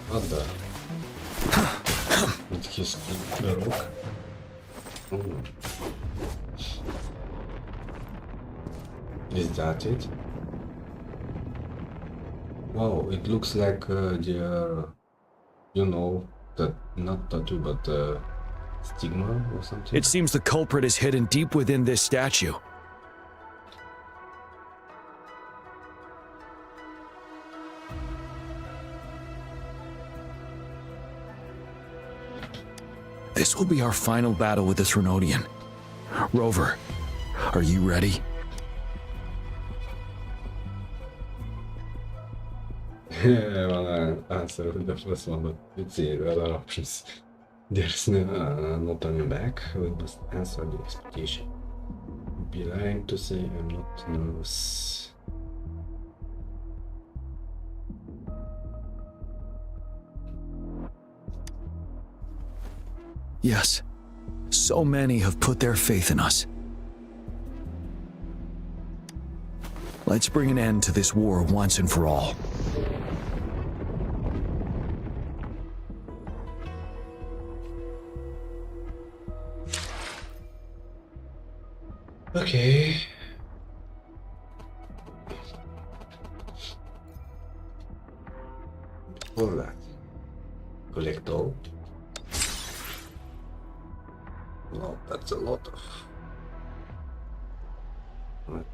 What the? With his rock? Ooh. Is that it? Wow, it looks like their, you know, that not tattoo, but stigma or something. It seems the culprit is hidden deep within this statue. This will be our final battle with the Threnodian. Rover, are you ready? I wanna answer the first one, but let's see, other options. There's no turning back. We must answer the expectation. I'd be lying to say I'm not nervous. Yes. So many have put their faith in us. Let's bring an end to this war once and for all. Okay. All that. Collect all. Wow, that's a lot of 1,000.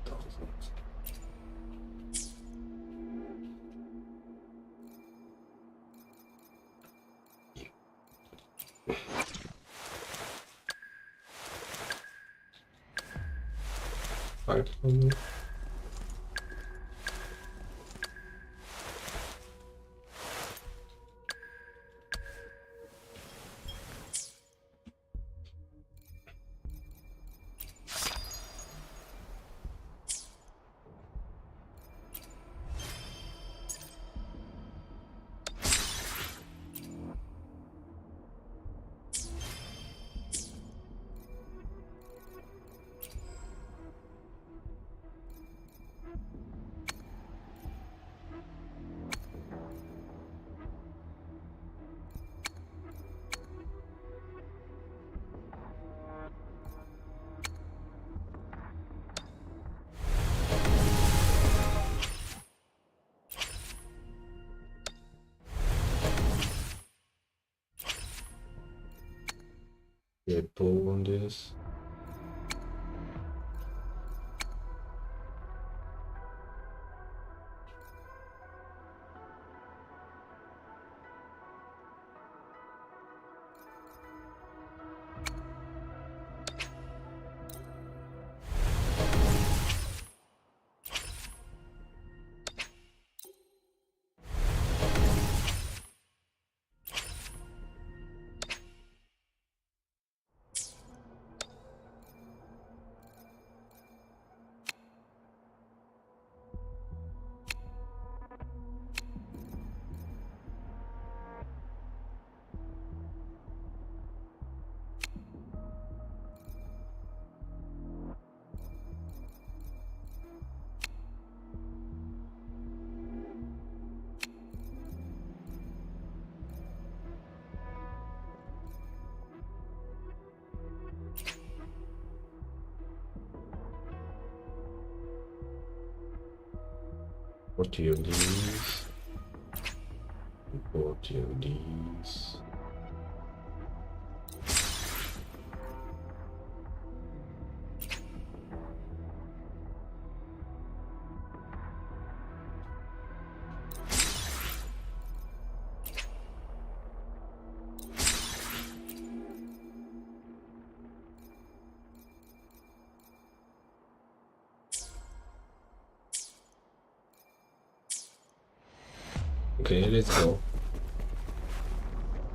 Five hundred. Pull on this. What do you these? What do you these? Okay, let's go.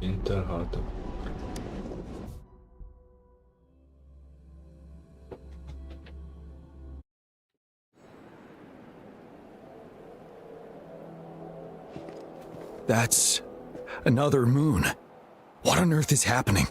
Enter heart of... That's another moon. What on earth is happening?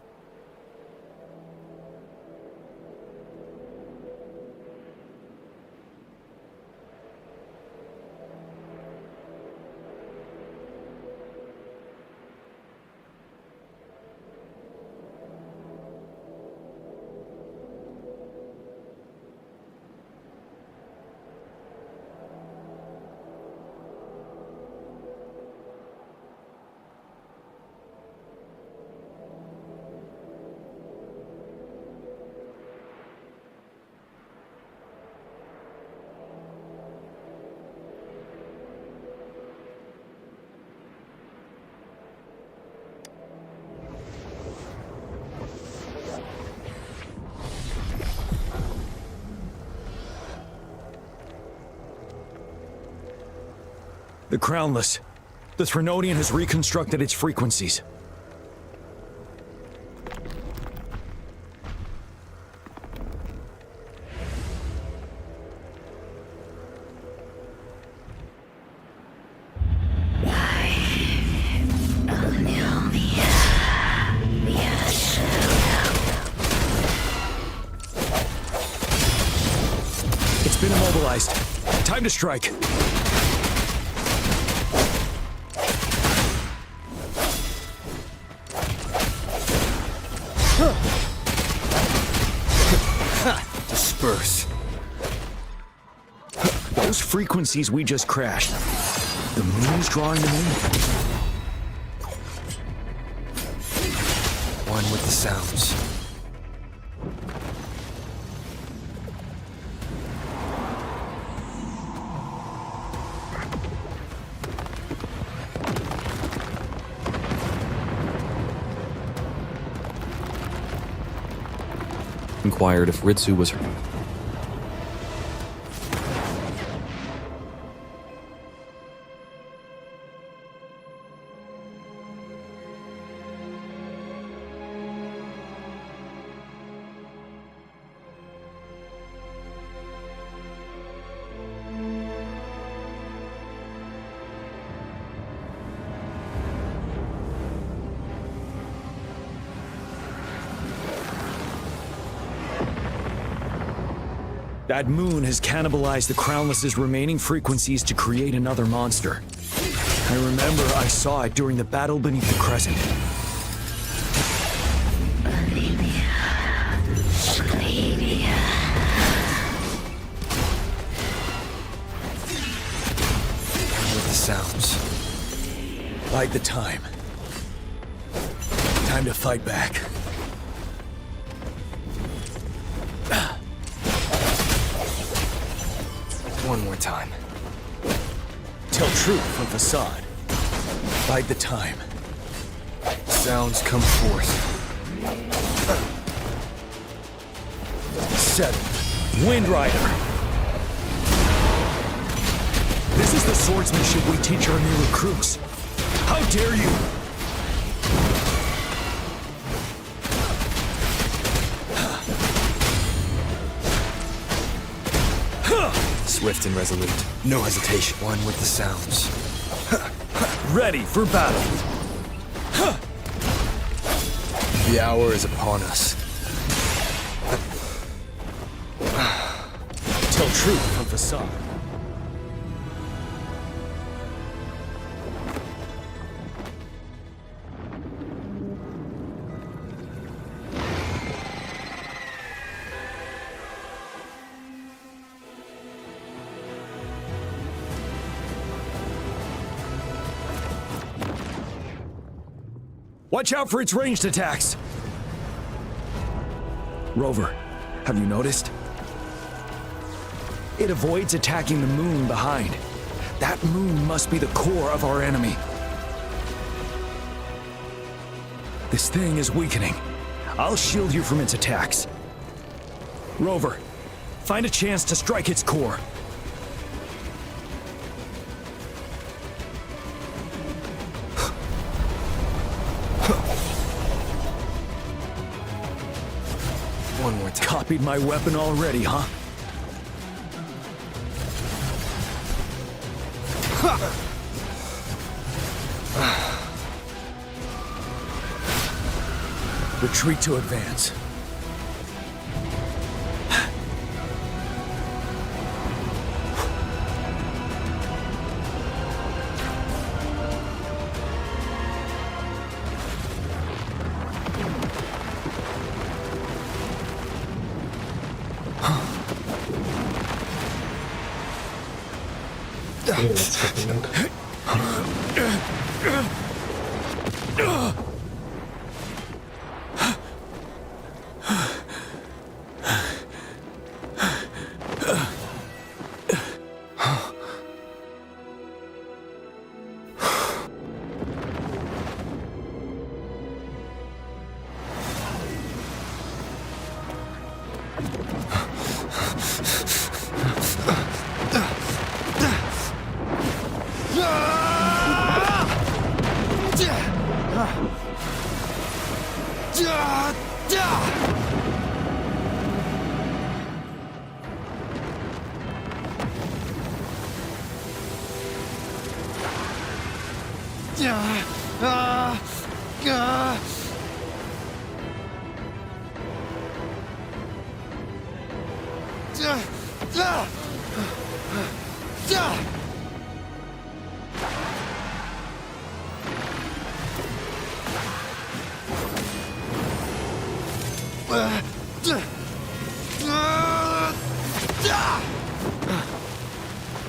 The Crownless. The Threnodian has reconstructed its frequencies. It's been immobilized. Time to strike. Disperse. Those frequencies we just crashed. The moon's drawing them in. One with the sounds. Inquired if Ritsu was her. That moon has cannibalized the Crownless's remaining frequencies to create another monster. I remember I saw it during the battle beneath the Crescent. With the sounds. Bide the time. Time to fight back. One more time. Tell truth from facade. Bide the time. Sounds come forth. 7. Wind Rider. This is the swordsmanship we teach our new recruits. How dare you! Swift and resolute. No hesitation. One with the sounds. Ready for battle. The hour is upon us. Tell truth from facade. Watch out for its ranged attacks! Rover, have you noticed? It avoids attacking the moon behind. That moon must be the core of our enemy. This thing is weakening. I'll shield you from its attacks. Rover, find a chance to strike its core. time. Copied my weapon already, huh? Retreat to advance. Okay, what's happening?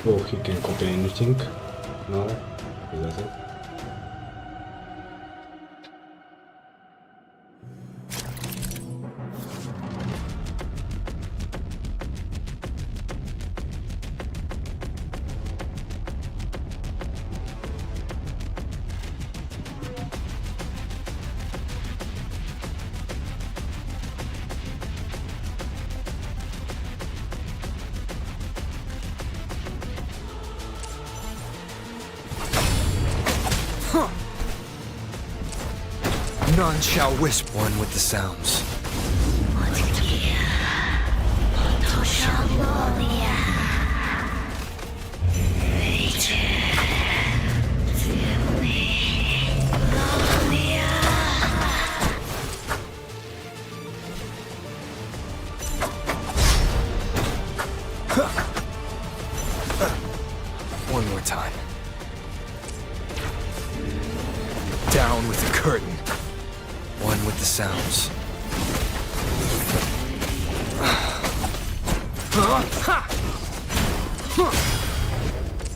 Oh, he can copy anything? No, he doesn't. None shall whisper. One with the sounds. One more time. Down with the curtain. One with the sounds.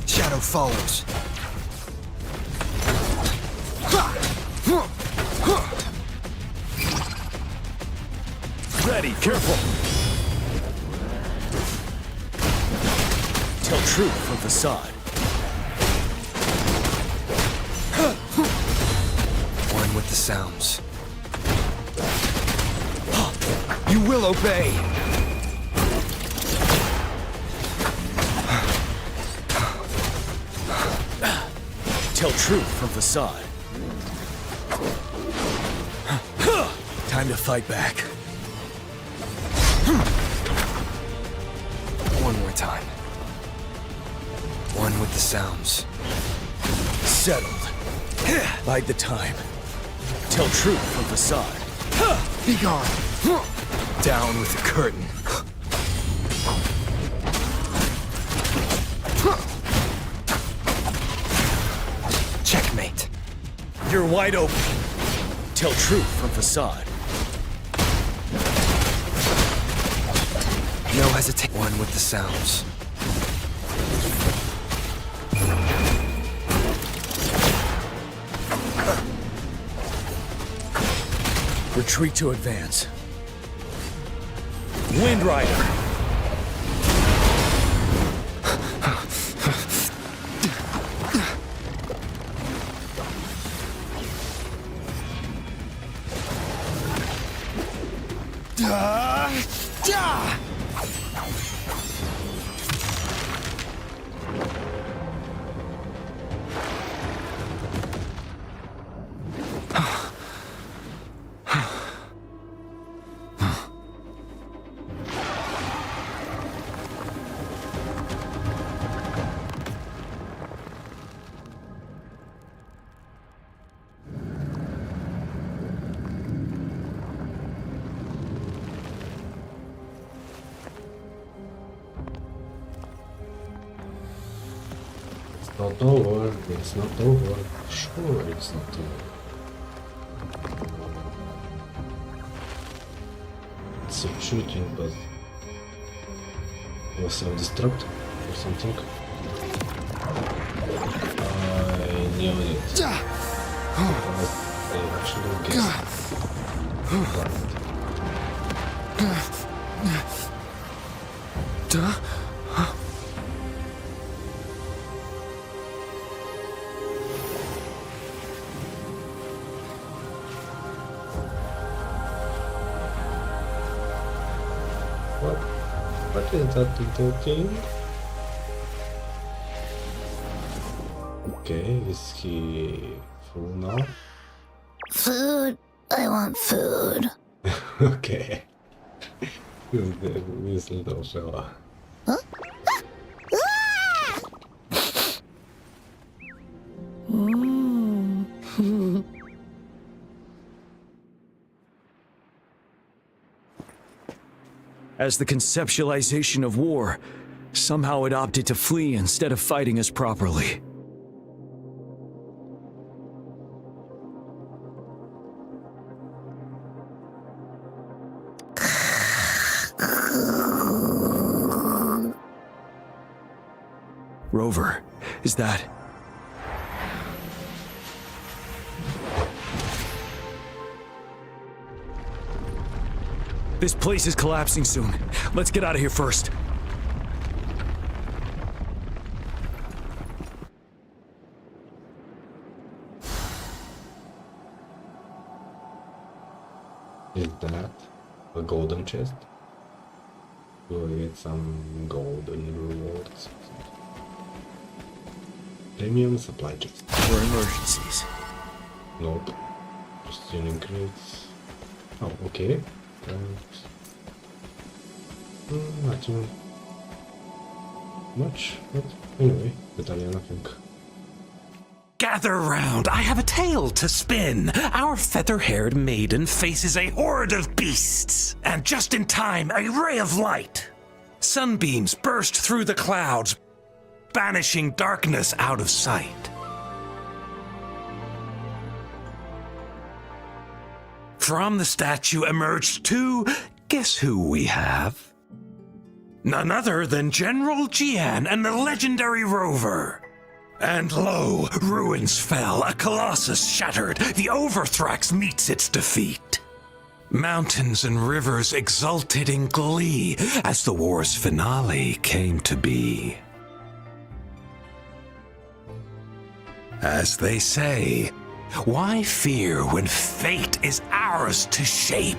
Shadow follows. Ready, careful. Tell truth from facade. One with the sounds. You will obey! Tell truth from facade. Time to fight back. One more time. One with the sounds. Settled. Bide the time. Tell truth from facade. Be gone! Down with the curtain. Checkmate. You're wide open. Tell truth from facade. No hesitation. One with the sounds. Retreat to advance. Wind Rider. not over. It's not over. Sure, it's not over. It's some shooting, but it was self-destruct or something. I knew it. I actually guessed. What is that little thing? Okay, is he full now? Food. I want food. Okay. This little fella. Huh? As the conceptualization of war, somehow it opted to flee instead of fighting us properly. Rover, is that... This place is collapsing soon. Let's get out of here first. Is that a golden chest? Will I get some golden rewards? Premium supply chest. For emergencies. Nope. Just an increase. Oh, okay. Nothing much, but anyway, battalion, I think. Gather round, I have a tale to spin. Our feather-haired maiden faces a horde of beasts, and just in time, a ray of light. Sunbeams burst through the clouds, banishing darkness out of sight. From the statue emerged two. Guess who we have? None other than General Jian and the legendary Rover. And lo, ruins fell, a colossus shattered, the Overthrax meets its defeat. Mountains and rivers exulted in glee as the war's finale came to be. As they say, why fear when fate is ours to shape?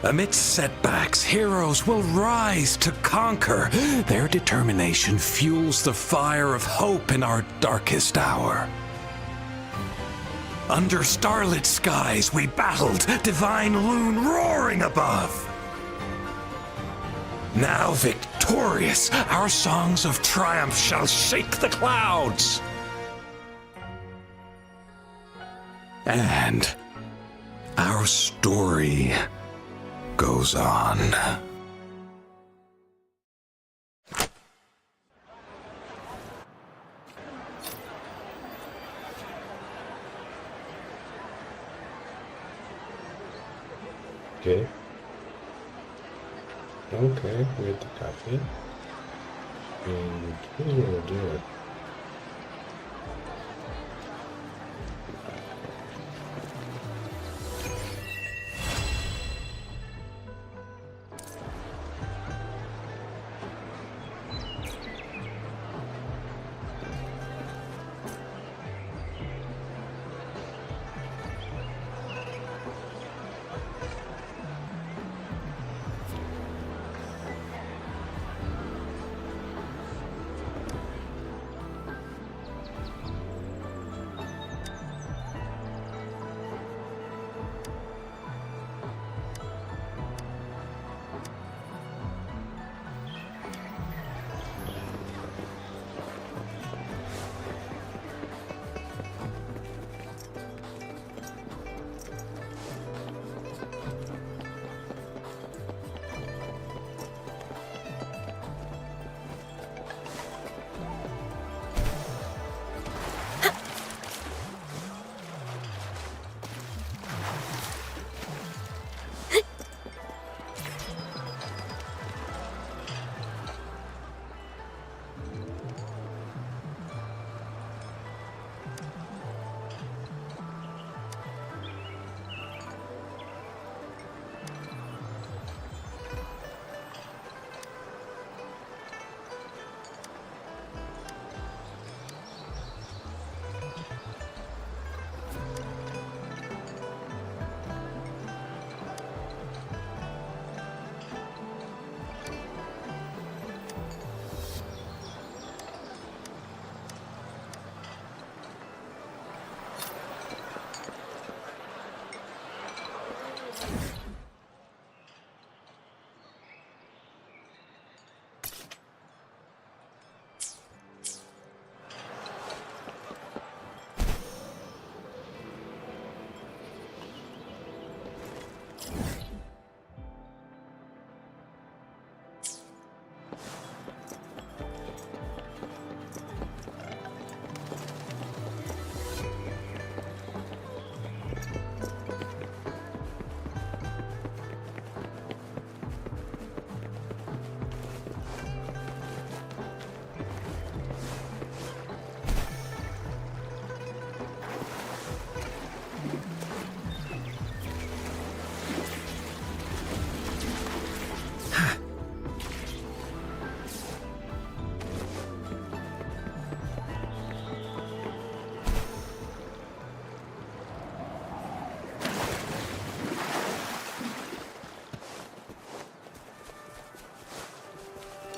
Amidst setbacks, heroes will rise to conquer. Their determination fuels the fire of hope in our darkest hour. Under starlit skies we battled, divine loon roaring above. Now victorious, our songs of triumph shall shake the clouds. And our story goes on. Okay. Okay, with the coffee. And who's gonna do it?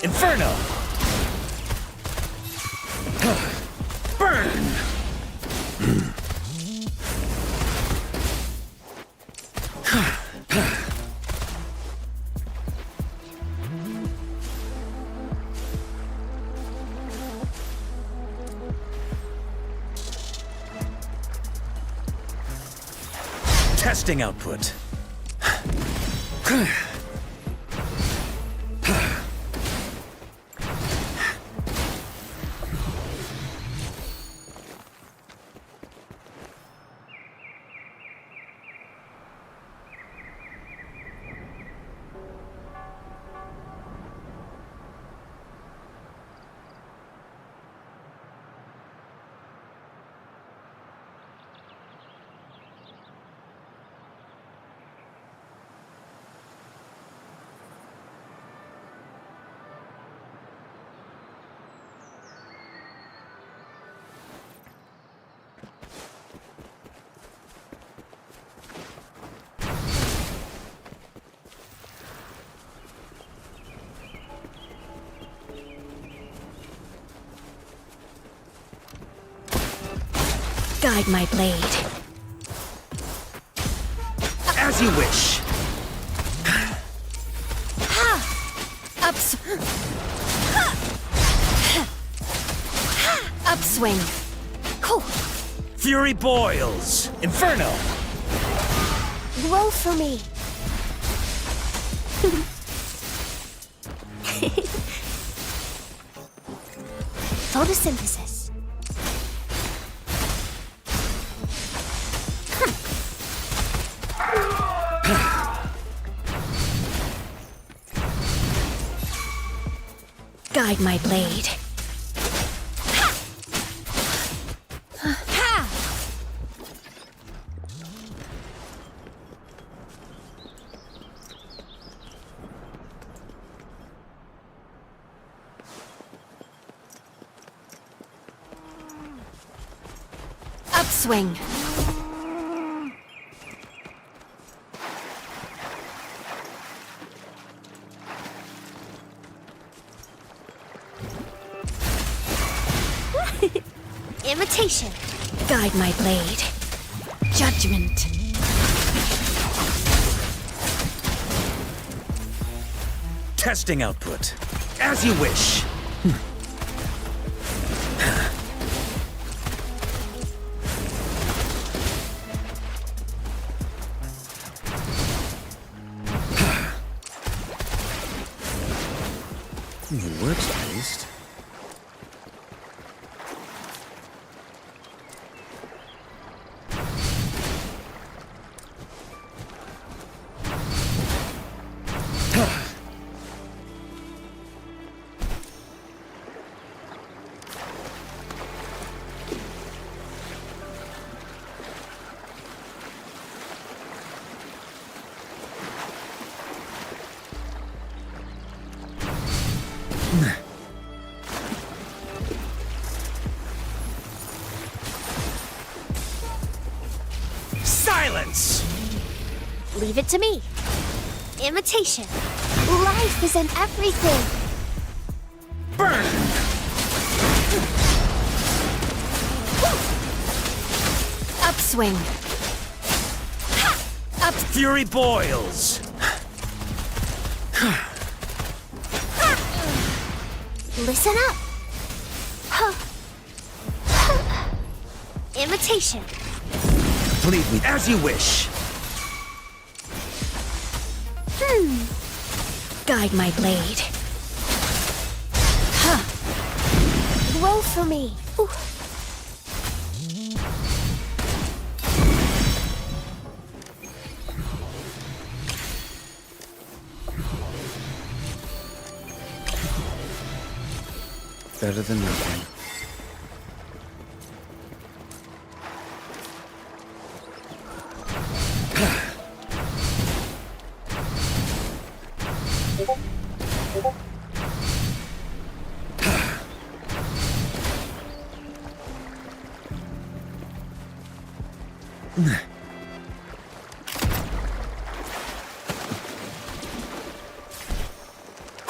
Inferno! Burn! Testing output. Guide my blade. As you wish. Upswing. Cool. Fury boils. Inferno. Roll for me. Photosynthesis. Guide my blade. Upswing. Imitation. Guide my blade. Judgment. Testing output. As you wish. It works at least. Silence! Leave it to me. Imitation. Life is in everything. Burn! Upswing. Up! Fury boils. Listen up. Imitation. Leave me as you wish. Guide my blade. Roll for me. Ooh. Better than nothing.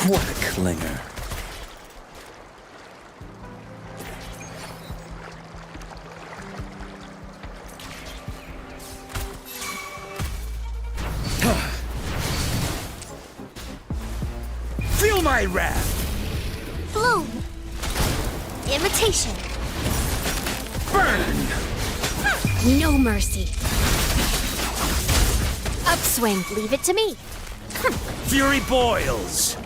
What a clinger. Feel my wrath! Bloom. Imitation. Burn! No mercy. Upswing. Leave it to me. Fury boils!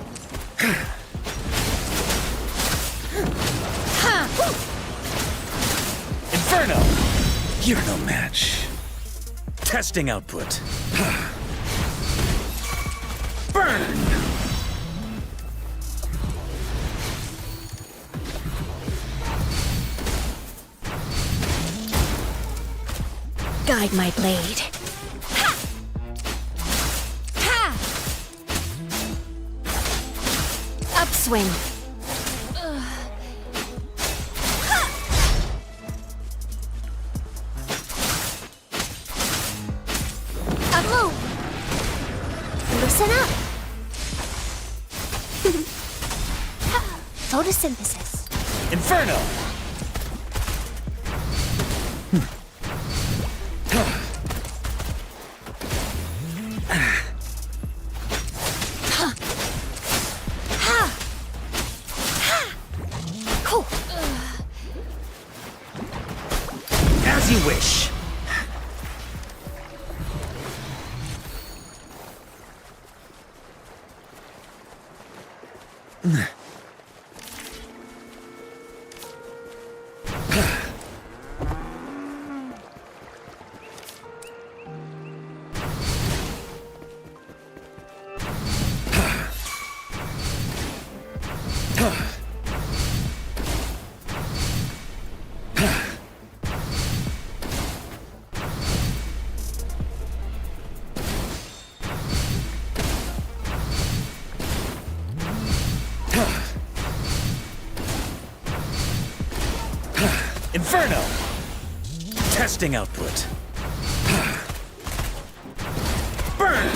Inferno! You're no match. Testing output. Burn! Guide my blade. Ha! Ha! Upswing. Upload. Listen up. Photosynthesis. Inferno! As you wish. Inferno! Testing output. Burn!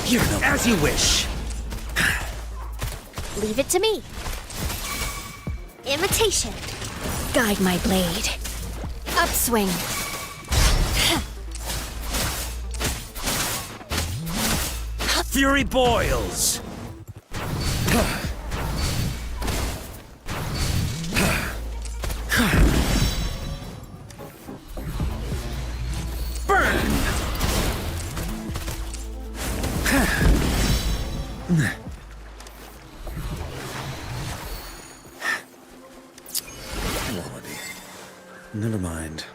You're no as you wish. Leave it to me. Imitation. Guide my blade. Upswing. Fury boils. Burn. Never mind.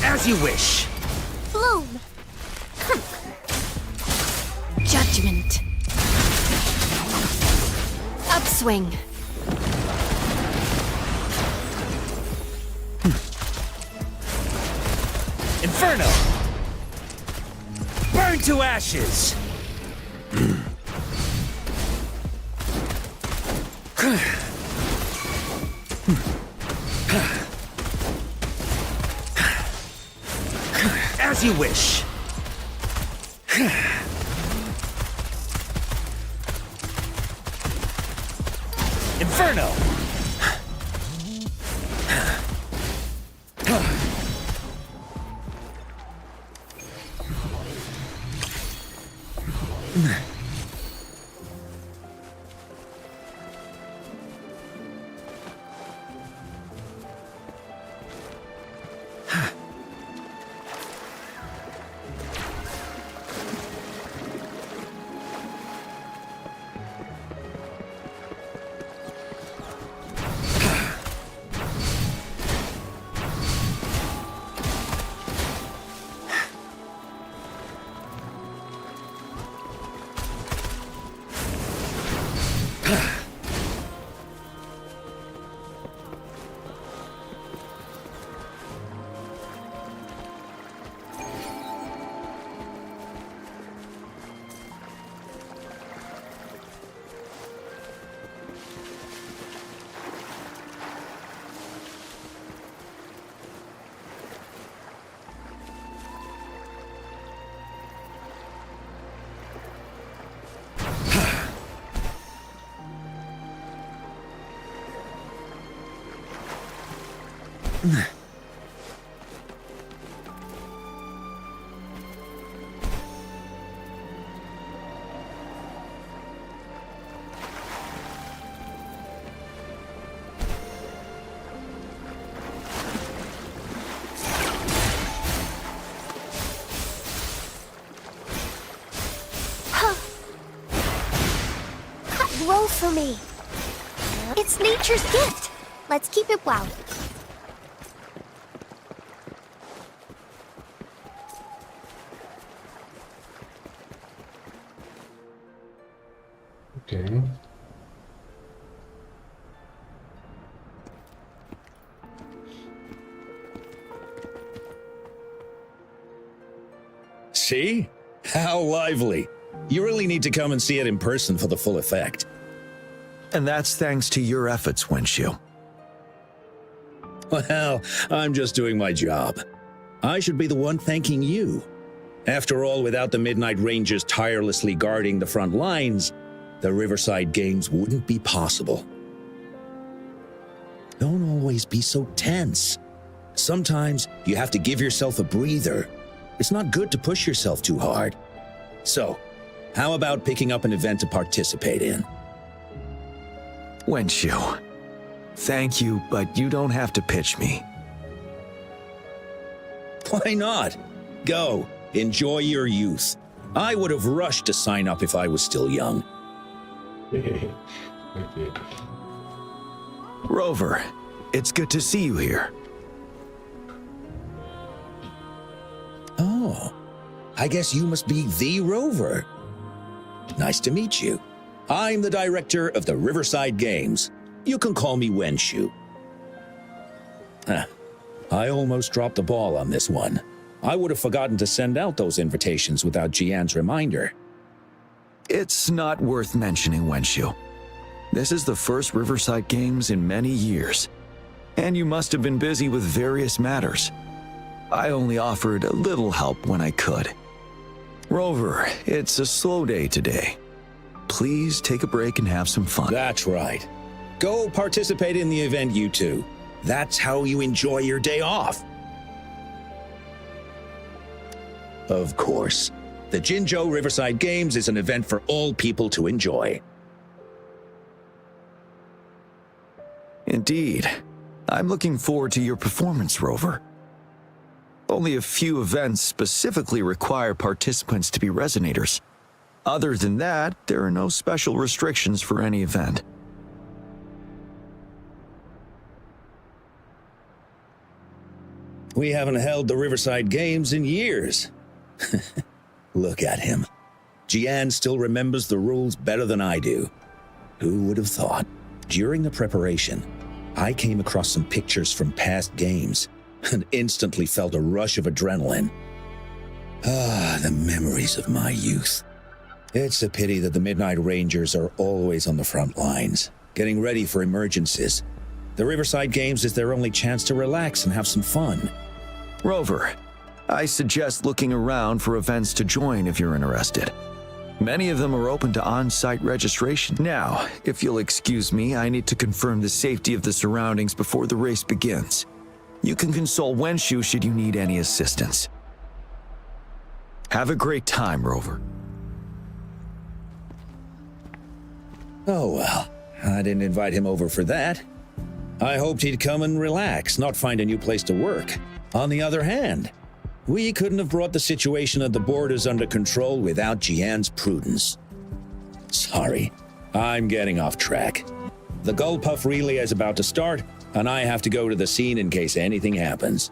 As you wish. Bloom. Judgment. Upswing. Inferno! Burn to ashes! As you wish. Inferno! Roll for me. It's nature's gift. Let's keep it well. Okay. See? How lively. You really need to come and see it in person for the full effect. And that's thanks to your efforts, Wenshu. Well, I'm just doing my job. I should be the one thanking you. After all, without the Midnight Rangers tirelessly guarding the front lines, the Riverside Games wouldn't be possible. Don't always be so tense. Sometimes you have to give yourself a breather. It's not good to push yourself too hard. So, how about picking up an event to participate in? Wenshu, thank you, but you don't have to pitch me. Why not? Go, enjoy your youth. I would have rushed to sign up if I was still young. Okay. Rover, it's good to see you here. Oh, I guess you must be the Rover. Nice to meet you. I'm the director of the Riverside Games. You can call me Wenshu. I almost dropped the ball on this one. I would have forgotten to send out those invitations without Jian's reminder. It's not worth mentioning, Wenshu. This is the first Riverside Games in many years, and you must have been busy with various matters. I only offered a little help when I could. Rover, it's a slow day today. Please take a break and have some fun. That's right. Go participate in the event, you two. That's how you enjoy your day off. Of course. The Jinzhou Riverside Games is an event for all people to enjoy. Indeed. I'm looking forward to your performance, Rover. Only a few events specifically require participants to be resonators. Other than that, there are no special restrictions for any event. We haven't held the Riverside Games in years. Look at him. Jian still remembers the rules better than I do. Who would have thought? During the preparation, I came across some pictures from past games and instantly felt a rush of adrenaline. Ah, the memories of my youth. It's a pity that the Midnight Rangers are always on the front lines, getting ready for emergencies. The Riverside Games is their only chance to relax and have some fun. Rover, I suggest looking around for events to join if you're interested. Many of them are open to on-site registration. Now, if you'll excuse me, I need to confirm the safety of the surroundings before the race begins. You can consult Wenshu should you need any assistance. Have a great time, Rover. Oh well, I didn't invite him over for that. I hoped he'd come and relax, not find a new place to work. On the other hand, we couldn't have brought the situation at the borders under control without Jian's prudence. Sorry, I'm getting off track. The Gull Puff relay is about to start, and I have to go to the scene in case anything happens.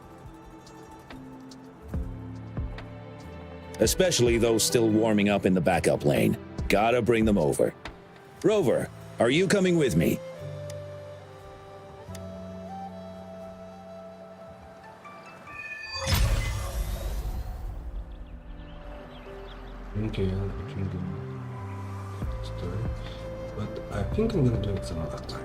Especially those still warming up in the backup lane. Gotta bring them over. Rover, are you coming with me? Okay, I'll be drinking story, but I think I'm gonna do it some other time.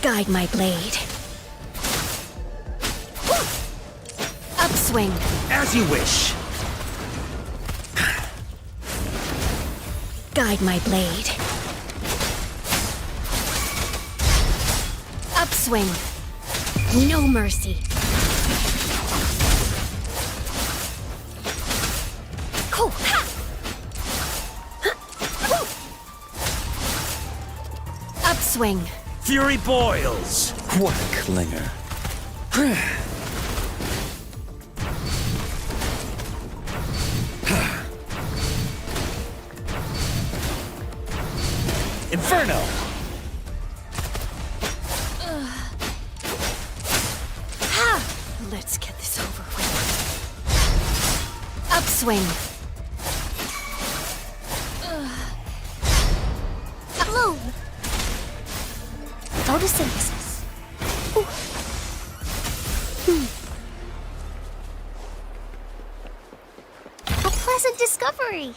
Guide my blade. Upswing. As you wish. Guide my blade. Upswing. No mercy. Cool. Ha! Upswing. Fury boils. What a clinger. Inferno. Ha! Let's get this over with. Upswing. Bloom. Photosynthesis. Ooh. A pleasant discovery.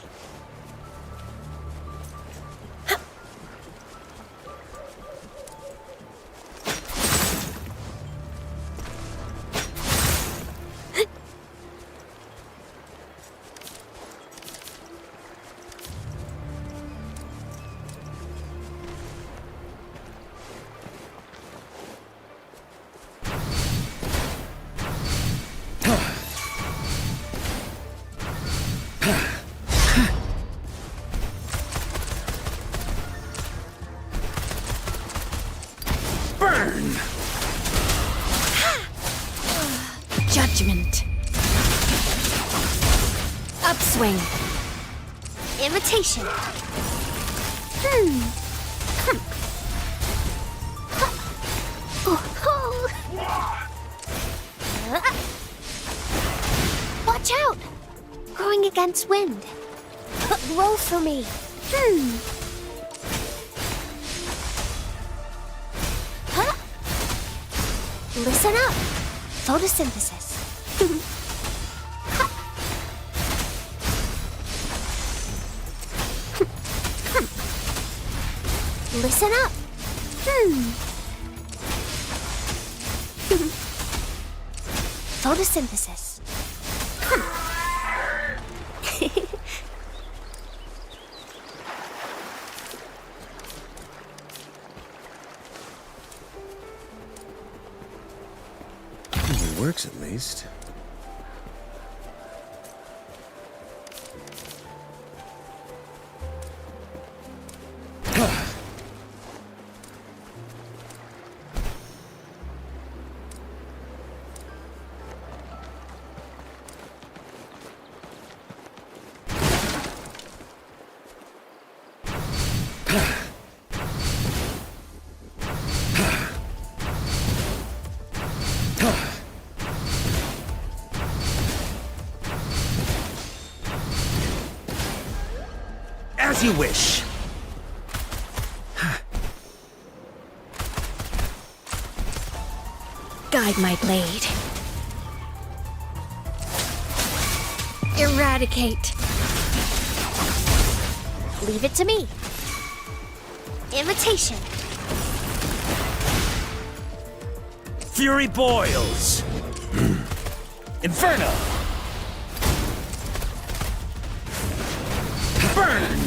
Burn. Judgment. Upswing. Imitation. Watch out! Going against wind. Roll for me. Huh? Listen up. Photosynthesis. Listen up. Photosynthesis. It works at least. As you wish. Guide my blade. Eradicate. Leave it to me. Imitation. Fury boils. Inferno. Burn.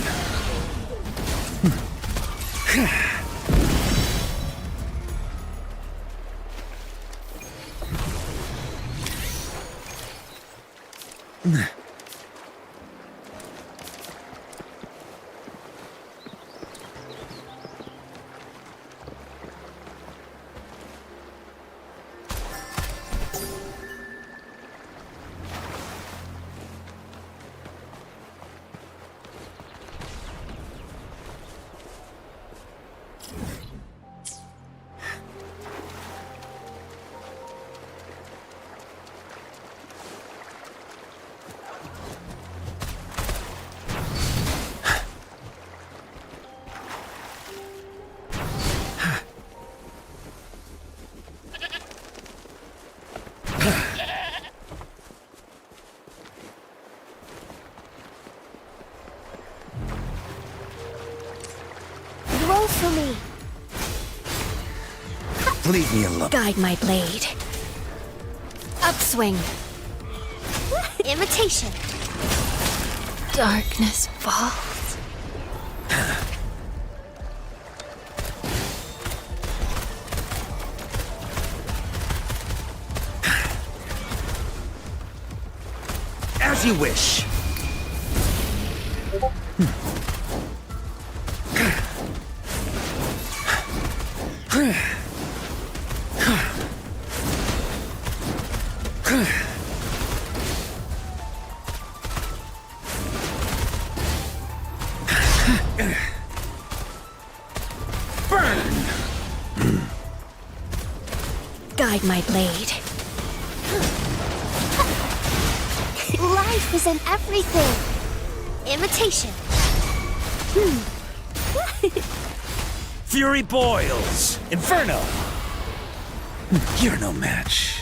Roll for me. Leave me alone. Guide my blade. Upswing. Imitation. Darkness falls. As you wish. Guide my blade. Life is in everything. Imitation. Fury boils. Inferno. You're no match.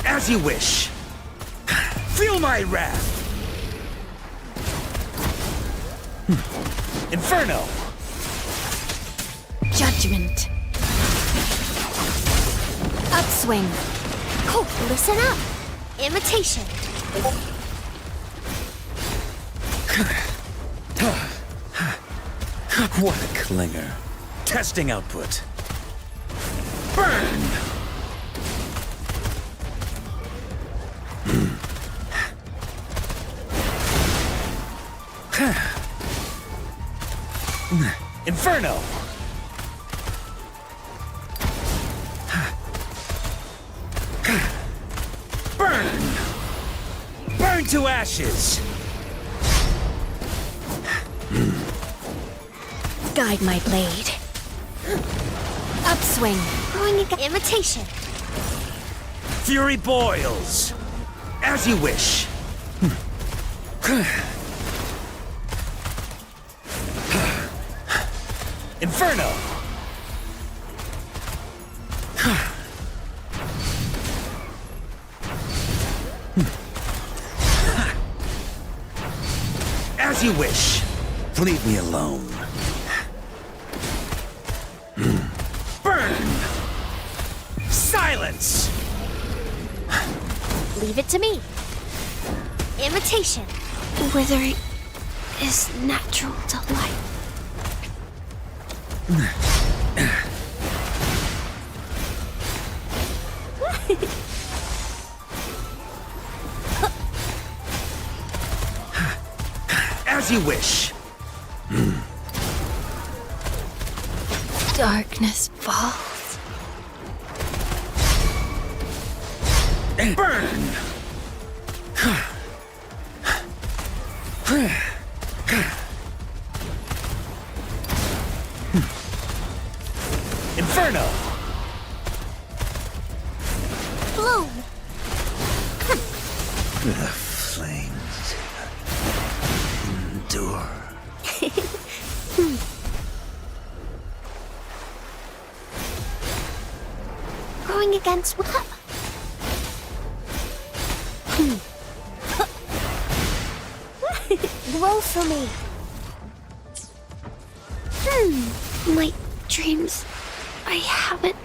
As you wish. Feel my wrath. Inferno. Judgment. Upswing. Oh, listen up. Imitation. What a clinger. Testing output. Burn! Inferno! Burn! Burn to ashes! Guide my blade. Upswing. Imitation. Fury boils. As you wish. Inferno! As you wish. Leave me alone. Burn! Silence! Leave it to me. Imitation. Withering is natural to life. As you wish. Darkness falls. Burn! Inferno! Bloom. The flames endure. Going against what? Grow for me. My dreams. I haven't.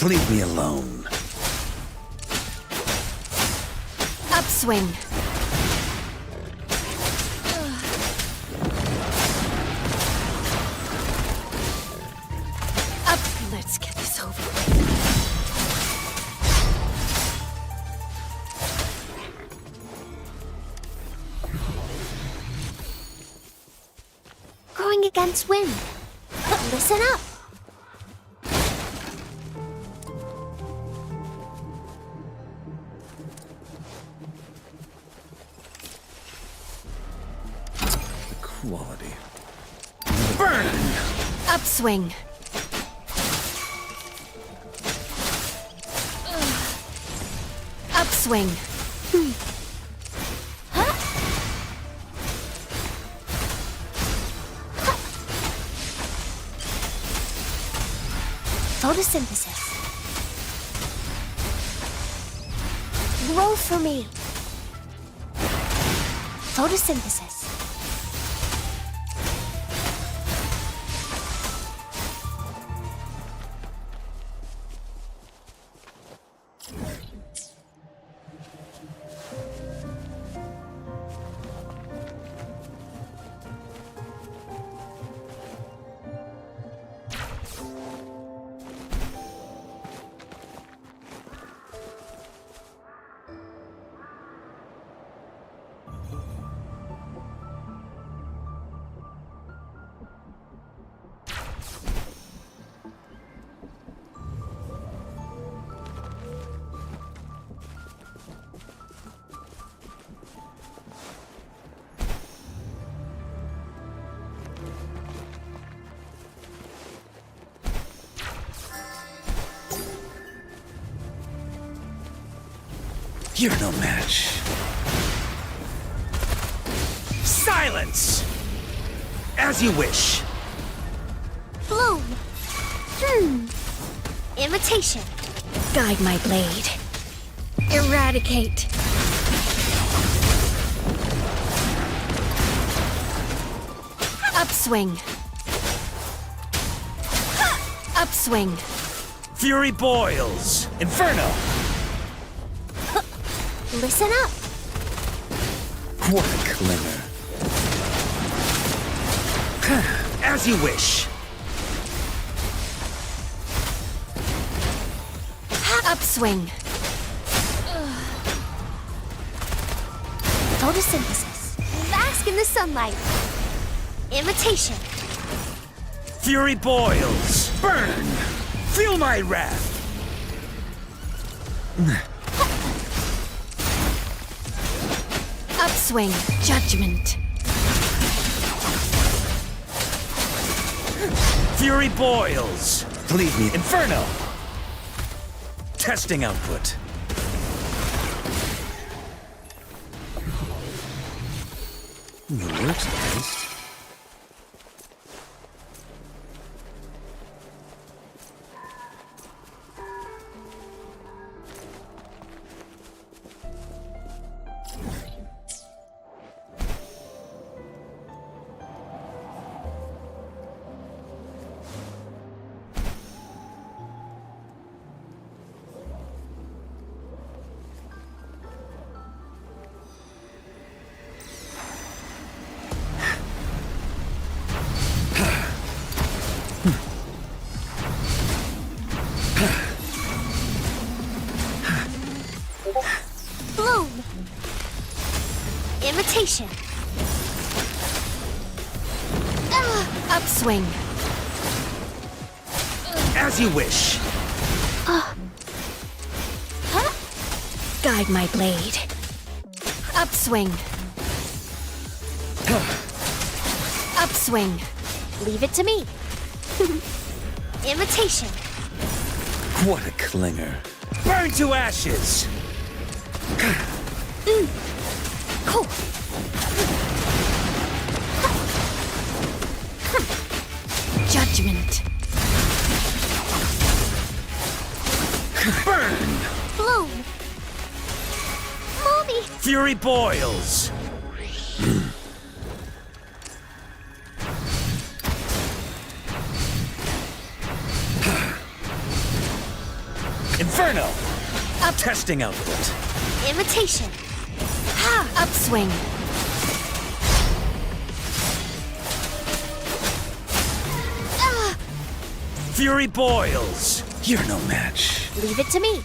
Leave me alone. Upswing. Up. Let's get this over with. Going against wind. Listen up. Quality. Burn! Upswing. Upswing. Photosynthesis. Grow for me. Photosynthesis. You're no match. Silence! As you wish. Bloom. Imitation. Guide my blade. Eradicate. Upswing. Upswing. Fury boils. Inferno. Listen up. What a glimmer. As you wish. Upswing. Photosynthesis. Bask in the sunlight. Imitation. Fury boils. Burn. Feel my wrath. Upswing. Judgment. Fury boils. Leave me. Inferno. Testing output. It works nice. Imitation. Upswing. As you wish. Guide my blade. Upswing. Upswing. Leave it to me. Imitation. What a clinger. Burn to ashes! Cool. Judgment. Burn! Bloom. Mommy. Fury boils! Inferno! Testing output. Imitation. Upswing. Fury boils! You're no match. Leave it to me.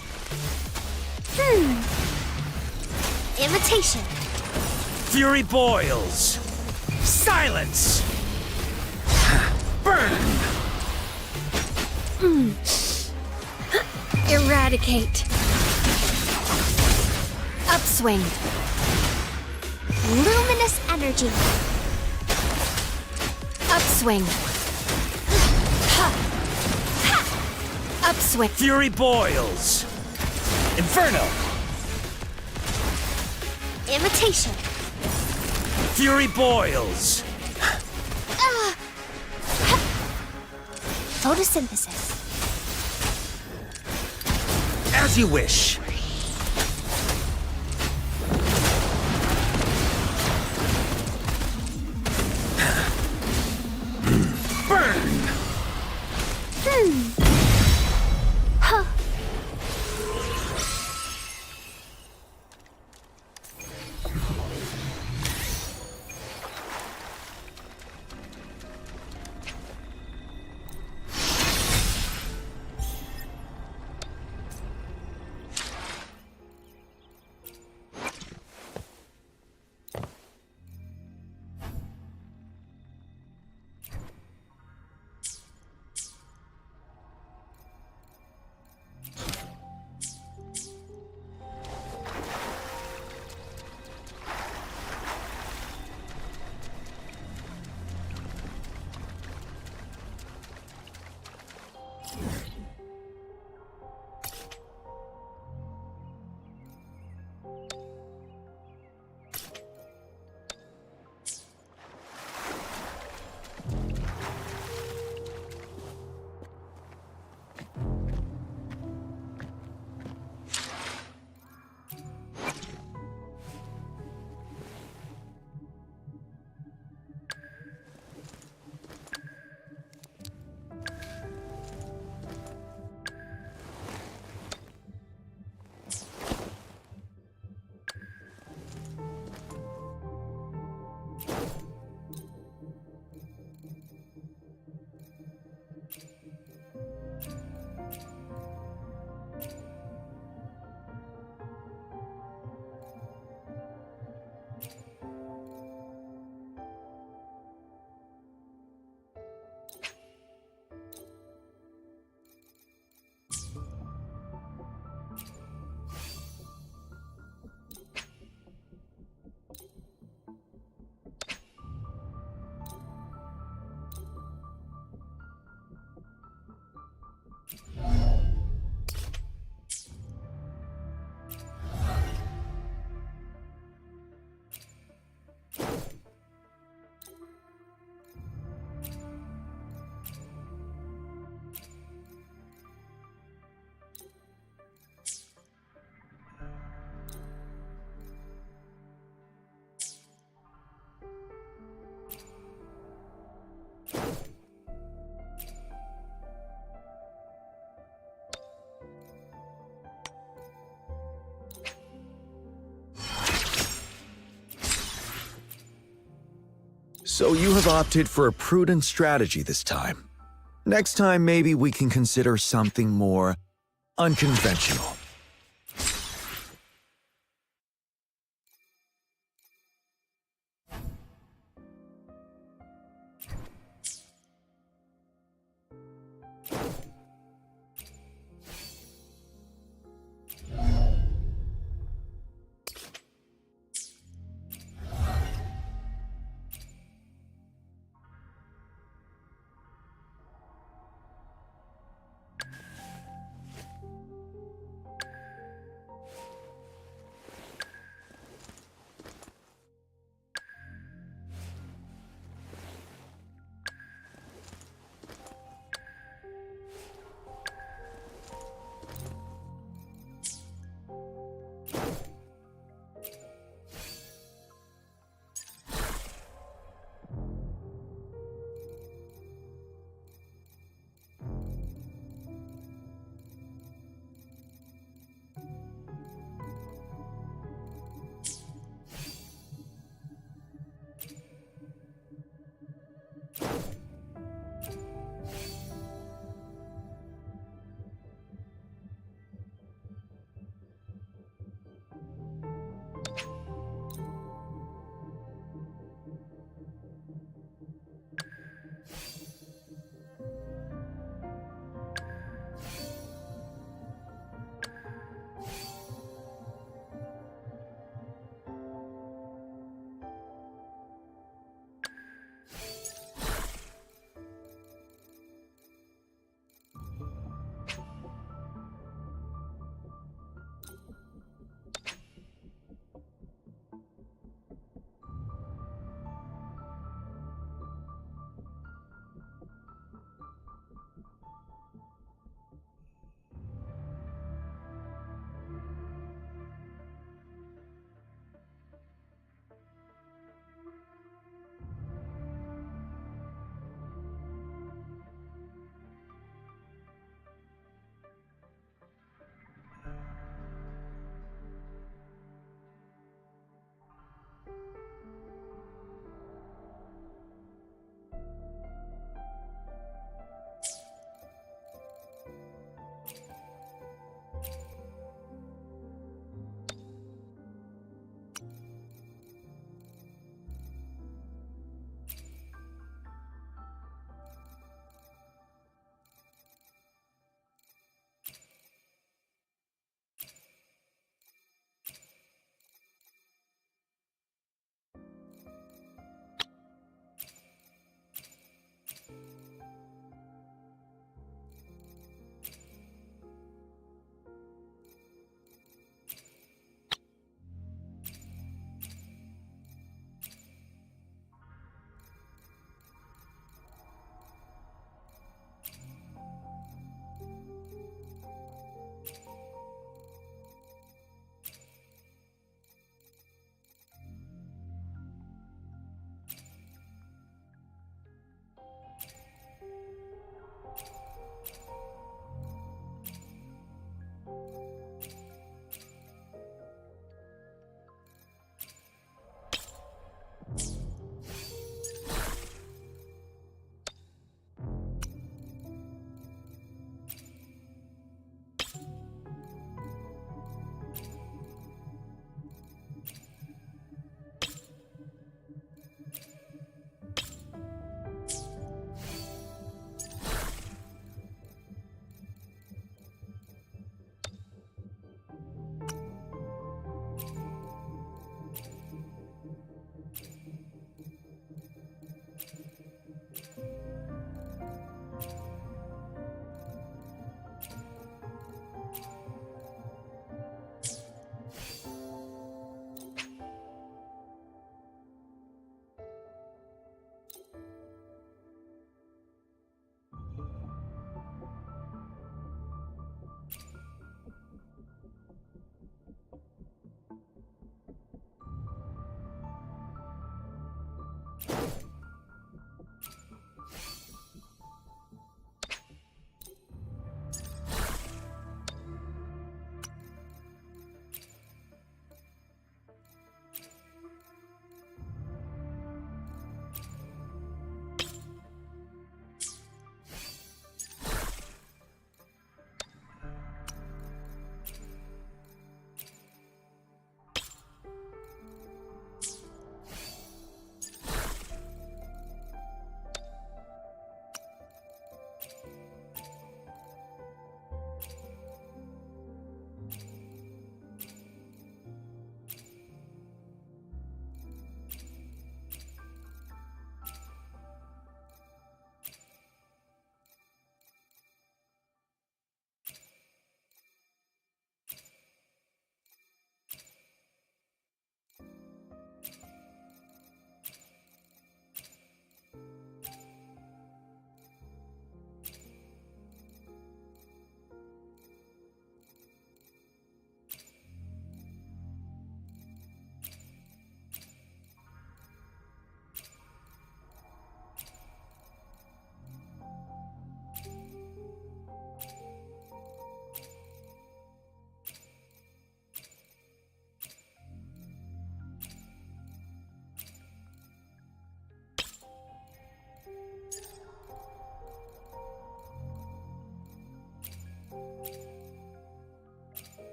Imitation. Fury boils! Silence! Burn! Eradicate. Upswing. Luminous energy. Upswing. Upswing. Fury boils! Inferno! Imitation. Fury boils! Photosynthesis. As you wish. Burn! Huh. So you have opted for a prudent strategy this time. Next time, maybe we can consider something more unconventional.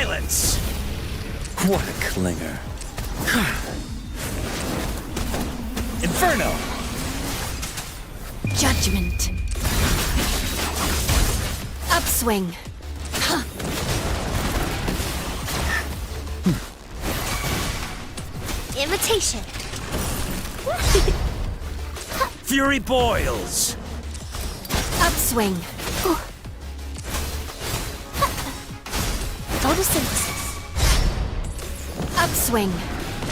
Silence! What a clinger. Inferno! Judgment. Upswing. Invitation. Fury boils! Upswing. Photosynthesis. Upswing.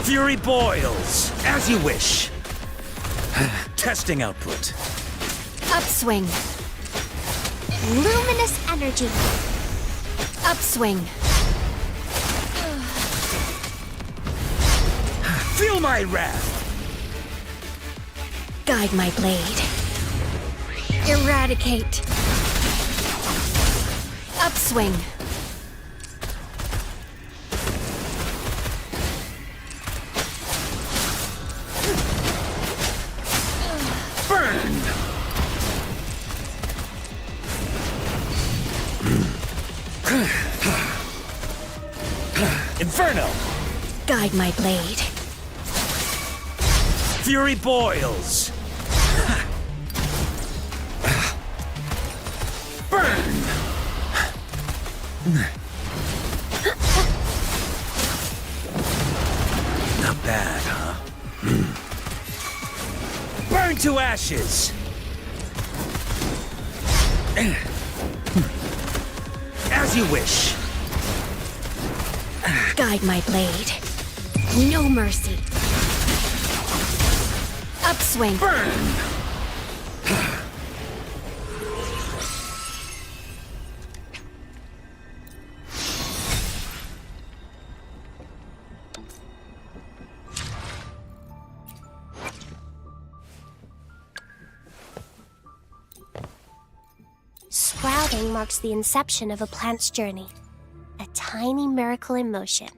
Fury boils! As you wish. Testing output. Upswing. Luminous energy. Upswing. Feel my wrath! Guide my blade. Eradicate. Upswing. Burn! Inferno! Guide my blade. Fury boils! Burn! Not bad, huh? Burn to ashes! As you wish. Guide my blade. No mercy. Upswing. Burn! Sprouting marks the inception of a plant's journey. A tiny miracle in motion.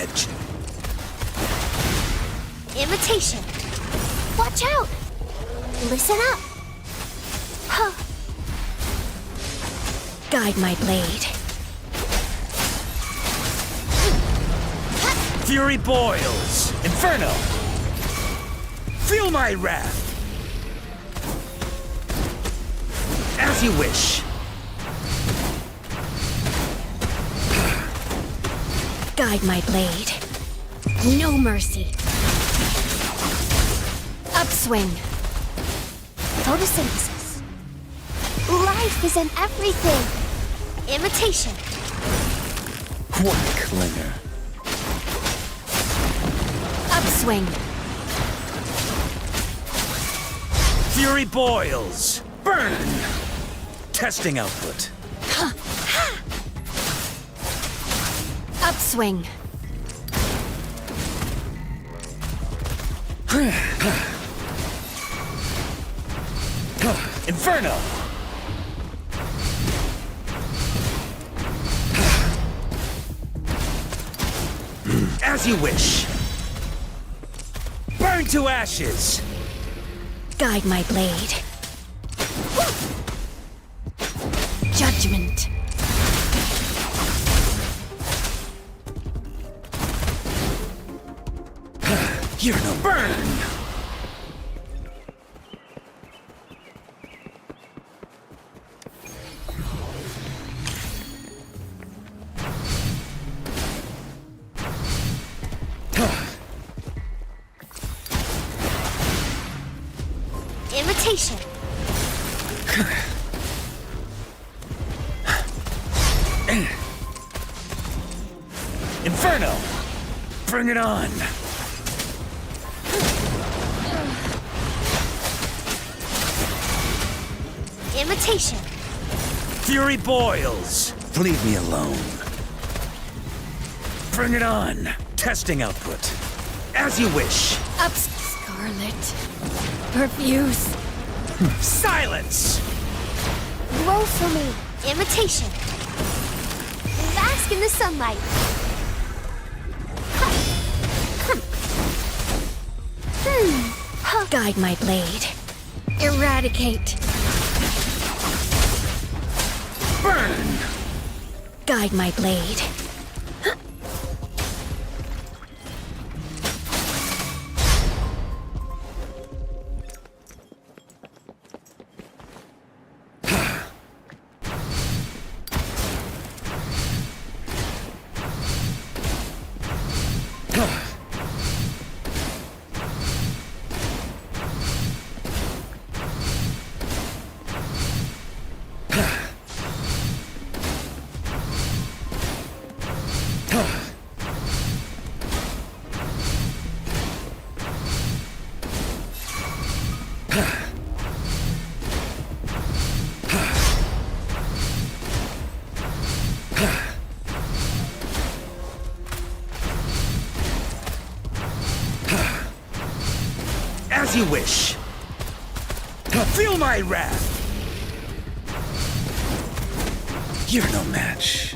edge. Imitation. Watch out! Listen up. Huh. Guide my blade. Fury boils! Inferno! Feel my wrath! As you wish. Guide my blade. No mercy. Upswing. Photosynthesis. Life is in everything. Imitation. What a clinger. Upswing. Fury boils! Burn! Testing output. Upswing. Inferno! As you wish. Burn to ashes! Guide my blade. Judgment. You're no burn! Imitation. Inferno! Bring it on! Imitation. Fury boils! Leave me alone. Bring it on! Testing output. As you wish. Up, Scarlet. Perfuse. Silence! Glow for me. Imitation. Bask in the sunlight. Guide my blade. Eradicate. Burn! Guide my blade. As you wish. Feel my wrath! You're no match.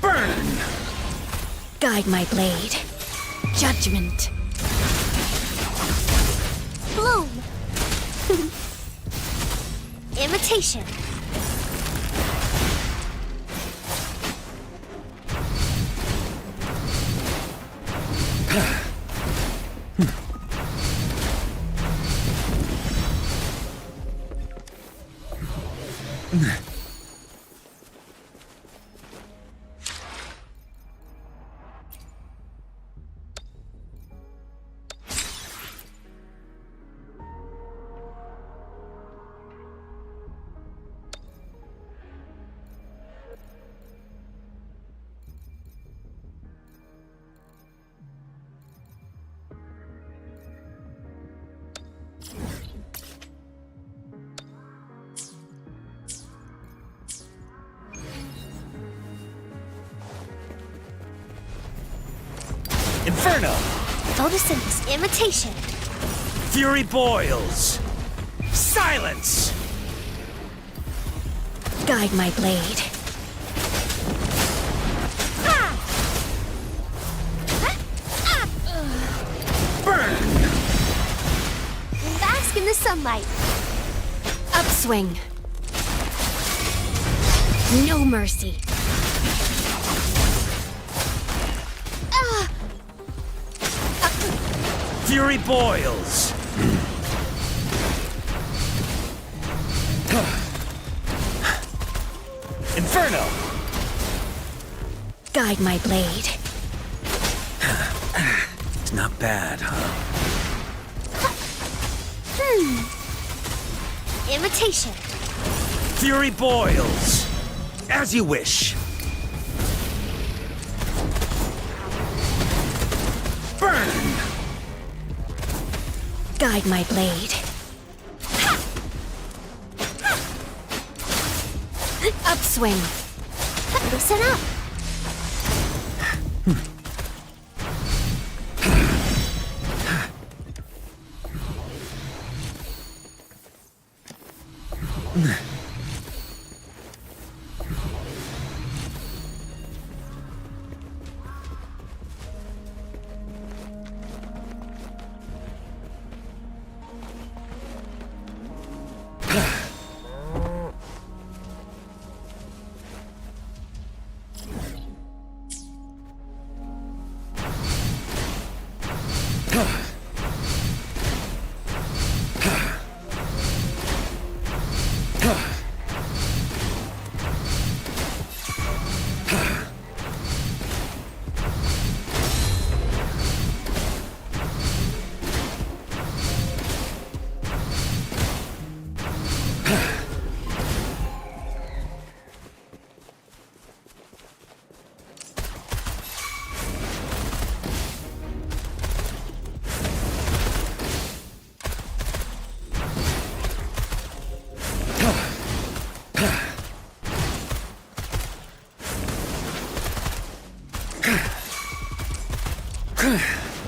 Burn! Guide my blade. Judgment. Bloom. Imitation. Inferno! Photosynthesis. Imitation. Fury boils! Silence! Guide my blade. Burn! Bask in the sunlight. Upswing. No mercy. Fury boils! Inferno! Guide my blade. It's not bad, huh? Imitation. Fury boils! As you wish! Burn! Guide my blade. Upswing. Listen up.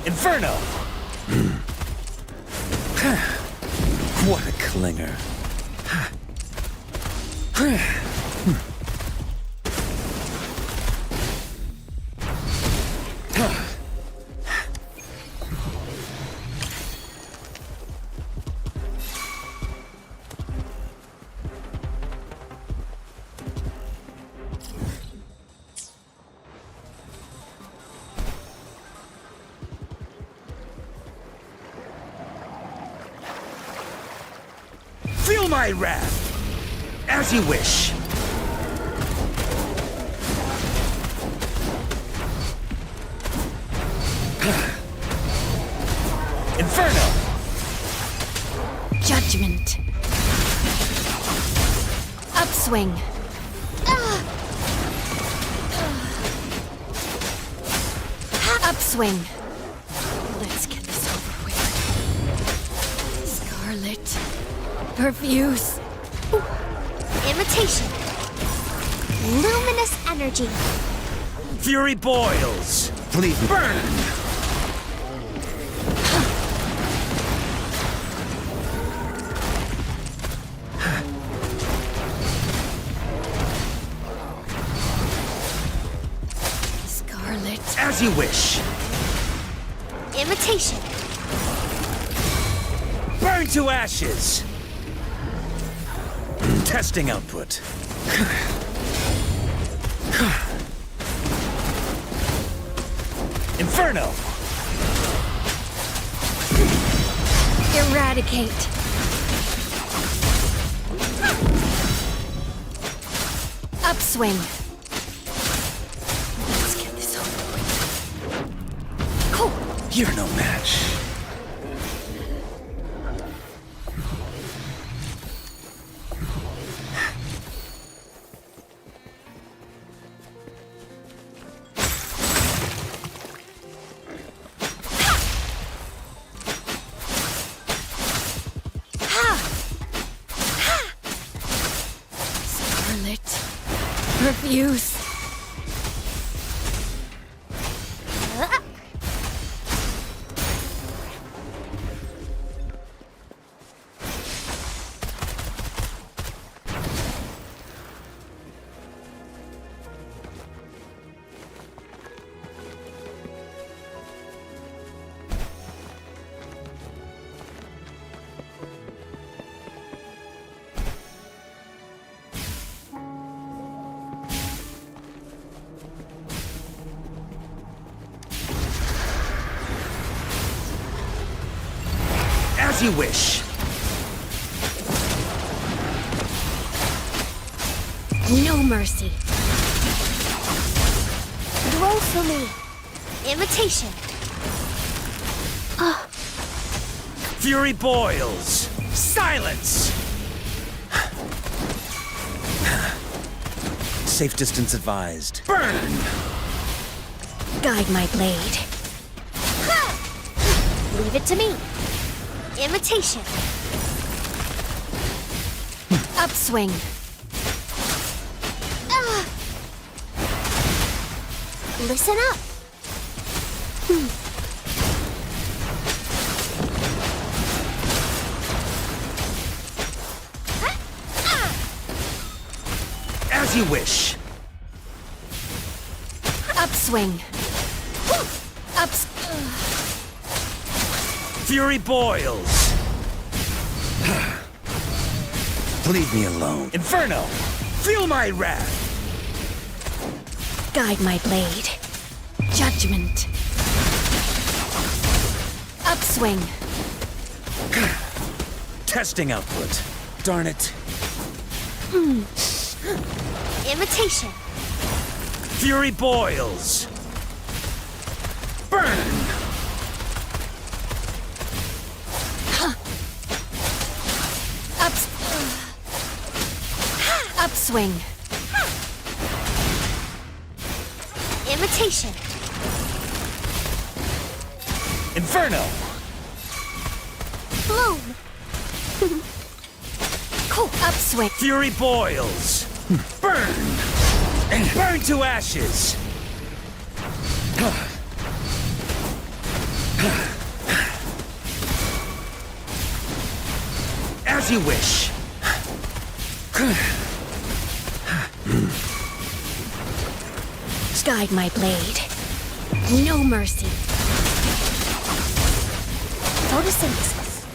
Inferno! What a clinger. Feel my wrath! As you wish! Inferno! Judgment. Upswing. Upswing. Let's get this over with. Scarlet. Perfuse. Imitation. Luminous energy. Fury boils! Please burn! Scarlet. As you wish. Imitation. Burn to ashes! Testing output. Inferno! Eradicate. Upswing. Let's get this over with. You're no match. Scarlet. Perfuse. As you wish. No mercy. Roll for me. Imitation. Fury boils. Silence! Safe distance advised. Burn! Guide my blade. Leave it to me. Imitation. Upswing. Listen up. As you wish. Upswing. Fury boils. Leave me alone. Inferno! Feel my wrath! Guide my blade. Judgment. Upswing. Testing output. Darn it. Imitation. Fury boils. Burn! Upswing. Imitation. Inferno! Bloom. Cool. Upswing. Fury boils. Burn! And burn to ashes! As you wish. Guide my blade. No mercy. Photosynthesis.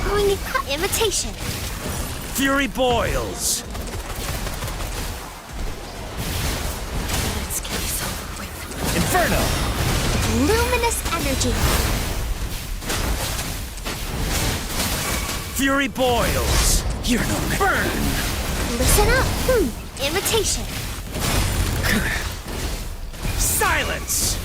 Growing imitation. Fury boils. Let's get this over with. Inferno! Luminous energy. Fury boils. You're no man. Burn! Listen up. Imitation. Silence!